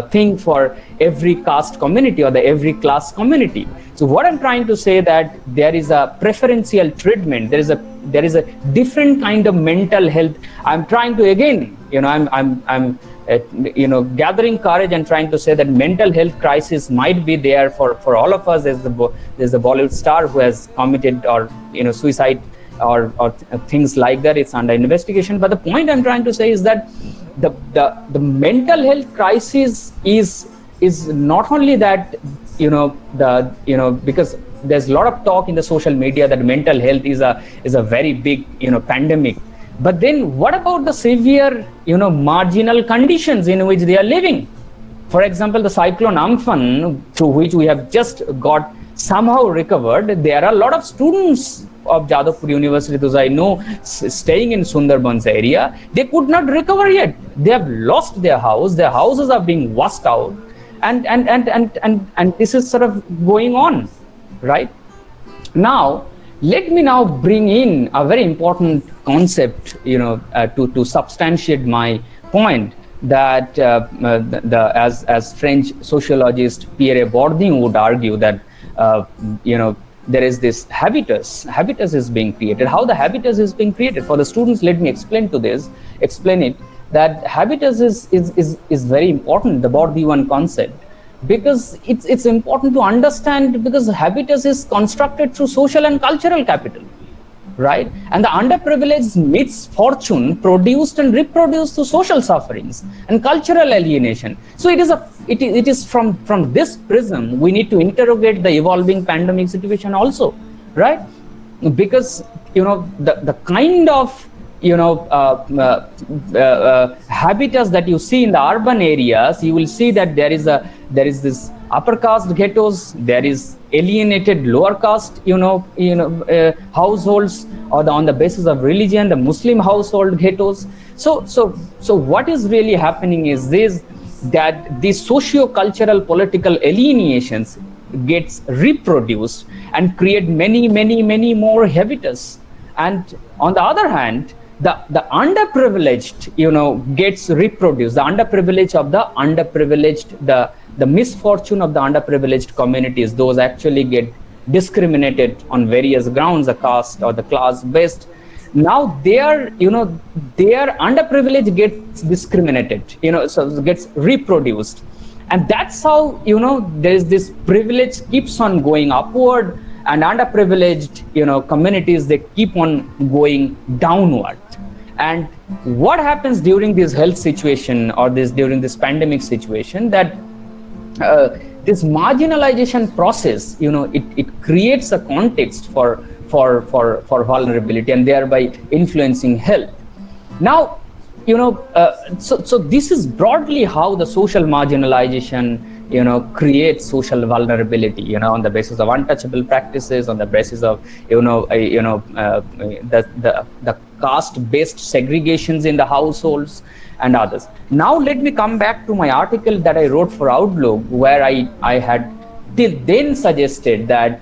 thing for every caste community or the every class community. So what I'm trying to say, that there is a preferential treatment, there is a different kind of mental health. I'm trying to, again, I'm gathering courage and trying to say that mental health crisis might be there for all of us. There's the Bollywood star who has committed or suicide or things like that. It's under investigation. But the point I'm trying to say is that the mental health crisis is not only that, because there's a lot of talk in the social media that mental health is a very big pandemic. But then what about the severe marginal conditions in which they are living? For example, the cyclone Amphan, through which we have just got somehow recovered, there are a lot of students of Jadavpur University, those I know, staying in Sundarbans area. They could not recover yet. They have lost their house. Their houses are being washed out, and this is sort of going on, right? Now, let me now bring in a very important concept, to substantiate my point, that as French sociologist Pierre Bourdieu would argue that, there is this habitus. Habitus is being created. How the habitus is being created? For the students, let me explain it, that habitus is very important, the Bourdieuan concept, because it's important to understand, because habitus is constructed through social and cultural capital, right? And the underprivileged misfortune produced and reproduced through social sufferings and cultural alienation. So it is from this prism we need to interrogate the evolving pandemic situation also, right? Because the kind of habitats that you see in the urban areas, you will see that there is this upper caste ghettos, there is alienated lower caste households, or on the basis of religion, the Muslim household ghettos. So what is really happening is this, that the socio-cultural political alienations gets reproduced and create many more habitus. And on the other hand, the underprivileged, gets reproduced. The underprivileged of the underprivileged, the misfortune of the underprivileged communities, those actually get discriminated on various grounds, the caste or the class based. Now their underprivilege gets discriminated, so gets reproduced. And that's how, there is this privilege keeps on going upward, and underprivileged, communities, they keep on going downward. And what happens during this health situation or during this pandemic situation, that this marginalization process, it creates a context for vulnerability and thereby influencing health. Now, So this is broadly how the social marginalization, creates social vulnerability, on the basis of untouchable practices, on the basis of, the caste-based segregations in the households and others. Now, let me come back to my article that I wrote for Outlook, where I had till then suggested that,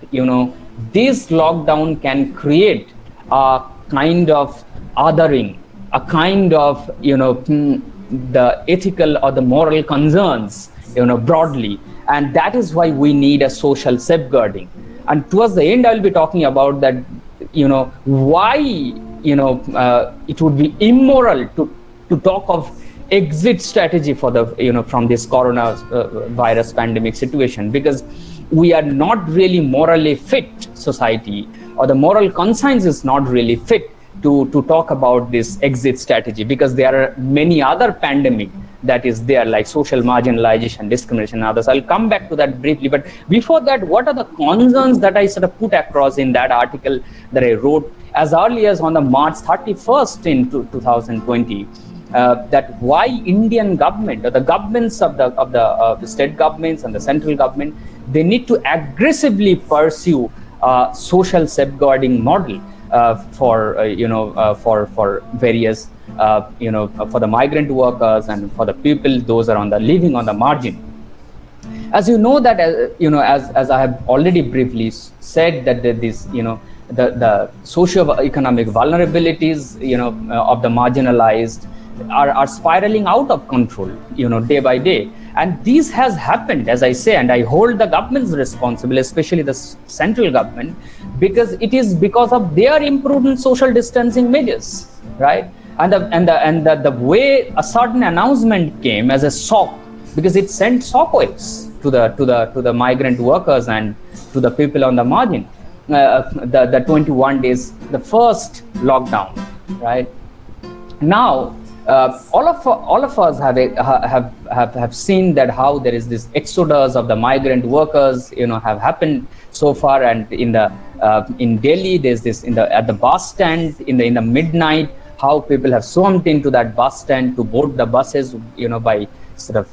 this lockdown can create a kind of othering, a kind of, the ethical or the moral concerns, broadly. And that is why we need a social safeguarding. And towards the end, I'll be talking about that, why, it would be immoral to talk of exit strategy for the, from this coronavirus pandemic situation, because we are not really morally fit society, or the moral conscience is not really fit to talk about this exit strategy, because there are many other pandemic that is there, like social marginalization, discrimination, and others. I'll come back to that briefly. But before that, what are the concerns that I sort of put across in that article that I wrote as early as on the March 31st in 2020? That why Indian government, or the governments of the state governments and the central government, they need to aggressively pursue social safeguarding model for various for the migrant workers and for the people those are living on the margin. As you know that as I have already briefly said, that this the socio-economic vulnerabilities of the marginalized are spiraling out of control day by day. And this has happened, as I say, and I hold the governments responsible, especially the central government, because it is because of their imprudent social distancing measures, right? And the way a certain announcement came as a shock, because it sent shockwaves to the migrant workers and to the people on the margin. The 21 days, the first lockdown, right? Now, all of us have seen that how there is this exodus of the migrant workers have happened so far. And in Delhi, there's this at the bus stand in the midnight, how people have swarmed into that bus stand to board the buses by sort of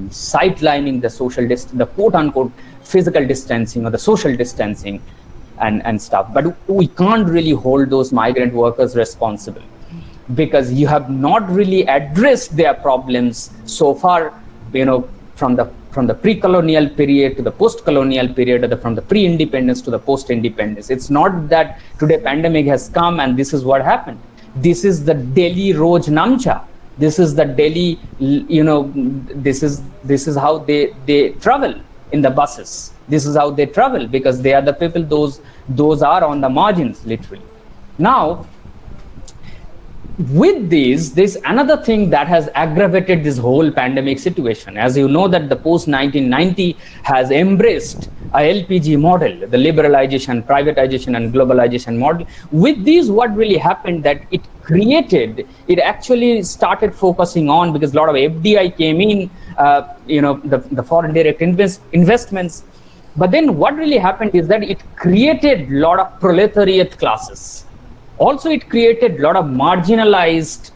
sidelining the quote unquote physical distancing or the social distancing and stuff. But we can't really hold those migrant workers responsible, because you have not really addressed their problems so far, from the pre-colonial period to the post-colonial period, or from the pre-independence to the post-independence. It's not that today pandemic has come and this is what happened. This is the Delhi Roj Namcha. This is the Delhi, this is how they travel in the buses. This is how they travel, because they are the people, those are on the margins, literally. Now, with there's another thing that has aggravated this whole pandemic situation. As you know, that the post-1990 has embraced a LPG model, the liberalization, privatization, and globalization model. With these, what really happened that it actually started focusing on, because a lot of FDI came in, the foreign direct investments. But then what really happened is that it created a lot of proletariat classes. Also, it created a lot of marginalized,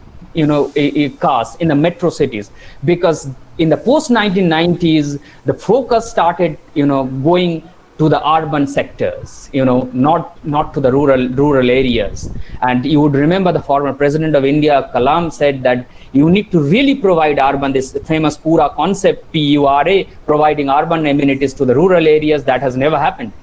caste in the metro cities, because in the post-1990s, the focus started, going to the urban sectors, not to the rural areas. And you would remember the former president of India, Kalam, said that you need to really provide urban, this famous Pura concept, PURA, providing urban amenities to the rural areas. That has never happened.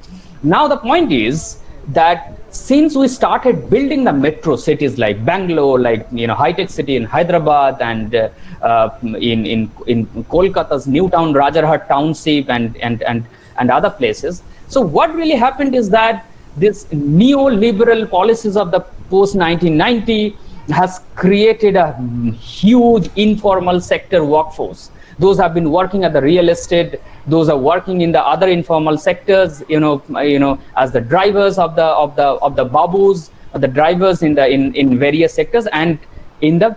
Now, the point is that since we started building the metro cities like Bangalore, like high-tech city in Hyderabad, and in Kolkata's new town Rajarhat township and other places. So what really happened is that this neoliberal policies of the post-1990 has created a huge informal sector workforce. Those have been working at the real estate. Those are working in the other informal sectors. As the drivers of the babus, the drivers in various sectors, and in the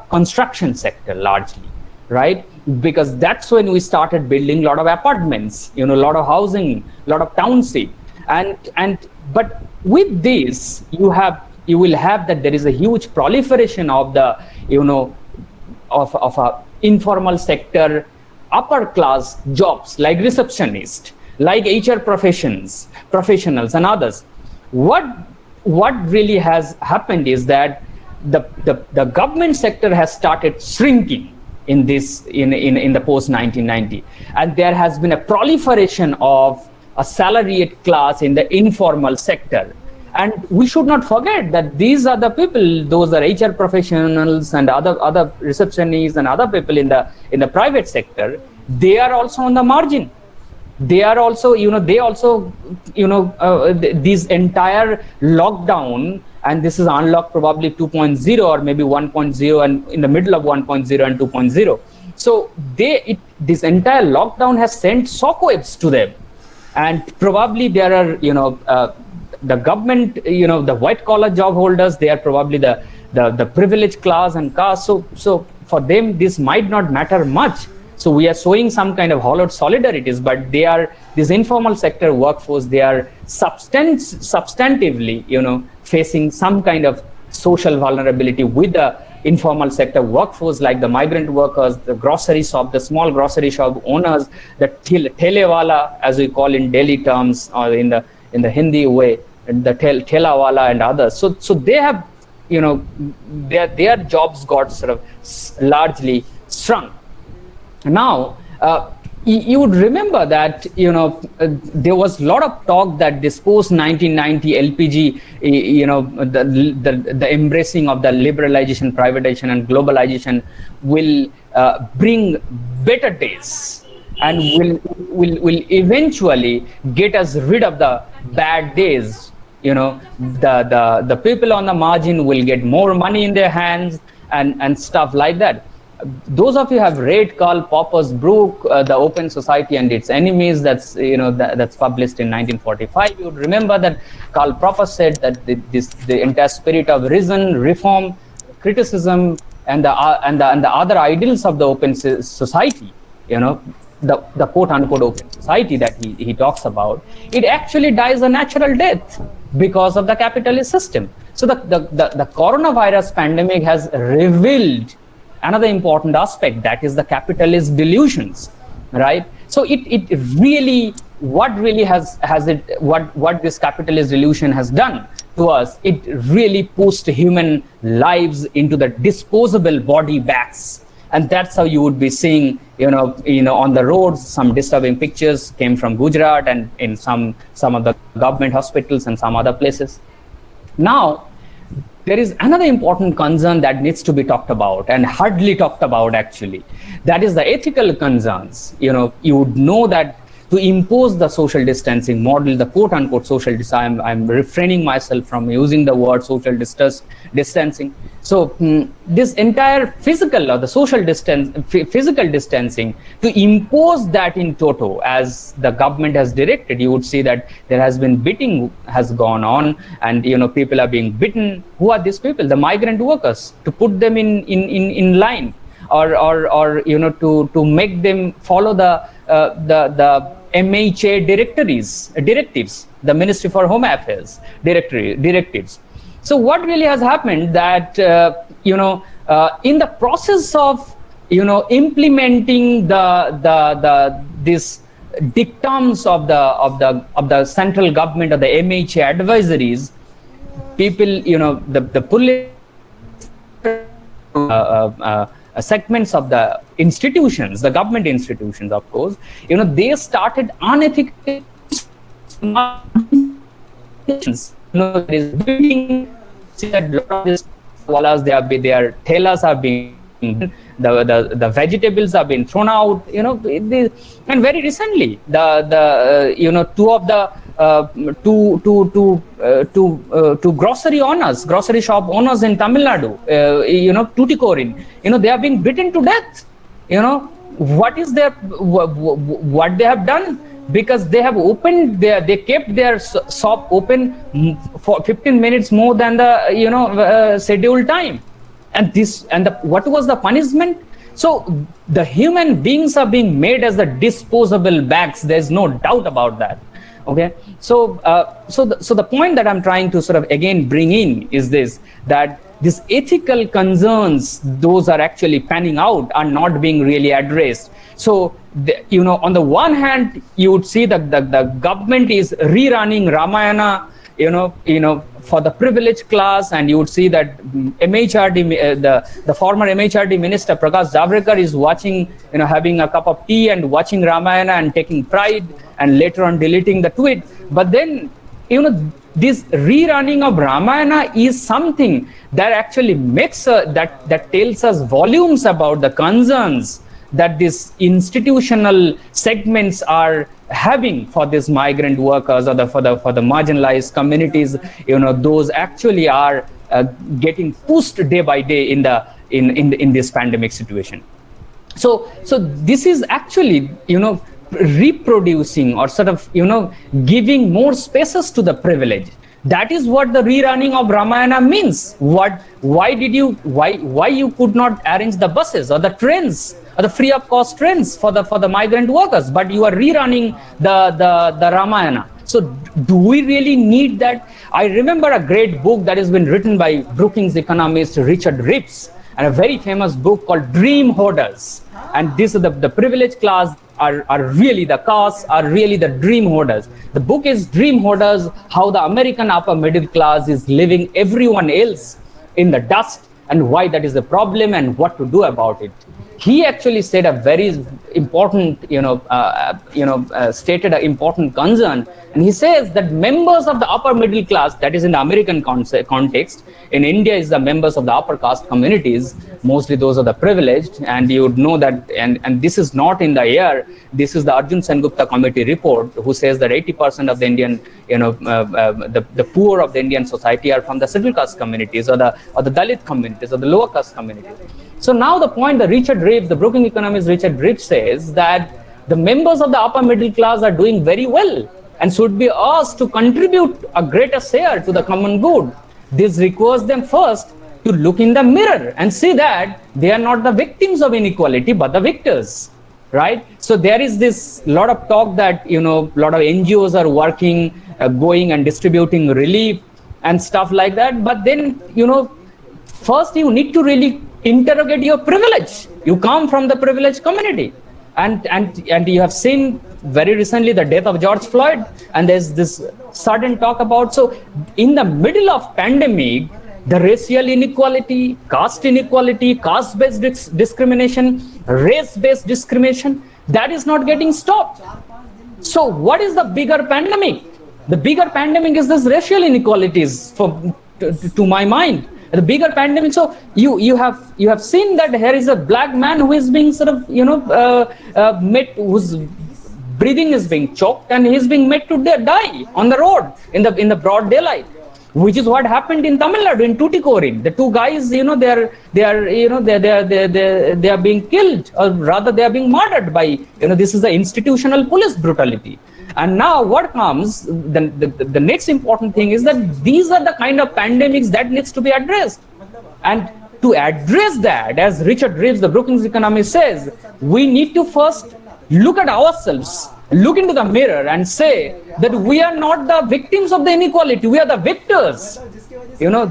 construction sector largely, right? Because that's when we started building a lot of apartments, a lot of housing, a lot of township, but with this you have you will have that there is a huge proliferation of the, of a informal sector, upper class jobs like receptionist, like HR professionals and others. What really has happened is that the government sector has started shrinking in the post 1990, and there has been a proliferation of a salaried class in the informal sector. And we should not forget that these are the people, those are HR professionals and other receptionists and other people in the private sector. They are also on the margin. They are also, this entire lockdown, and this is unlock probably 2.0 or maybe 1.0, and in the middle of 1.0 and 2.0. So this entire lockdown has sent shockwaves to them, and probably there are, the government, the white collar job holders, they are probably the privileged class and caste. So for them, this might not matter much. So we are showing some kind of hollowed solidarities, but they are, this informal sector workforce, they are substantively, facing some kind of social vulnerability with the informal sector workforce, like the migrant workers, the grocery shop, the small grocery shop owners, the telewala, as we call in Delhi terms, or in the Hindi way, the telawala and others. So they have, their jobs got sort of largely shrunk. Now, you would remember that, there was a lot of talk that this post-1990 LPG, the embracing of the liberalization, privatization and globalization will bring better days and will eventually get us rid of the bad days. The people on the margin will get more money in their hands and stuff like that. Those of you have read Karl Popper's book, The Open Society and Its Enemies, that's published in 1945. You would remember that Karl Popper said that the entire spirit of reason, reform, criticism, and the other ideals of the open society, the quote unquote open society that he talks about, it actually dies a natural death because of the capitalist system. So the coronavirus pandemic has revealed another important aspect, that is the capitalist delusions, right? So it really, what this capitalist delusion has done to us, it really pushed human lives into the disposable body bags. And that's how you would be seeing, on the roads, some disturbing pictures came from Gujarat and in some of the government hospitals and some other places. Now, there is another important concern that needs to be talked about, and hardly talked about actually. That is the ethical concerns. You would know that to impose the social distancing model, the quote unquote social distancing, I'm refraining myself from using the word social distancing. So this entire physical or the social physical distancing, to impose that in toto as the government has directed, you would see that there has been beating has gone on, and people are being bitten. Who are these people? The migrant workers, to put them in line, or to make them follow the MHA directives, the Ministry for Home Affairs directives. So what really has happened that in the process of implementing this dictums of the central government or the MHA advisories, people, the police, segments of the institutions, the government institutions, of course, they started unethical. There is building. See that a lot of these wallas, their tailors are being, the vegetables are being thrown out. And very recently, two grocery shop owners in Tamil Nadu, Tuticorin, they are being beaten to death. What they have done? Because they have opened they kept their shop open for 15 minutes more than the scheduled time, and what was the punishment? So the human beings are being made as the disposable bags. There's no doubt about that. Okay, so the point that I'm trying to sort of again bring in is this, that these ethical concerns, those are actually panning out, are not being really addressed. So on the one hand, you would see that the government is rerunning Ramayana, for the privileged class, and you would see that MHRD, the former MHRD minister Prakash Javadekar is watching, having a cup of tea and watching Ramayana and taking pride, and later on deleting the tweet. But then, this rerunning of Ramayana is something that actually makes that tells us volumes about the concerns that these institutional segments are having for these migrant workers, or for the marginalized communities. Those actually are getting pushed day by day in this pandemic situation. So this is actually reproducing, or sort of giving more spaces to the privilege. That is what the rerunning of Ramayana means. Why you could not arrange the buses or the trains, or the free of cost trains for the migrant workers, but you are rerunning the Ramayana? So do we really need that? I remember a great book that has been written by Brookings economist Richard Ripps, and a very famous book called Dream Hoarders. And this is the privileged class are really the cause, are really the dream hoarders. The book is Dream Hoarders: How the American Upper Middle Class is Leaving Everyone Else in the Dust, and Why That is the Problem, and What to Do About It. He actually said a very important, stated an important concern, and he says that members of the upper middle class, that is in the American context, in India is the members of the upper caste communities, mostly those are the privileged, and you would know that, and this is not in the air, this is the Arjun Sengupta committee report, who says that 80% of the Indian, the poor of the Indian society are from the scheduled caste communities, or the Dalit communities, or the lower caste communities. So now the point that the Brookings economist Richard Ripps says, that the members of the upper middle class are doing very well and should be asked to contribute a greater share to the common good. This requires them first to look in the mirror and see that they are not the victims of inequality, but the victors, right? So there is this lot of talk that, a lot of NGOs are working, going and distributing relief and stuff like that. But then, first you need to really interrogate your privilege. You come from the privileged community, and you have seen very recently the death of George Floyd, and there's this sudden talk about, so in the middle of pandemic, the racial inequality, caste inequality, caste-based discrimination, race-based discrimination, that is not getting stopped. So what is the bigger pandemic? The bigger pandemic is this racial inequalities, to my mind. The bigger pandemic. So you have seen that here is a black man who is being sort of whose breathing is being choked, and he is being made to die on the road in the broad daylight, which is what happened in Tamil Nadu in Tuticorin. The two guys, they are being killed, or rather they are being murdered by, this is the institutional police brutality. And now what comes, the next important thing is that these are the kind of pandemics that needs to be addressed. And to address that, as Richard Ripps, the Brookings economist, says, we need to first look at ourselves, look into the mirror and say that we are not the victims of the inequality, we are the victors.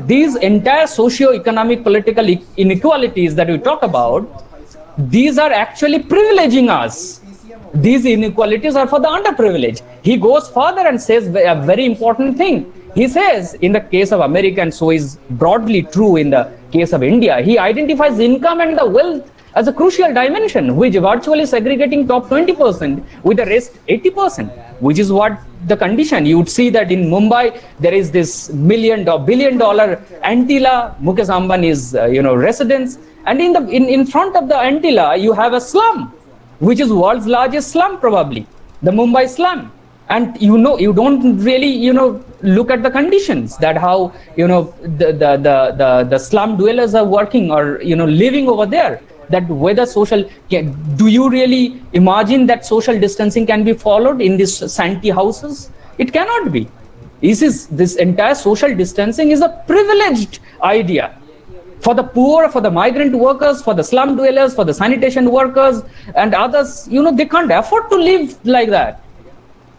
These entire socio-economic political inequalities that we talk about, these are actually privileging us. These inequalities are for the underprivileged. He goes further and says a very important thing. He says, in the case of America, and so is broadly true in the case of India, he identifies income and the wealth as a crucial dimension, which virtually segregating top 20% with the rest 80%, which is what the condition. You would see that in Mumbai, there is this billion dollar Antilla, Mukesh Ambani's residence, and in front of the Antilla, you have a slum, which is world's largest slum, probably, the Mumbai slum. And you don't really look at the conditions, that how the slum dwellers are working or living over there, that whether do you really imagine that social distancing can be followed in these shanty houses? It cannot be. This entire social distancing is a privileged idea. For the poor, for the migrant workers, for the slum dwellers, for the sanitation workers and others, they can't afford to live like that.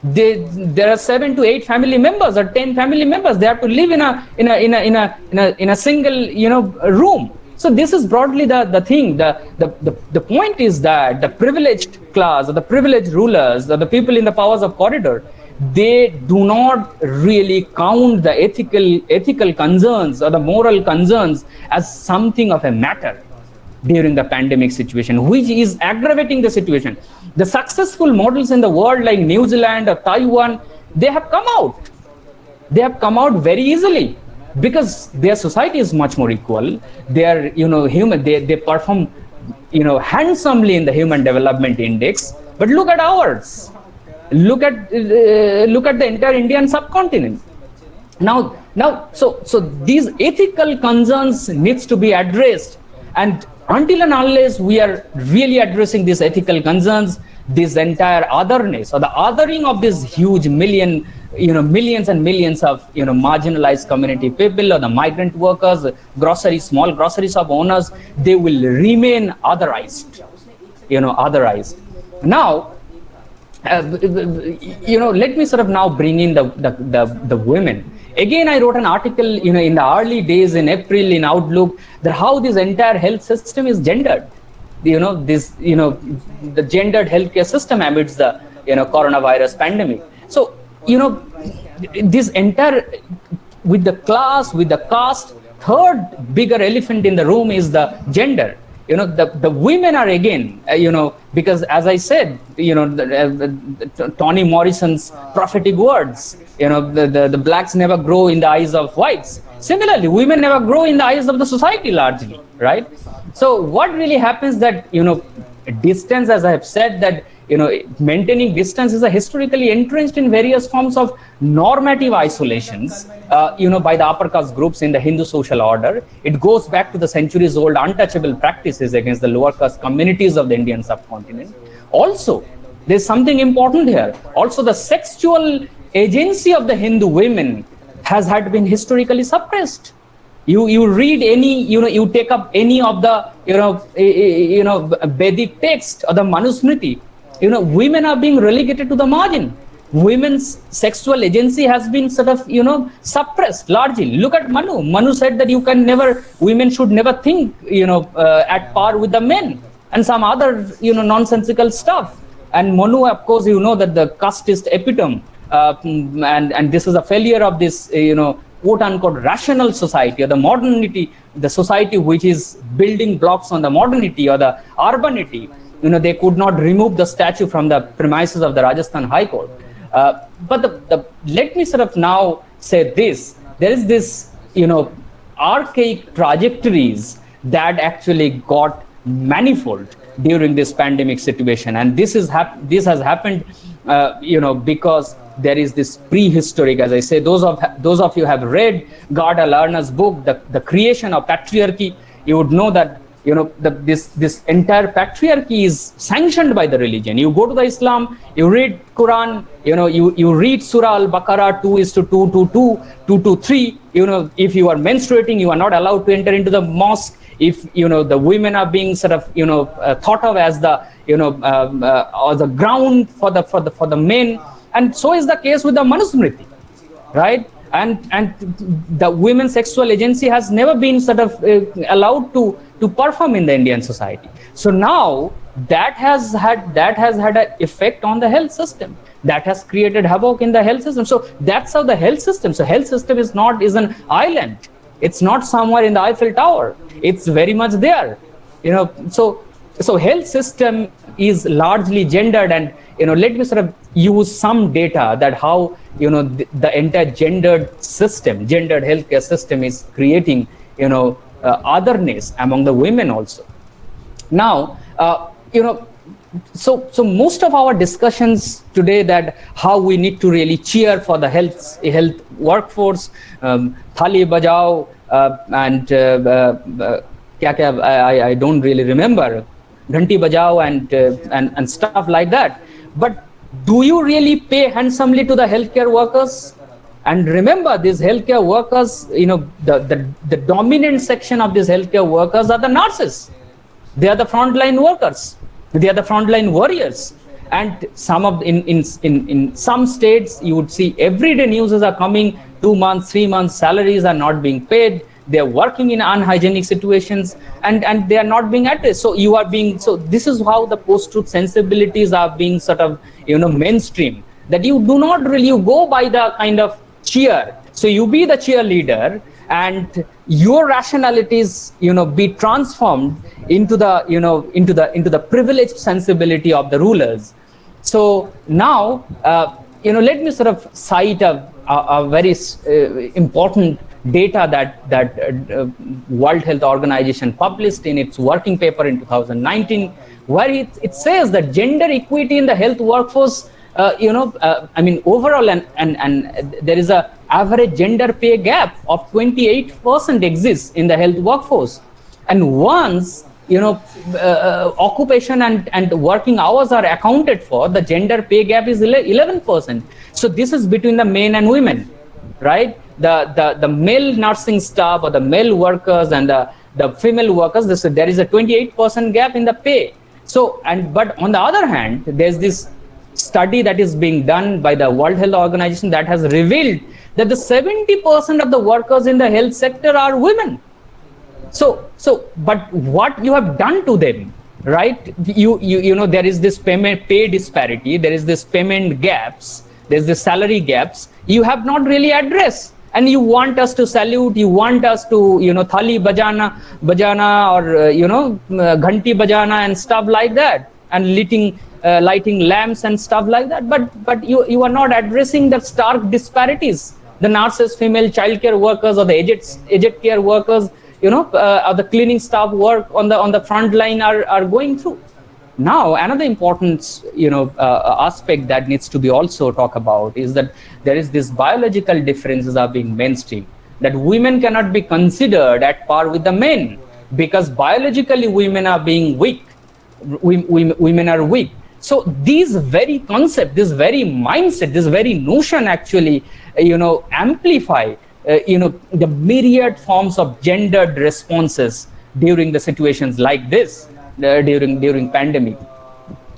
There are 7 to 8 family members or 10 family members. They have to live in a single room. So this is broadly the thing. The point is that the privileged class or the privileged rulers or the people in the powers of corridor, they do not really count the ethical concerns or the moral concerns as something of a matter during the pandemic situation, which is aggravating the situation. The successful models in the world like New Zealand or Taiwan, they have come out. They have come out very easily because their society is much more equal. They are, human. They perform, handsomely in the Human Development Index. But look at ours. Look at the entire Indian subcontinent. Now, so these ethical concerns needs to be addressed, and until and unless we are really addressing these ethical concerns, this entire otherness or the othering of this huge millions and millions of marginalized community people or the migrant workers, small grocery shop owners, they will remain otherized. Now, let me sort of now bring in the women. Again, I wrote an article, in the early days in April in Outlook, that how this entire health system is gendered. The gendered healthcare system amidst the coronavirus pandemic. So this entire, with the class, with the caste, third bigger elephant in the room is the gender. The women are again, because as I said, Toni Morrison's prophetic words, the blacks never grow in the eyes of whites. Similarly, women never grow in the eyes of the society largely, right? So what really happens that, distance, as I have said, that, maintaining distance is a historically entrenched in various forms of normative isolations, by the upper caste groups in the Hindu social order. It goes back to the centuries old untouchable practices against the lower caste communities of the Indian subcontinent. Also, there's something important here. Also, the sexual agency of the Hindu women has had been historically suppressed. You read any, you take up any of the, Vedic text or the Manusmriti, women are being relegated to the margin. Women's sexual agency has been sort of, suppressed largely. Look at Manu. Manu said that women should never think, at par with the men, and some other, nonsensical stuff. And Manu, of course, that the casteist epitome, and this is a failure of this, quote unquote rational society or the modernity, the society which is building blocks on the modernity or the urbanity. They could not remove the statue from the premises of the Rajasthan High Court. But let me sort of now say this: there is this, archaic trajectories that actually got manifold during this pandemic situation, and this has happened, because there is this prehistoric, as I say, those of you have read Garda Lerner's book, The Creation of Patriarchy. You would know that this entire patriarchy is sanctioned by the religion. You go to the Islam, you read Quran, you read Surah Al-Baqarah 2:2, if you are menstruating, you are not allowed to enter into the mosque. If the women are being sort of thought of as the or the ground for the men, and so is the case with the Manusmriti, right? And the women's sexual agency has never been sort of allowed to perform in the Indian society. So now that has had an effect on the health system. That has created havoc in the health system. So that's how the health system. So health system is an island. It's not somewhere in the Eiffel Tower. It's very much there. So health system is largely gendered, and let me sort of use some data that how the entire gendered healthcare system is creating otherness among the women also. Now so most of our discussions today, that how we need to really cheer for the health workforce, thali bajao, and I don't really remember, ghanti bajao, and stuff like that. But do you really pay handsomely to the healthcare workers? And remember, these healthcare workers, the dominant section of these healthcare workers are the nurses. They are the frontline workers. They are the frontline warriors. And some of in some states you would see everyday news are coming, 2 months, 3 months salaries are not being paid, they're working in unhygienic situations, and they are not being addressed. So you are being, so this is how the post-truth sensibilities are being sort of mainstream, that you do not really, you go by the kind of cheer. So you be the cheerleader, and your rationalities be transformed into the into the privileged sensibility of the rulers. So now let me sort of cite a very important data that World Health Organization published in its working paper in 2019, where it says that gender equity in the health workforce, I mean, overall, and there is a average gender pay gap of 28% exists in the health workforce. And once occupation and working hours are accounted for, the gender pay gap is 11%. So this is between the men and women, right? The male nursing staff or the male workers and the female workers, there is a 28% gap in the pay. So, but on the other hand, there's this study that is being done by the World Health Organization that has revealed that the 70% of the workers in the health sector are women. So, but what you have done to them, right? There is this pay disparity, there is this payment gaps, there's the salary gaps. You have not really addressed, and you want us to salute, you want us to thali bajana or ghanti bajana and stuff like that, and lighting lamps and stuff like that. But you are not addressing the stark disparities the nurses, female childcare workers, or the aged care workers, or the cleaning staff work on the front line are going through. Now, another important aspect that needs to be also talked about is that there is this biological differences are being mainstream, that women cannot be considered at par with the men because biologically women are being weak. Women are weak. So these very concept, this very mindset, this very notion actually, amplify, the myriad forms of gendered responses during the situations like this, during pandemic.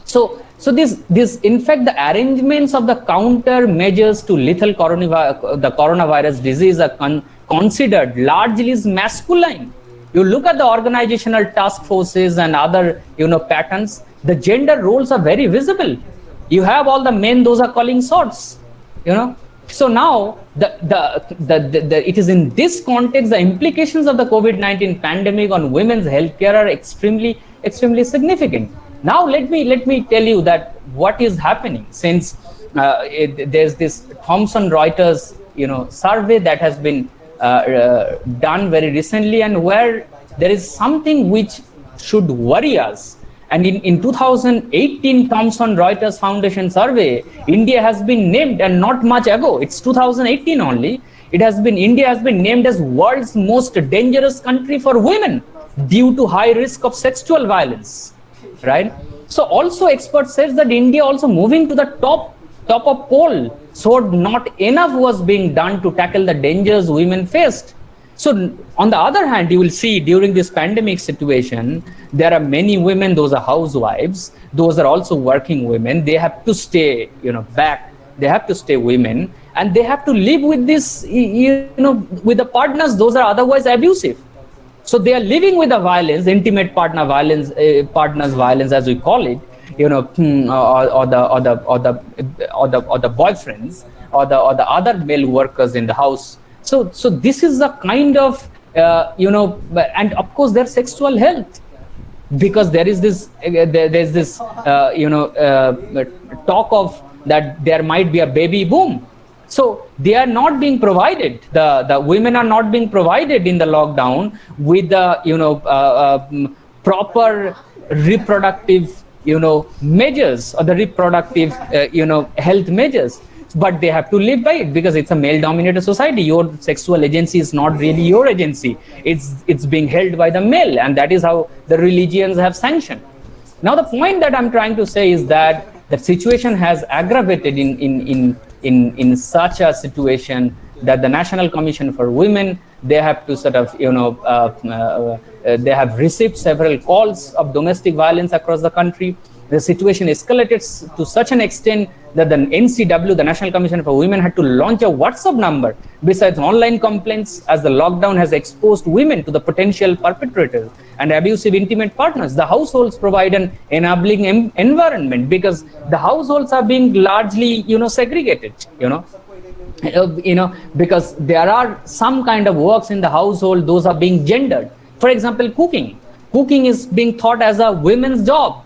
So this in fact, the arrangements of the counter measures to lethal coronavirus disease are considered largely as masculine. You look at the organizational task forces and other patterns, the gender roles are very visible. You have all the men, those are calling shots. So now it is in this context, the implications of the COVID-19 pandemic on women's healthcare are extremely significant. Now let me tell you that what is happening, since there's this Thomson Reuters survey that has been done very recently, and where there is something which should worry us. And in 2018 Thomson Reuters Foundation survey, India has been named, and not much ago, it's 2018 only, India has been named as world's most dangerous country for women due to high risk of sexual violence, right? So also experts says that India also moving to the top of poll, so not enough was being done to tackle the dangers women faced. So on the other hand, you will see during this pandemic situation, there are many women, those are housewives, those are also working women, they have to stay back, they have to stay women, and they have to live with this with the partners, those are otherwise abusive. So they are living with the violence, intimate partner violence, partners violence as we call it, or the boyfriends, or the other male workers in the house. So this is a kind of and of course their sexual health, because there is this there's this talk of that there might be a baby boom. So they are not being provided, the women are not being provided in the lockdown with the proper reproductive measures, or the reproductive health measures, but they have to live by it because it's a male dominated society. Your sexual agency is not really your agency, it's being held by the male, and that is how the religions have sanctioned. Now the point that I'm trying to say is that the situation has aggravated in such a situation that the National Commission for Women, they have to sort of they have received several calls of domestic violence across the country. The situation escalated to such an extent that the NCW, the National Commission for Women, had to launch a WhatsApp number besides online complaints, as the lockdown has exposed women to the potential perpetrators and abusive intimate partners. The households provide an enabling environment because the households are being largely, segregated, because there are some kind of works in the household, those are being gendered. For example, cooking is being thought as a women's job,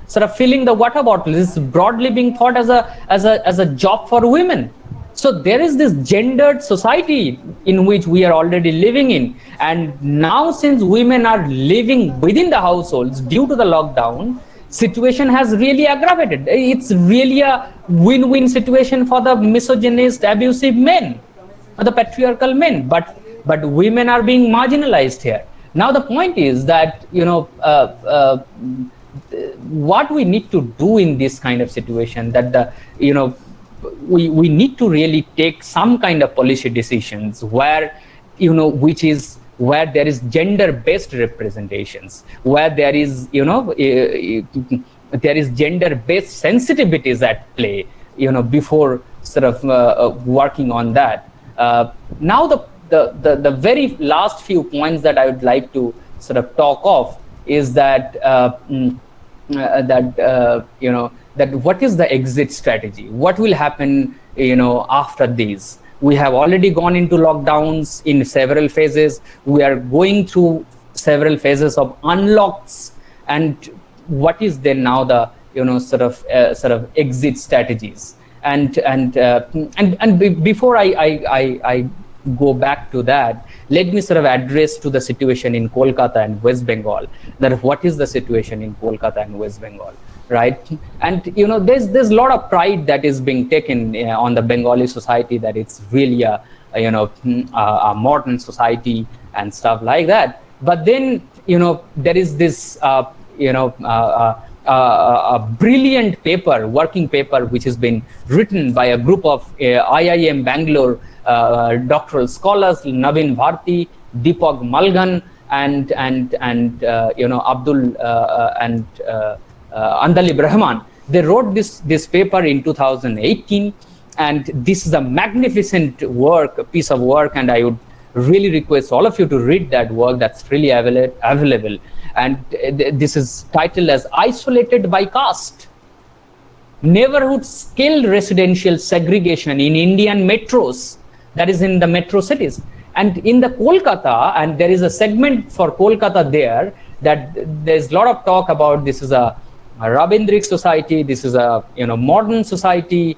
sort of filling the water bottle is broadly being thought as a job for women. So there is this gendered society in which we are already living in, and now since women are living within the households due to the lockdown, situation has really aggravated. It's really a win-win situation for the misogynist, abusive men, or the patriarchal men, but women are being marginalized here. Now the point is that what we need to do in this kind of situation, that we need to really take some kind of policy decisions where where there is gender-based representations, where there is there is gender-based sensitivities at play, before sort of working on that. Now the very last few points that I would like to sort of talk of is that that what is the exit strategy? What will happen, after these? We have already gone into lockdowns in several phases. We are going through several phases of unlocks, and what is then now the sort of exit strategies? And before I go back to that, let me sort of address to the situation in Kolkata and West Bengal. That what is the situation in Kolkata and West Bengal, right? And there's a lot of pride that is being taken on the Bengali society, that it's really a modern society and stuff like that. But then there is this a brilliant paper, working paper, which has been written by a group of IIM Bangalore doctoral scholars, Naveen Bharti, Deepak Malghan, and Abdul and Andalib Rahman. They wrote this paper in 2018, and this is a magnificent piece of work, and I would really request all of you to read that work. That's freely available. And this is titled as Isolated by Caste: Neighborhood Scale Residential Segregation in Indian Metros, that is in the metro cities. And in the Kolkata, and there is a segment for Kolkata there, that there's a lot of talk about this is a Rabindric society, this is a modern society,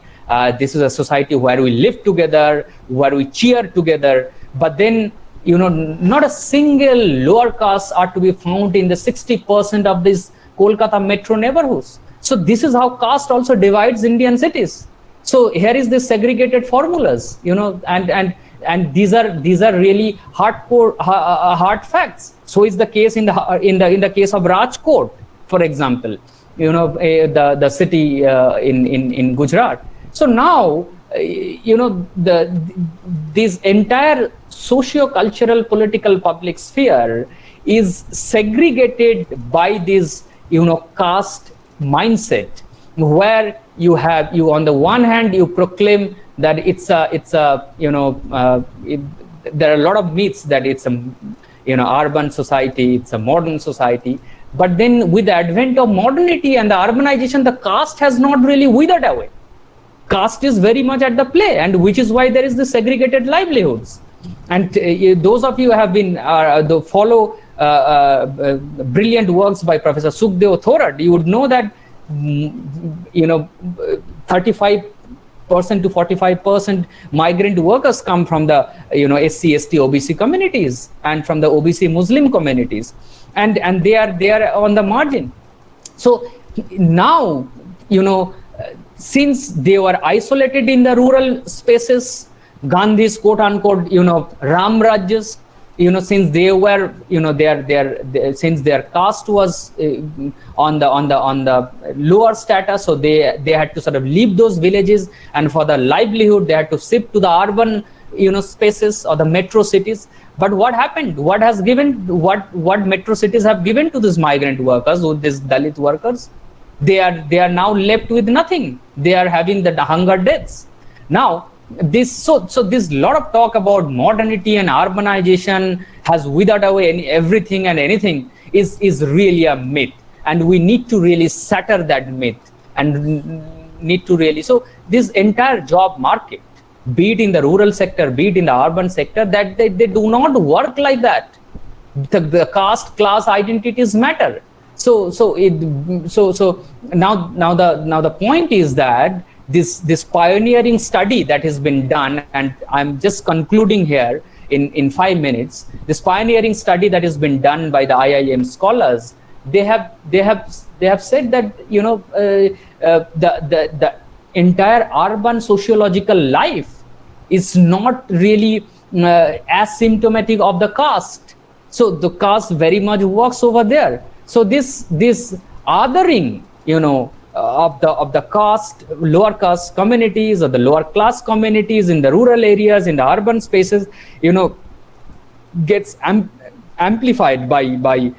this is a society where we live together, where we cheer together. But then not a single lower caste are to be found in the 60% of these Kolkata metro neighborhoods. So this is how caste also divides Indian cities. So here is this segregated formulas, and these are really hardcore hard facts. So is the case in the case of Rajkot, for example, the city in Gujarat. So now this entire socio-cultural political public sphere is segregated by this caste mindset, where you on the one hand you proclaim that there are a lot of myths that it's a urban society, it's a modern society. But then with the advent of modernity and the urbanization, the caste has not really withered away. Caste is very much at the play, and which is why there is the segregated livelihoods. And those of you who have been follow brilliant works by Professor Sukhdev Thorat, you would know that 35% to 45% migrant workers come from the SC, ST, OBC communities, and from the OBC Muslim communities, and they are on the margin. So now since they were isolated in the rural spaces, Gandhi's quote unquote Ram Rajyas, since they were since their caste was on the lower status, so they had to sort of leave those villages, and for the livelihood they had to shift to the urban spaces or the metro cities. But what happened? What metro cities have given to these migrant workers, or these Dalit workers? They are now left with nothing. They are having the hunger deaths. Now, this lot of talk about modernity and urbanization has withered away everything and anything is really a myth, and we need to really shatter that myth, and need to really, so this entire job market, be it in the rural sector, be it in the urban sector, that they do not work like that. The caste class identities matter. So now the point is that this pioneering study that has been done, and I'm just concluding here in 5 minutes, this pioneering study that has been done by the IIM scholars, they have said that the entire urban sociological life is not really as symptomatic of the caste. So the caste very much works over there. So this othering, of the caste, lower caste communities or the lower class communities in the rural areas, in the urban spaces, gets amplified by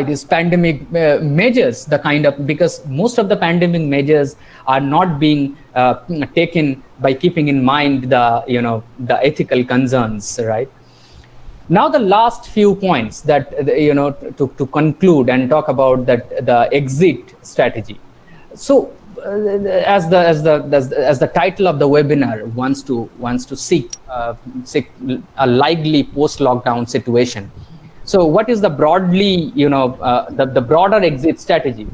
these pandemic measures, because most of the pandemic measures are not being taken by keeping in mind the ethical concerns, right? Now the last few points that to conclude and talk about the exit strategy. So as the title of the webinar wants to seek a likely post-lockdown situation. So what is the broadly the broader exit strategy?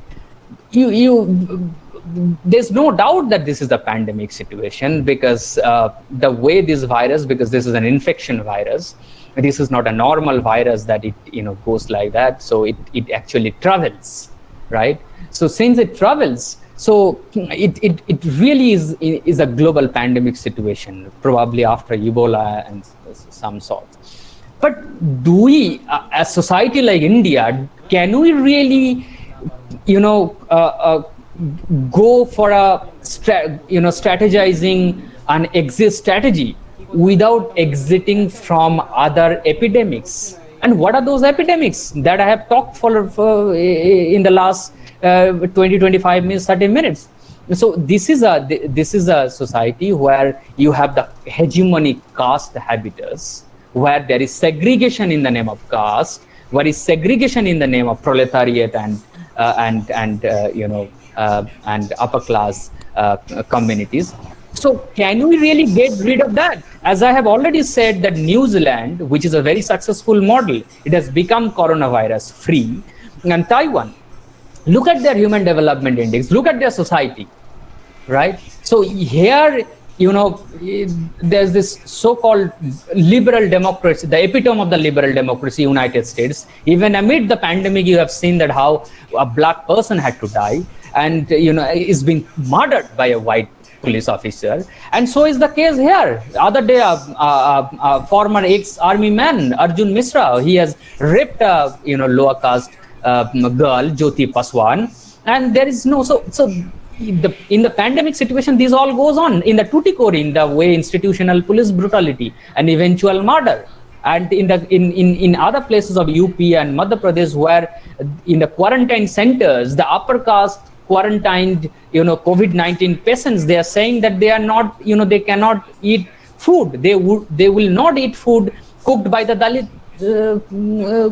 There's no doubt that this is a pandemic situation, because the way this virus, because this is an infection virus, this is not a normal virus that it goes like that. So it actually travels, right? So since it travels, so it really is a global pandemic situation, probably after Ebola and some sort. But do we, as society like India, can we really go for a strategizing an exit strategy without exiting from other epidemics? And what are those epidemics that I have talked for in the last 20, 25 minutes, 30 minutes? So this is a society where you have the hegemonic caste habitus, where there is segregation in the name of caste, where is segregation in the name of proletariat and upper class communities. So can we really get rid of that? As I have already said, that New Zealand, which is a very successful model, it has become coronavirus free. And Taiwan, look at their human development index, look at their society, right? So here, there's this so-called liberal democracy, the epitome of the liberal democracy, United States. Even amid the pandemic, you have seen that how a black person had to die and is being murdered by a white police officer. And so is the case here. The other day, a former ex-army man, Arjun Mishra, he has raped a lower caste girl, Jyoti Paswan, and there is no in the pandemic situation, this all goes on in the Tuticorin, the way institutional police brutality and eventual murder, and in other places of UP and Madhya Pradesh, where in the quarantine centers, the upper caste quarantined COVID-19 patients, they are saying that they are not they cannot eat food. They will not eat food cooked by the Dalit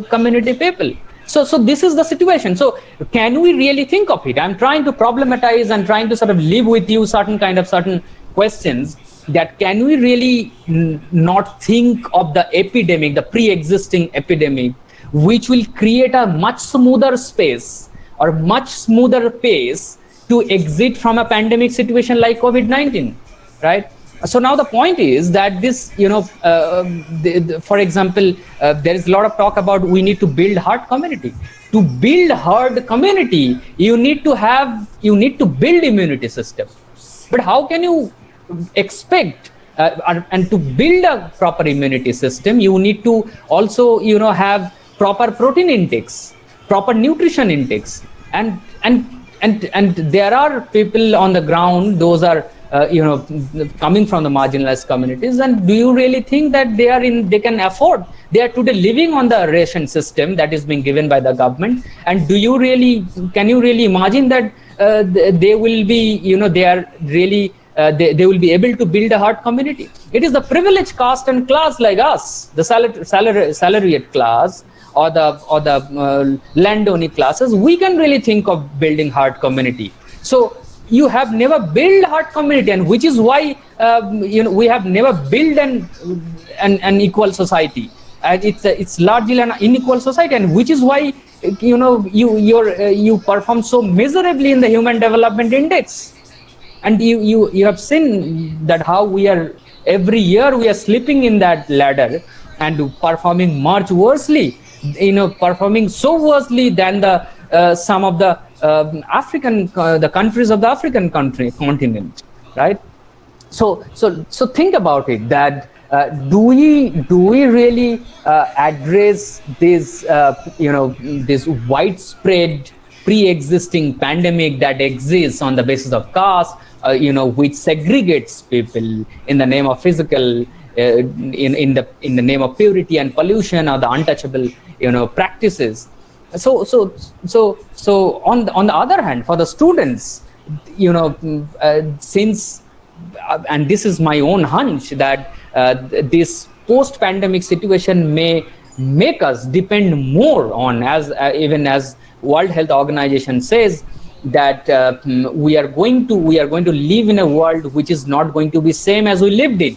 community people. So this is the situation. So can we really think of it? I'm trying to problematize and trying to sort of live with you certain questions, that can we really not think of the epidemic, the pre-existing epidemic, which will create a much smoother space or much smoother pace to exit from a pandemic situation like COVID-19, right? So now the point is that this, for example, there is a lot of talk about we need to build herd community. To build herd community, you need to build immunity system. But how can you expect and to build a proper immunity system? You need to also, have proper protein intakes, proper nutrition intakes, and there are people on the ground. Those are coming from the marginalized communities, and do you really think that they can afford, they are today living on the ration system that is being given by the government, and can you really imagine that they will be, they are really they will be able to build a herd community? It is the privileged caste and class like us, the salaried class, or the landowning classes, we can really think of building herd community. So you have never built herd community, and which is why we have never built an equal society, and it's largely an unequal society, and which is why you perform so miserably in the Human Development Index. And you have seen that how we are every year we are slipping in that ladder and performing much worsely, performing so worsely than the some of the the countries of the African continent, right? So think about it, that do we really address this widespread pre-existing pandemic that exists on the basis of caste, which segregates people in the name of physical, in the name of purity and pollution, or the untouchable practices. So on the other hand, for the students, since and this is my own hunch, that this post-pandemic situation may make us depend more on, as even as World Health Organization says, that we are going to live in a world which is not going to be same as we lived in.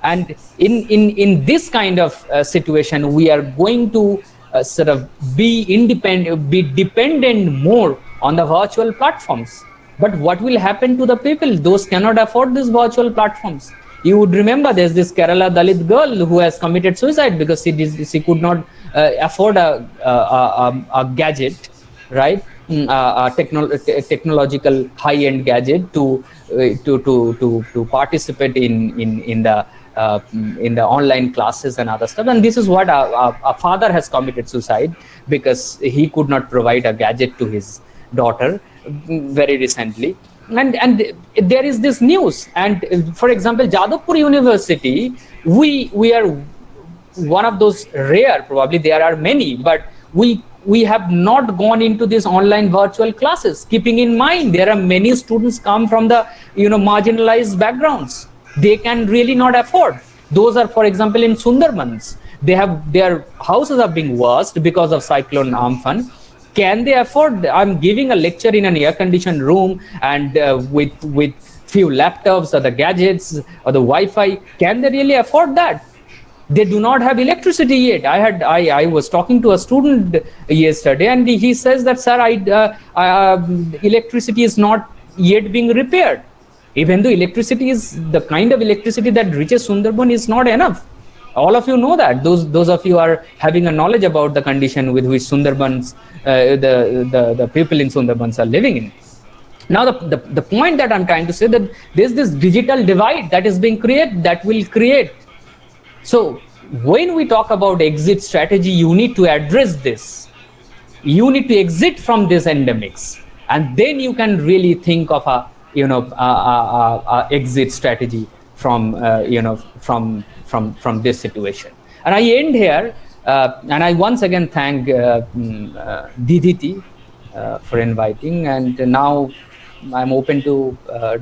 And in this kind of situation, we are going to sort of be dependent more on the virtual platforms. But what will happen to the people? Those cannot afford these virtual platforms. You would remember there's this Kerala Dalit girl who has committed suicide because she could not afford a gadget, right? A technological high-end gadget to participate in the online classes and other stuff. And this is what a father has committed suicide, because he could not provide a gadget to his daughter very recently. And there is this news, and for example, Jadavpur University, we are one of those rare, probably there are many, but we have not gone into these online virtual classes, keeping in mind there are many students come from the marginalized backgrounds. They can really not afford. Those are, for example, in Sundarbans, their houses are being worst because of cyclone Amphan. Can they afford? I'm giving a lecture in an air-conditioned room and with few laptops or the gadgets or the Wi-Fi. Can they really afford that? They do not have electricity yet. I was talking to a student yesterday, and he says that, sir, electricity is not yet being repaired. Even though electricity is the kind of electricity that reaches Sundarban is not enough. All of you know that. Those of you are having a knowledge about the condition with which Sundarbans, the people in Sundarbans are living in. Now, the point that I'm trying to say, that there's this digital divide that is being created, that will create. So when we talk about exit strategy, you need to address this. You need to exit from these endemics, and then you can really think of a exit strategy from from this situation. And I end here, and I once again thank Diditi for inviting, and now I'm open to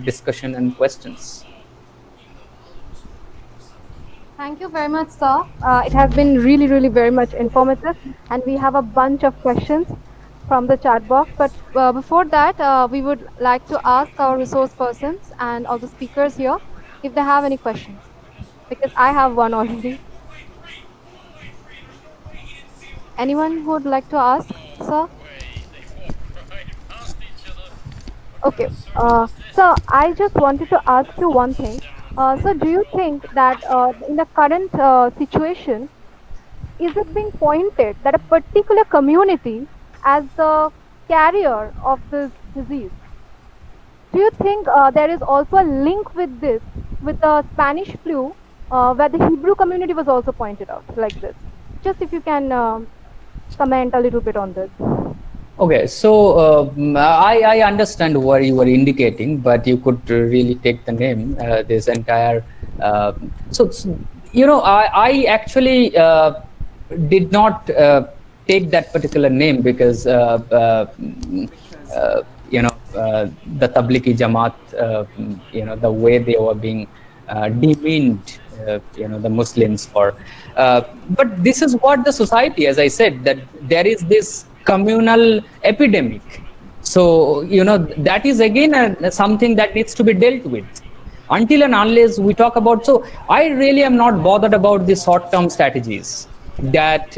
discussion and questions. Thank you very much, sir. It has been really, really very much informative, and we have a bunch of questions from the chat box. But before that, we would like to ask our resource persons and all the speakers here if they have any questions, because I have one already. Anyone who would like to ask, sir? Okay. So I just wanted to ask you one thing. So do you think that in the current situation, is it being pointed that a particular community as the carrier of this disease? Do you think there is also a link with this, with the Spanish flu, where the Hebrew community was also pointed out like this? Just if you can comment a little bit on this. Okay, so I understand what you were indicating, but you could really take the name, this entire. Uh, I actually did not take that particular name because the Tablighi Jamaat, the way they were being demeaned, the Muslims for. But this is what the society, as I said, that there is this communal epidemic. So, that is again something that needs to be dealt with. Until and unless we talk about, so I really am not bothered about the short-term strategies that,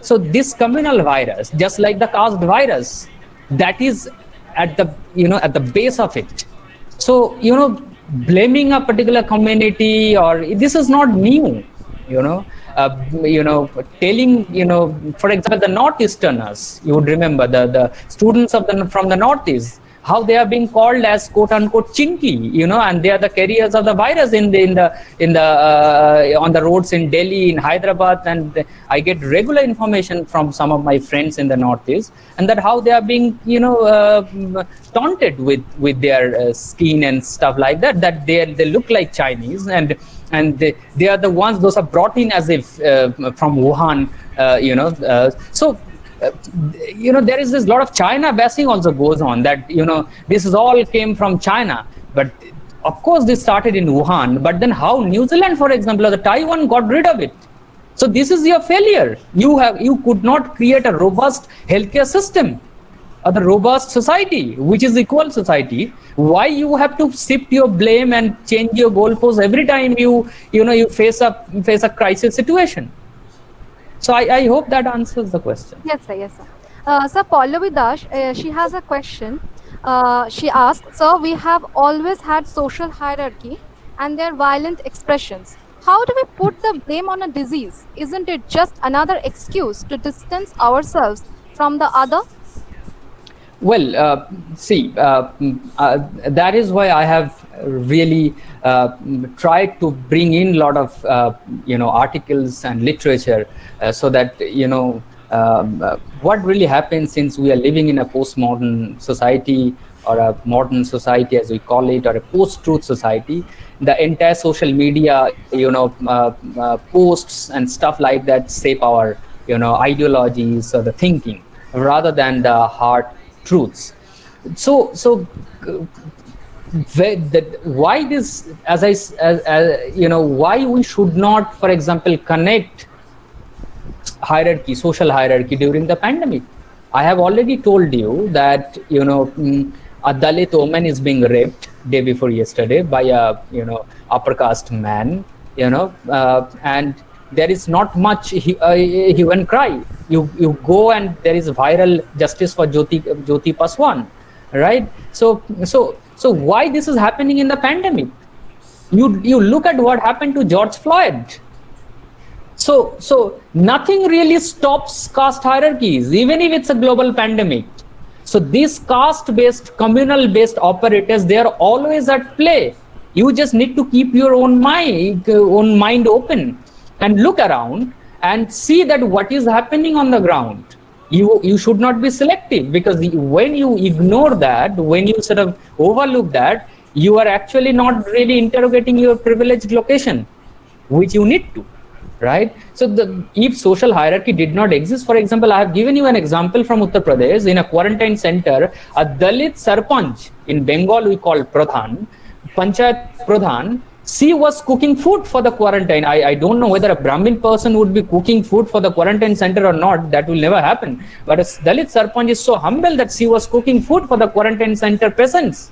so this communal virus, just like the caste virus, that is at the base of it. So, blaming a particular community, or this is not new, you know, telling, for example, the Northeasterners, you would remember the students from the Northeast, how they are being called as quote unquote chinky, and they are the carriers of the virus on the roads in Delhi, in Hyderabad, and I get regular information from some of my friends in the Northeast, and that how they are being, taunted with their skin and stuff like that, that they look like Chinese, and they are the ones, those are brought in as if from Wuhan, so there is this lot of China bashing also goes on, that this is all came from China, but of course this started in Wuhan, but then how New Zealand, for example, or the Taiwan got rid of it. So this is your failure. You could not create a robust healthcare system, or the robust society, which is equal society. Why you have to shift your blame and change your goalposts every time you face a crisis situation? So I hope that answers the question. Yes, sir. Yes, sir. Sir, Pallavi Dash, she has a question. She asked, Sir, we have always had social hierarchy and their violent expressions. How do we put the blame on a disease? Isn't it just another excuse to distance ourselves from the other? Well, see, that is why I have really tried to bring in a lot of articles and literature, so that what really happens, since we are living in a postmodern society, or a modern society as we call it, or a post-truth society, the entire social media, posts and stuff like that shape our ideologies or the thinking, rather than the hard truths. So why this, why we should not, for example, connect social hierarchy during the pandemic? I have already told you that a Dalit woman is being raped day before yesterday by a upper caste man, and there is not much hue and cry. You go and there is viral justice for Jyoti Paswan, right? So why this is happening in the pandemic? You look at what happened to George Floyd. So nothing really stops caste hierarchies, even if it's a global pandemic. So these caste-based, communal-based operators, they are always at play. You just need to keep your own mind open and look around and see that what is happening on the ground. You should not be selective, because when you ignore that, when you sort of overlook that, you are actually not really interrogating your privileged location, which you need to. Right? So if social hierarchy did not exist, for example, I have given you an example from Uttar Pradesh. In a quarantine center, a Dalit Sarpanch, in Bengal we call Pradhan, Panchayat Pradhan, she was cooking food for the quarantine. I don't know whether a Brahmin person would be cooking food for the quarantine center or not. That will never happen. But a Dalit Sarpanch is so humble that she was cooking food for the quarantine center patients.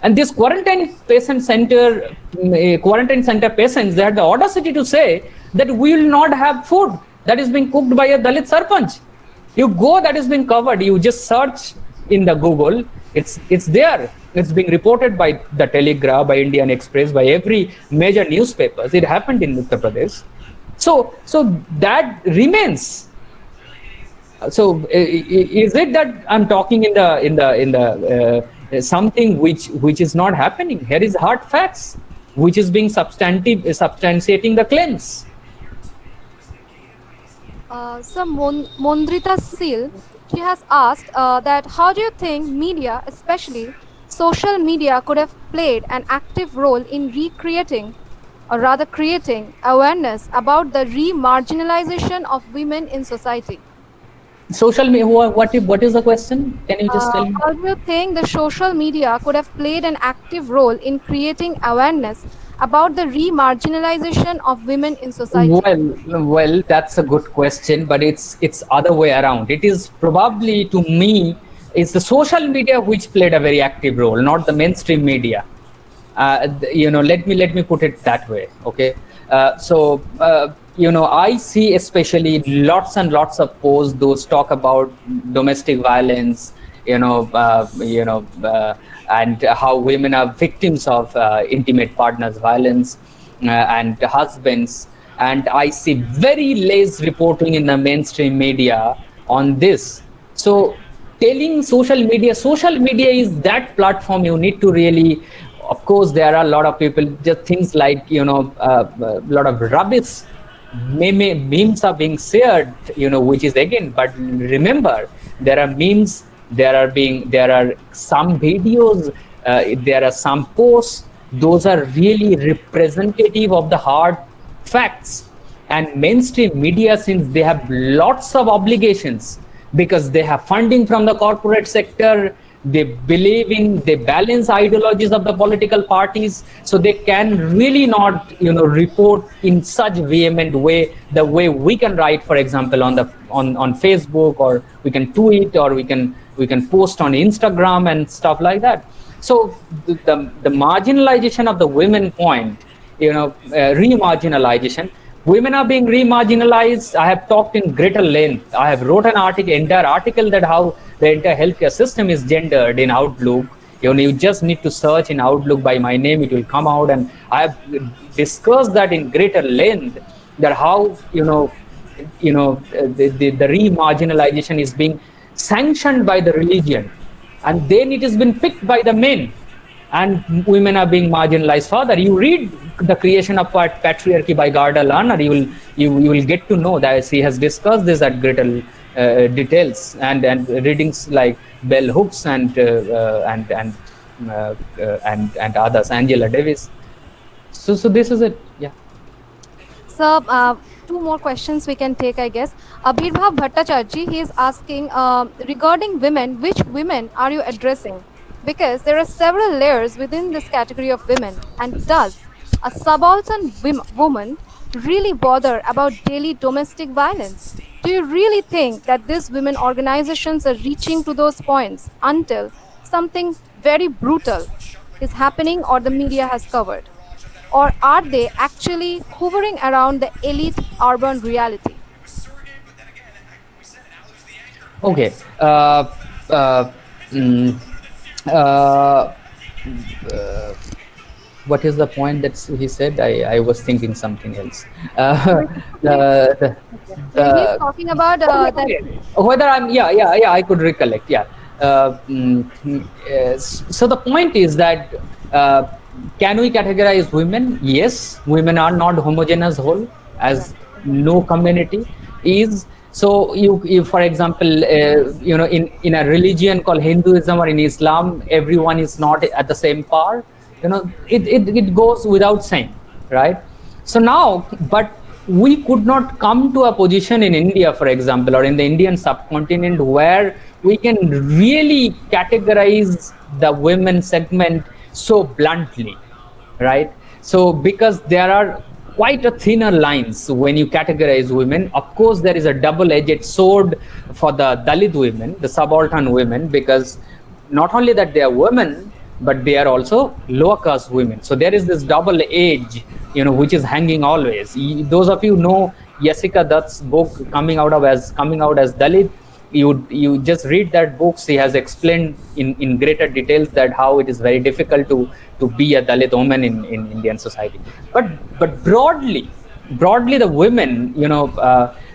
And this quarantine center patients, they had the audacity to say that we will not have food that is being cooked by a Dalit Sarpanch. You go, that is being covered. You just search in the Google. It's there. It's being reported by the Telegraph, by Indian Express, by every major newspapers. It happened in Uttar Pradesh. So that remains. So is it that I'm talking in the something which is not happening? Here is hard facts, which is being substantiating the claims. Mondrita Seal, she has asked that how do you think media, especially social media, could have played an active role in recreating, or rather creating, awareness about the re-marginalization of women in society? Social media, what is the question? Can you just tell me? How do you think the social media could have played an active role in creating awareness about the re-marginalization of women in society? Well, that's a good question, but it's other way around. It is probably, to me, it's the social media which played a very active role, not the mainstream media. Let me put it that way. Okay. I see especially lots and lots of posts those talk about domestic violence, and how women are victims of intimate partners violence, and husbands. And I see very less reporting in the mainstream media on this. So telling social media is that platform you need to really, of course there are a lot of people, just things like, a lot of rubbish memes are being shared, which is again, but remember, there are memes, there are some videos, there are some posts, those are really representative of the hard facts. And mainstream media, since they have lots of obligations, because they have funding from the corporate sector, they balance ideologies of the political parties, so they can really not, report in such vehement way, the way we can write, for example, on Facebook, or we can tweet, or we can post on Instagram and stuff like that. So the marginalization of the women point, remarginalization, women are being remarginalized. I have talked in greater length. I have wrote an entire article that how the entire healthcare system is gendered in Outlook. You just need to search in Outlook by my name, it will come out. And I have discussed that in greater length, that how, the remarginalization is being sanctioned by the religion, and then it has been picked by the men, and women are being marginalized further. You read the creation of patriarchy by Garda Lerner, you will get to know that she has discussed this at greater details, and readings like Bell Hooks and others, Angela Davis. So this is it. Yeah. So, two more questions we can take, I guess. Abhirbhav Bhattacharya, he is asking regarding women, which women are you addressing? Because there are several layers within this category of women. And does a subaltern woman really bother about daily domestic violence? Do you really think that these women organizations are reaching to those points until something very brutal is happening or the media has covered? Or are they actually hovering around the elite urban reality? Okay. Uh, mm, uh, what is the point that he said? I was thinking something else. Uh, the, He's the, talking about that. okay. Whether I'm, yeah, I could recollect. Yeah. So the point is that, can we categorize women? Yes, women are not homogeneous whole, as no community is. So you for example, in a religion called Hinduism or in Islam, everyone is not at the same par. It goes without saying, right? So now, but we could not come to a position in India, for example, or in the Indian subcontinent, where we can really categorize the women segment so bluntly, right? So because there are quite a thinner lines when you categorize women. Of course, there is a double-edged sword for the Dalit women, the subaltern women, because not only that they are women, but they are also lower caste women. So there is this double edge, which is hanging always. Those of you know Jessica Dutt's book coming out as Dalit. You just read that book. She has explained in greater details that how it is very difficult to be a Dalit woman in Indian society. But broadly the women,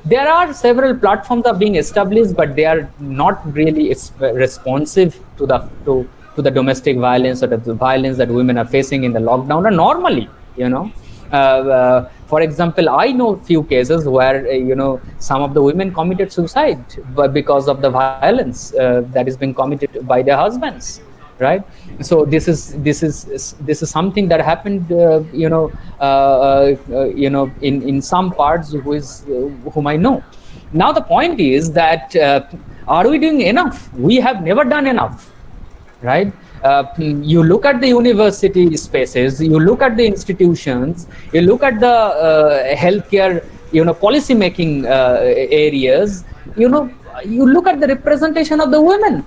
there are several platforms are being established, but they are not really responsive to the domestic violence or the violence that women are facing in the lockdown or normally. For example, I know few cases where some of the women committed suicide because of the violence that is being committed by their husbands, right? So this is something that happened in some parts whom I know. Now the point is that are we doing enough? We have never done enough, right? You look at the university spaces, you look at the institutions, you look at the healthcare, policy making areas, you look at the representation of the women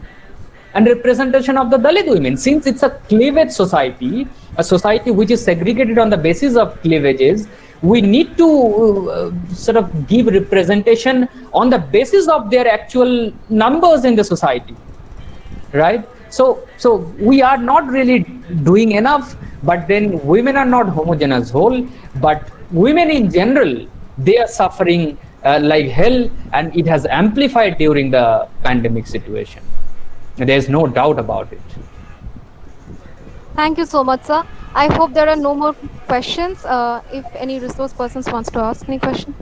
and representation of the Dalit women. Since it's a cleavage society, a society which is segregated on the basis of cleavages, we need to sort of give representation on the basis of their actual numbers in the society, right? So we are not really doing enough, but then women are not homogeneous whole, but women in general, they are suffering like hell, and it has amplified during the pandemic situation. There's no doubt about it. Thank you so much, sir. I hope there are no more questions. If any resource persons wants to ask any question.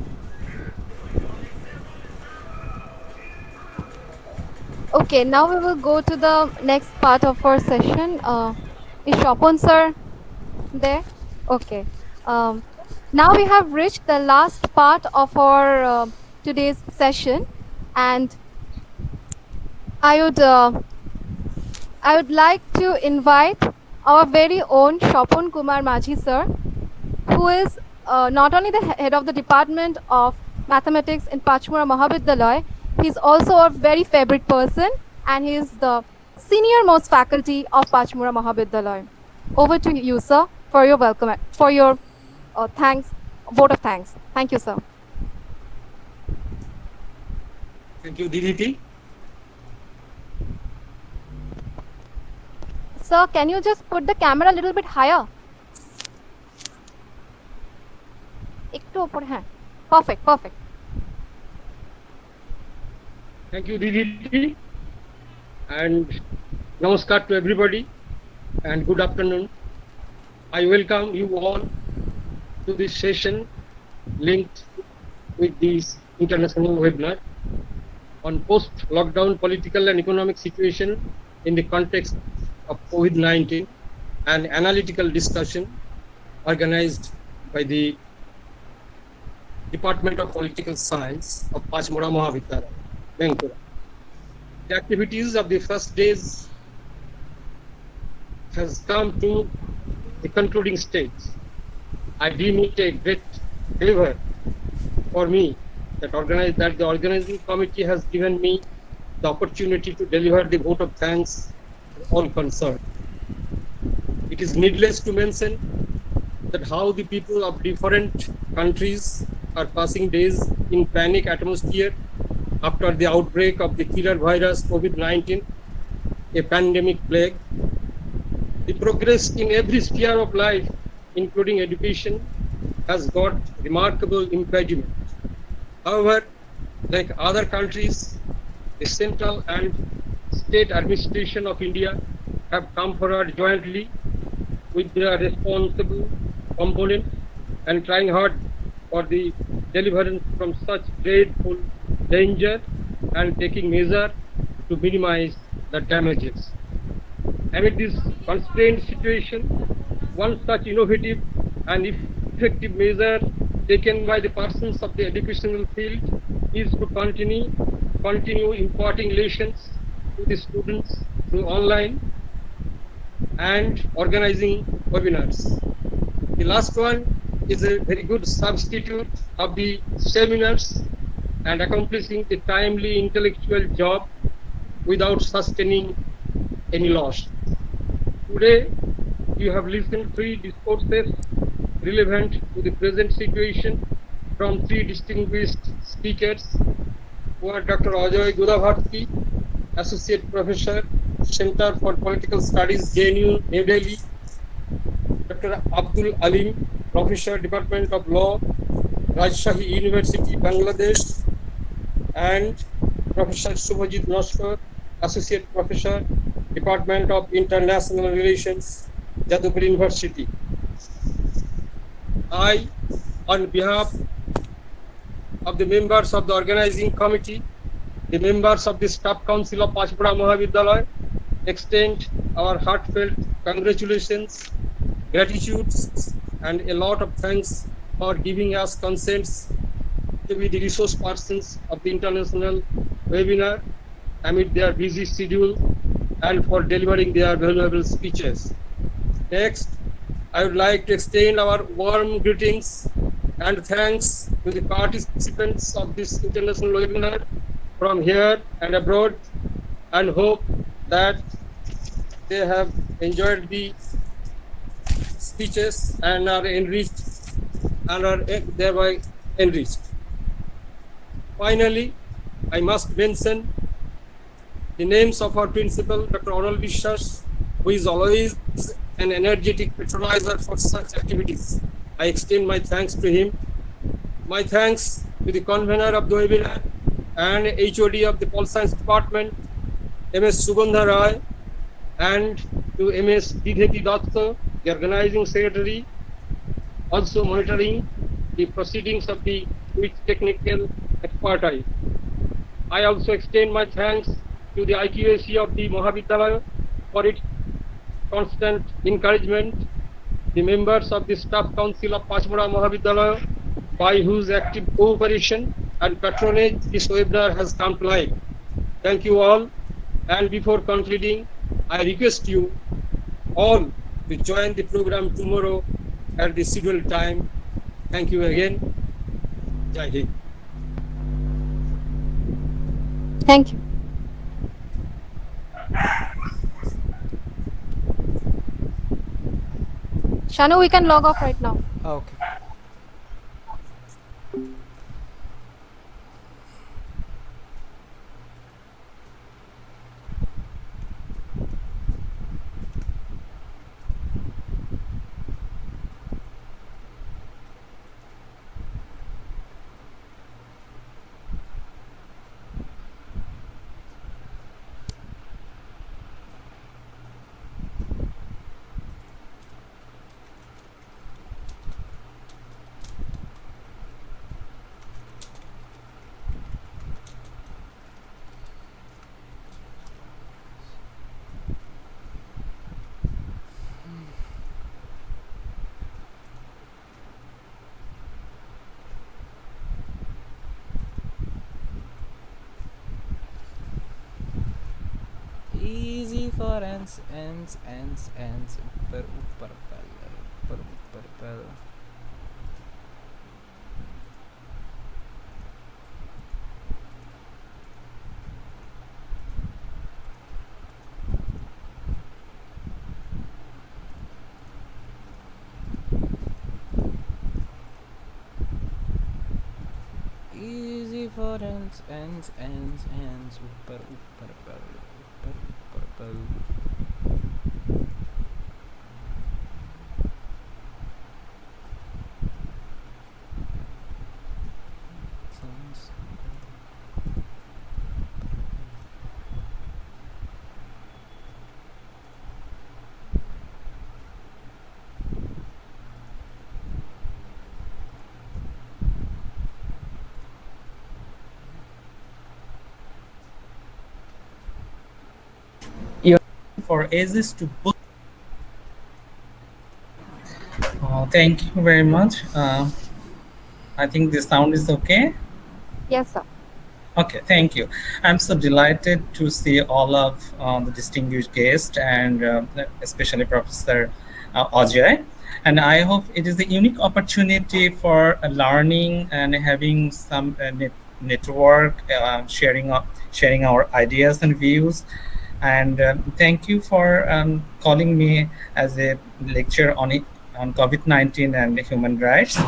Okay, now we will go to the next part of our session. Is Shopon sir there? Okay. Um, Now we have reached the last part of our today's session, and I would I would like to invite our very own Shopon Kumar Majhi sir, who is not only the head of the Department of Mathematics in Panchmura Mahavidyalaya, he's also a very favorite person, and he is the senior most faculty of Panchmura Mahavidyalaya. Over to you, sir, for your welcome, for your thanks, vote of thanks. Thank you, sir. Thank you, DDT. Sir, can you just put the camera a little bit higher? একটু উপরে, হ্যাঁ. Perfect, perfect. Thank you, DDT. And namaskar to everybody and good afternoon. I welcome you all to this session linked with this international webinar on post-lockdown political and economic situation in the context of COVID-19, and analytical discussion organized by the Department of Political Science of Panchmura Mahavidyalaya, Bankura. The activities of the first days has come to the concluding stage. I deem it a great favor for me that the organizing committee has given me the opportunity to deliver the vote of thanks to all concerned. It is needless to mention that how the people of different countries are passing days in panic atmosphere after the outbreak of the killer virus COVID-19, a pandemic plague. The progress in every sphere of life, including education, has got remarkable impediment. However, like other countries, the central and state administration of India have come forward jointly with their responsible component and trying hard for the deliverance from such dreadful danger and taking measure to minimize the damages. Amid this constrained situation, one such innovative and effective measure taken by the persons of the educational field is to continue imparting lessons to the students through online and organizing webinars. The last one is a very good substitute of the seminars and accomplishing the timely intellectual job without sustaining any loss. Today, you have listened to 3 discourses relevant to the present situation from 3 distinguished speakers who are Dr. Ajay Gudabharti, Associate Professor, Center for Political Studies, JNU, New Delhi; Dr. Abdul Alim, Professor, Department of Law, Rajshahi University, Bangladesh; and Professor Subhajit Noskar, Associate Professor, Department of International Relations, Jadavpur University. I on behalf of the members of the organizing committee, the members of the staff council of Panchmura Mahavidyalaya, extend our heartfelt congratulations, gratitudes, and a lot of thanks for giving us consents to be the resource persons of the international webinar amid their busy schedule and for delivering their valuable speeches. Next, I would like to extend our warm greetings and thanks to the participants of this international webinar from here and abroad, and hope that they have enjoyed the speeches and are enriched and are thereby enriched. Finally, I must mention the names of our principal, Dr. Oral Vishwas, who is always an energetic patronizer for such activities. I extend my thanks to him. My thanks to the convener of the webinar and HOD of the Pol Science Department, MS Sugandha Rai, and to MS Didheti Datta, the organizing secretary, also monitoring the proceedings of the with technical expertise. I also extend my thanks to the IQAC of the Mahavidyalaya for its constant encouragement, the members of the staff council of Panchmura Mahavidyalaya, by whose active cooperation and patronage this webinar has come to life. Thank you all. And before concluding, I request you all to join the program tomorrow at the scheduled time. Thank you again. Jai Hind. Thank you. Shanu, we can log off right now. Okay. Easy for ants, upper pel. Easy for ants, upper pel. For ages to book. Thank you very much. I think the sound is okay. Yes, sir. Okay, thank you. I'm so delighted to see all of the distinguished guests and especially Professor Ajay. And I hope it is a unique opportunity for learning and having some network, sharing our ideas and views. And thank you for calling me as a lecture on COVID-19 and human rights.